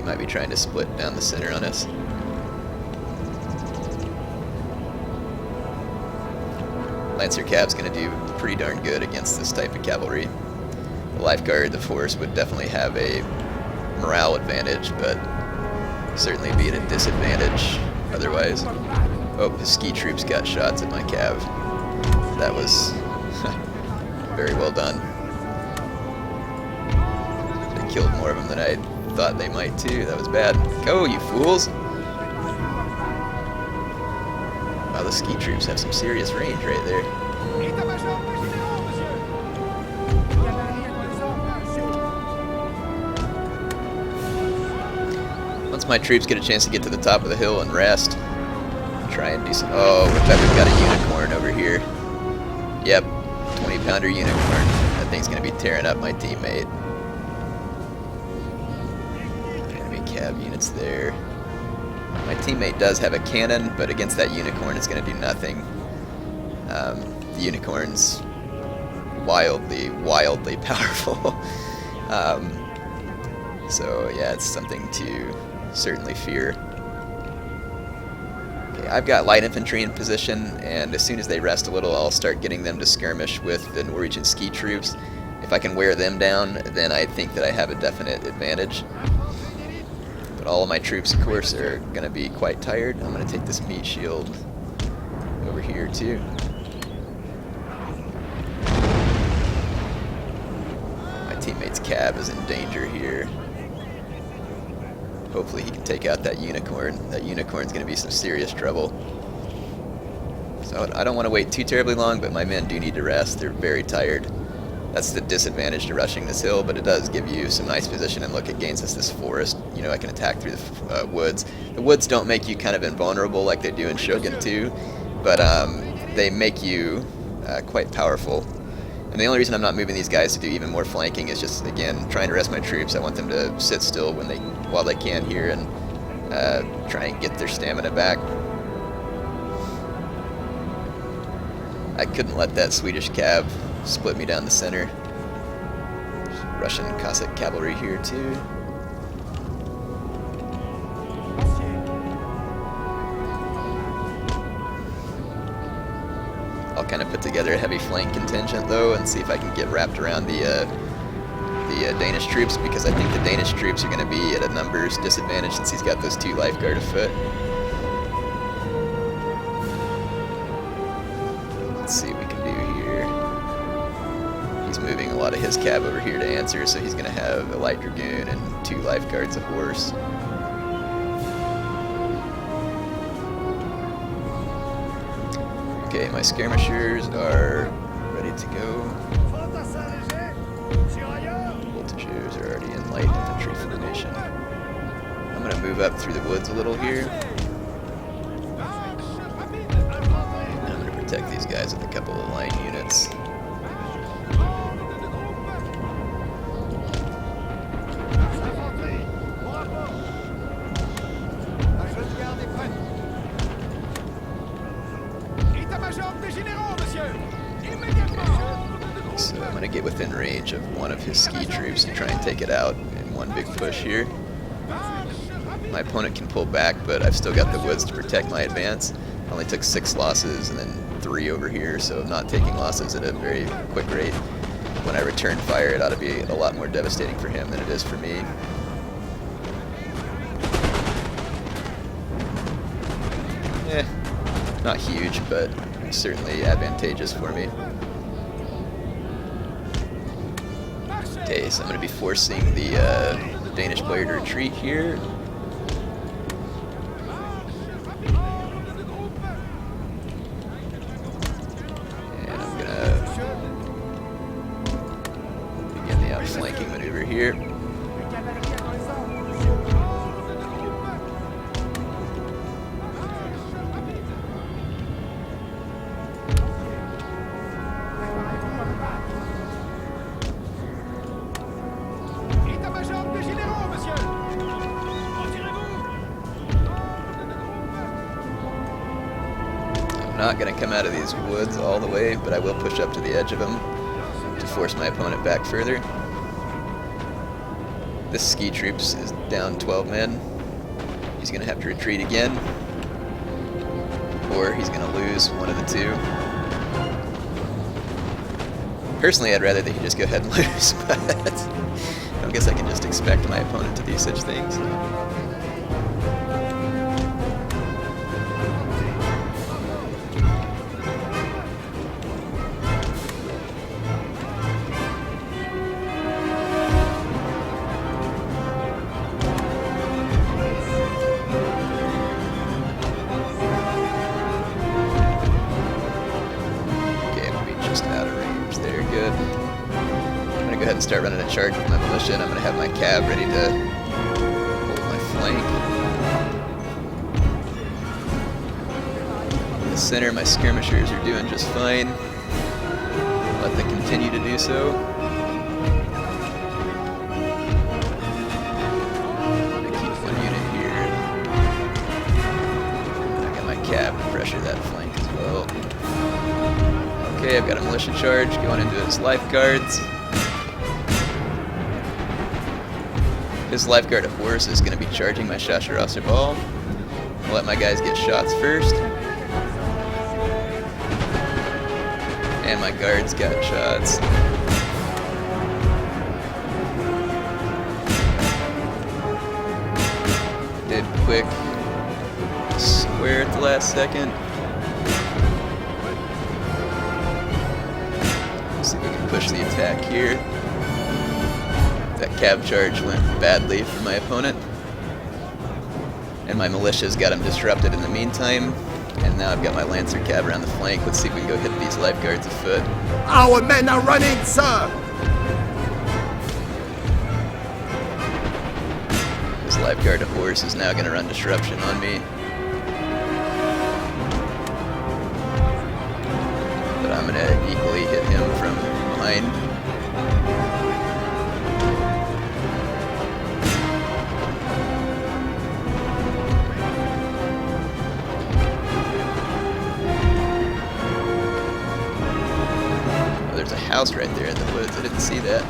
Might be trying to split down the center on us. Lancer Cav's going to do pretty darn good against this type of cavalry. The lifeguard, the force, would definitely have a morale advantage, but certainly be at a disadvantage otherwise. Oh, his ski troops got shots at my cav. That was very well done. They killed more of them than I thought they might too. That was bad. Go, you fools! Wow, the ski troops have some serious range right there. Once my troops get a chance to get to the top of the hill and rest, try and do some... Oh, I bet we've got a unicorn over here. Yep, 20-pounder unicorn. That thing's going to be tearing up my teammate. Cav units there. My teammate does have a cannon, but against that unicorn it's going to do nothing. The unicorn's wildly powerful. So yeah, it's something to certainly fear. Okay, I've got light infantry in position, and as soon as they rest a little, I'll start getting them to skirmish with the Norwegian ski troops. If I can wear them down, then I think that I have a definite advantage. But all of my troops, of course, are going to be quite tired. I'm going to take this meat shield over here, too. My teammate's cab is in danger here. Hopefully he can take out that unicorn. That unicorn's going to be some serious trouble. So I don't want to wait too terribly long, but my men do need to rest. They're very tired. That's the disadvantage to rushing this hill, but it does give you some nice position, and look, it gains us this forest. You know, I can attack through the woods. The woods don't make you kind of invulnerable like they do in Shogun 2, but they make you quite powerful. And the only reason I'm not moving these guys to do even more flanking is just, again, trying to rest my troops. I want them to sit still while they can here and try and get their stamina back. I couldn't let that Swedish cav split me down the center. Russian Cossack cavalry here too. I'll kind of put together a heavy flank contingent though, and see if I can get wrapped around the Danish troops, because I think the Danish troops are going to be at a numbers disadvantage since he's got those 2 lifeguard afoot. Let's see what we can do here. He's moving a lot of his cab over here to answer, so he's going to have a light dragoon and 2 lifeguards, a horse. Okay, my skirmishers are ready to go. Voltigeurs are already in light infantry formation. I'm going to move up through the woods a little here. And I'm going to protect these guys with a couple of line units. So I'm going to get within range of one of his ski troops and try and take it out in one big push here. My opponent can pull back, but I've still got the woods to protect my advance. I only took 6 losses and then 3 over here, so I'm not taking losses at a very quick rate. When I return fire, it ought to be a lot more devastating for him than it is for me. Not huge, but certainly advantageous for me. Okay, so I'm going to be forcing the Danish player to retreat here. And I'm going to begin the outflanking maneuver here. Not going to come out of these woods all the way, but I will push up to the edge of them to force my opponent back further. This ski troops is down 12 men. He's going to have to retreat again, or he's going to lose one of the 2. Personally, I'd rather that he just go ahead and lose, but I guess I can just expect my opponent to do such things. Go ahead and start running a charge with my militia, and I'm going to have my cab ready to hold my flank. In the center, my skirmishers are doing just fine. Let them continue to do so. I'm going to keep one unit here. I got my cab to pressure that flank as well. Okay, I've got a militia charge going into his lifeguards. His lifeguard of horse is going to be charging my chasseurs ball. I'll let my guys get shots first. And my guards got shots. Did quick square at the last second. Let's see if we can push the attack here. That cab charge went badly for my opponent, and my militia's got him disrupted in the meantime, and now I've got my lancer cab around the flank. Let's see if we can go hit these lifeguards afoot. Our men are running, sir! This lifeguard of horse is now going to run disruption on me, but I'm going to equally hit him from behind. There's a house right there in the woods. I didn't see that.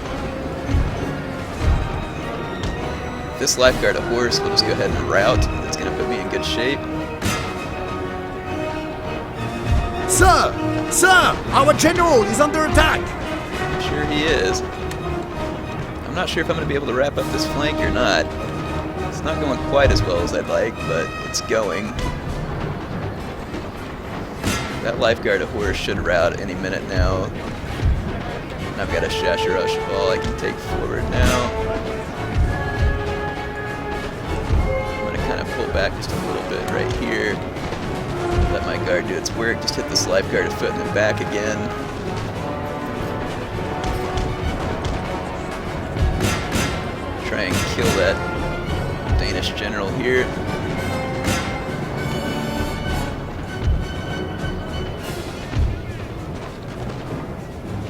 This lifeguard of horse will just go ahead and rout. That's going to put me in good shape. Sir! Sir! Our general is under attack! Sure he is. I'm not sure if I'm going to be able to wrap up this flank or not. It's not going quite as well as I'd like, but it's going. That lifeguard of horse should rout any minute now. And I've got a Shasharush ball I can take forward now. I'm going to kind of pull back just a little bit right here. Let my guard do its work. Just hit this lifeguard a foot in the back again. Try and kill that Danish general here.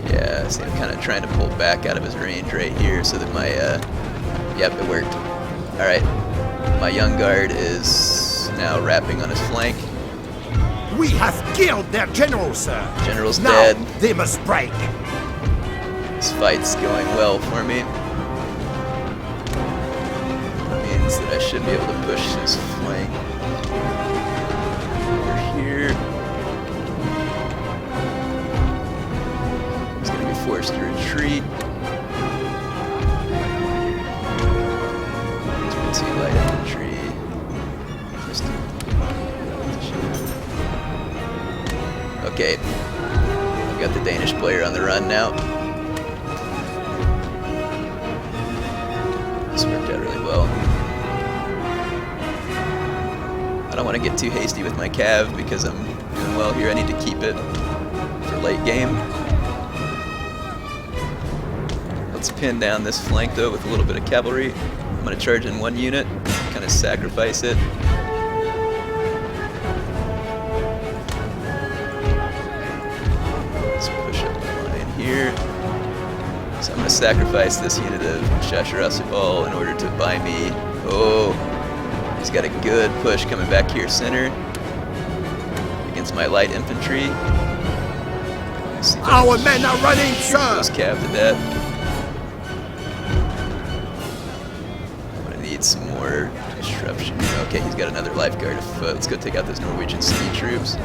Yeah, see, I'm kind of trying to pull back out of his range right here so that my, yep, it worked. Alright, my young guard is now wrapping on his flank. We have killed their general, sir! General's Now dead. they must break! This fight's going well for me. Means that I should be able to push his flank over here. He's going to be forced to retreat. Let's see, light infantry. Just okay. I've got the Danish player on the run now. This worked out really well. I don't want to get too hasty with my cav because I'm doing well here. I need to keep it for late game. Let's pin down this flank though with a little bit of cavalry. I'm going to charge in one unit, kind of sacrifice it. Let's push up the line here. So I'm going to sacrifice this unit of Shasharasibal in order to buy me. Oh, he's got a good push coming back here center against my light infantry. Our men are running, Shoot sir! those cav to death. I'm going to need some more disruption. Okay, he's got another lifeguard afoot. Let's go take out those Norwegian ski troops.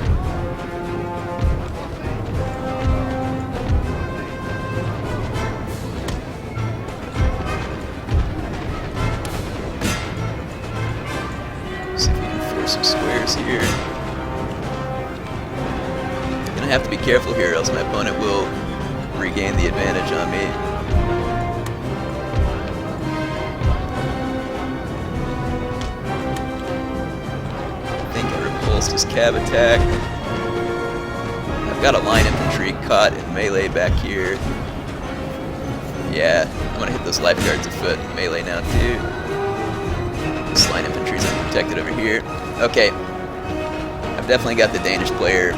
Some squares here. Gonna have to be careful here, or else my opponent will regain the advantage on me. I think I repulsed his cav attack. I've got a line infantry caught in melee back here. Yeah, I'm gonna hit those lifeguards afoot in melee now too. This line infantry's unprotected over here. Okay, I've definitely got the Danish player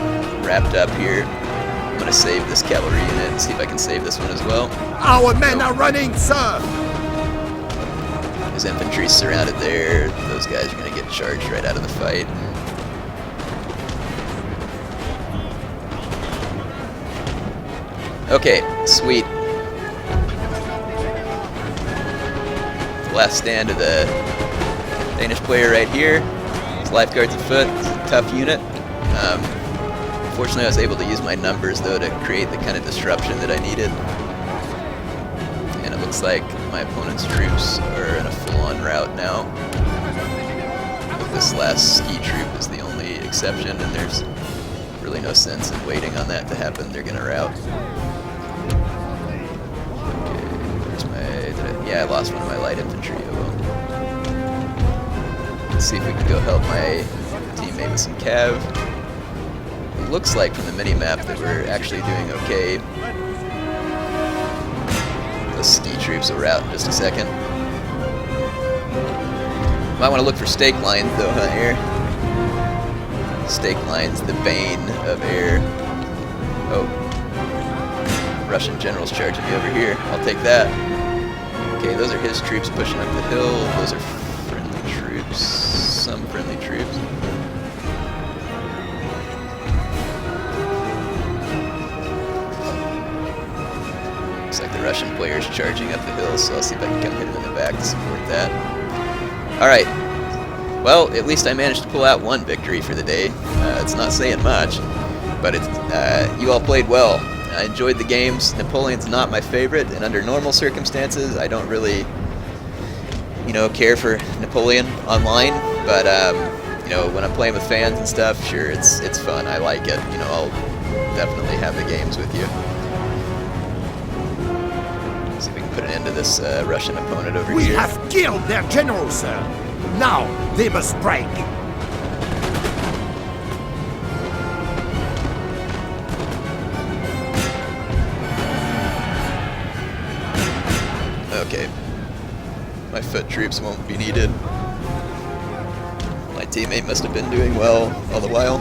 wrapped up here. I'm going to save this cavalry unit and see if I can save this one as well. Our men are running, sir! His infantry's surrounded there. Those guys are going to get charged right out of the fight. Okay, sweet. The last stand of the Danish player right here. Lifeguards afoot. It's a tough unit. Fortunately, I was able to use my numbers though to create the kind of disruption that I needed. And it looks like my opponent's troops are in a full-on rout now. But this last ski troop is the only exception, and there's really no sense in waiting on that to happen. They're gonna rout. Okay, where's my? Yeah, I lost one of my light infantry. Oh well. Let's see if we can go help my teammate with some cav. It looks like from the mini-map that we're actually doing okay. The ski troops will rout in just a second. Might want to look for stake lines though, huh, Air? Stake lines, the bane of air. Oh. Russian general's charging me over here. I'll take that. Okay, those are his troops pushing up the hill. Those are friendly troops. Some friendly troops. Looks like the Russian player's charging up the hill, so I'll see if I can come hit him in the back to support that. Alright. Well, at least I managed to pull out one victory for the day. It's not saying much. but you all played well. I enjoyed the games. Napoleon's not my favorite, and under normal circumstances, I don't really, care for Napoleon online. But when I'm playing with fans and stuff, sure, it's fun. I like it. I'll definitely have the games with you. See if we can put an end to this Russian opponent over We here. have killed their general, sir. Now they must break. Okay. My foot troops won't be needed. My teammate must have been doing well all the while.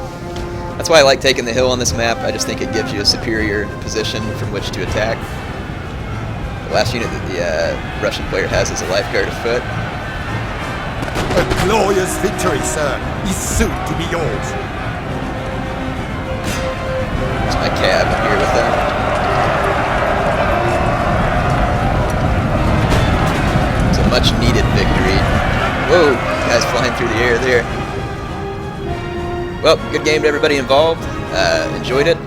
That's why I like taking the hill on this map. I just think it gives you a superior position from which to attack. The last unit that the Russian player has is a lifeguard afoot. A glorious victory, sir, is soon to be yours. There's my cab here with them. Much needed victory. Whoa, guys flying through the air there. Well, good game to everybody involved. Enjoyed it.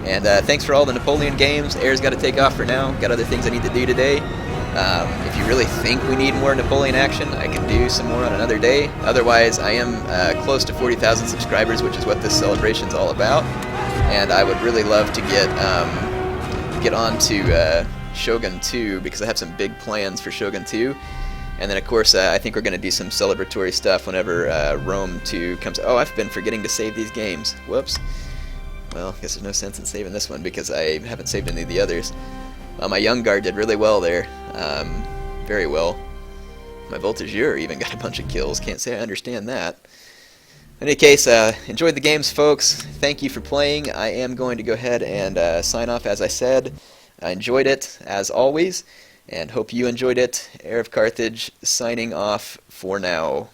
And thanks for all the Napoleon games. Air's got to take off for now. Got other things I need to do today. If you really think we need more Napoleon action, I can do some more on another day. Otherwise, I am close to 40,000 subscribers, which is what this celebration's all about. And I would really love to get on to Shogun 2, because I have some big plans for Shogun 2. And then, of course, I think we're going to do some celebratory stuff whenever Rome 2 comes. Oh, I've been forgetting to save these games. Whoops. Well, I guess there's no sense in saving this one because I haven't saved any of the others. My Young Guard did really well there. Very well. My Voltigeur even got a bunch of kills. Can't say I understand that. In any case, enjoyed the games, folks. Thank you for playing. I am going to go ahead and sign off as I said. I enjoyed it, as always, and hope you enjoyed it. HeirofCarthage signing off for now.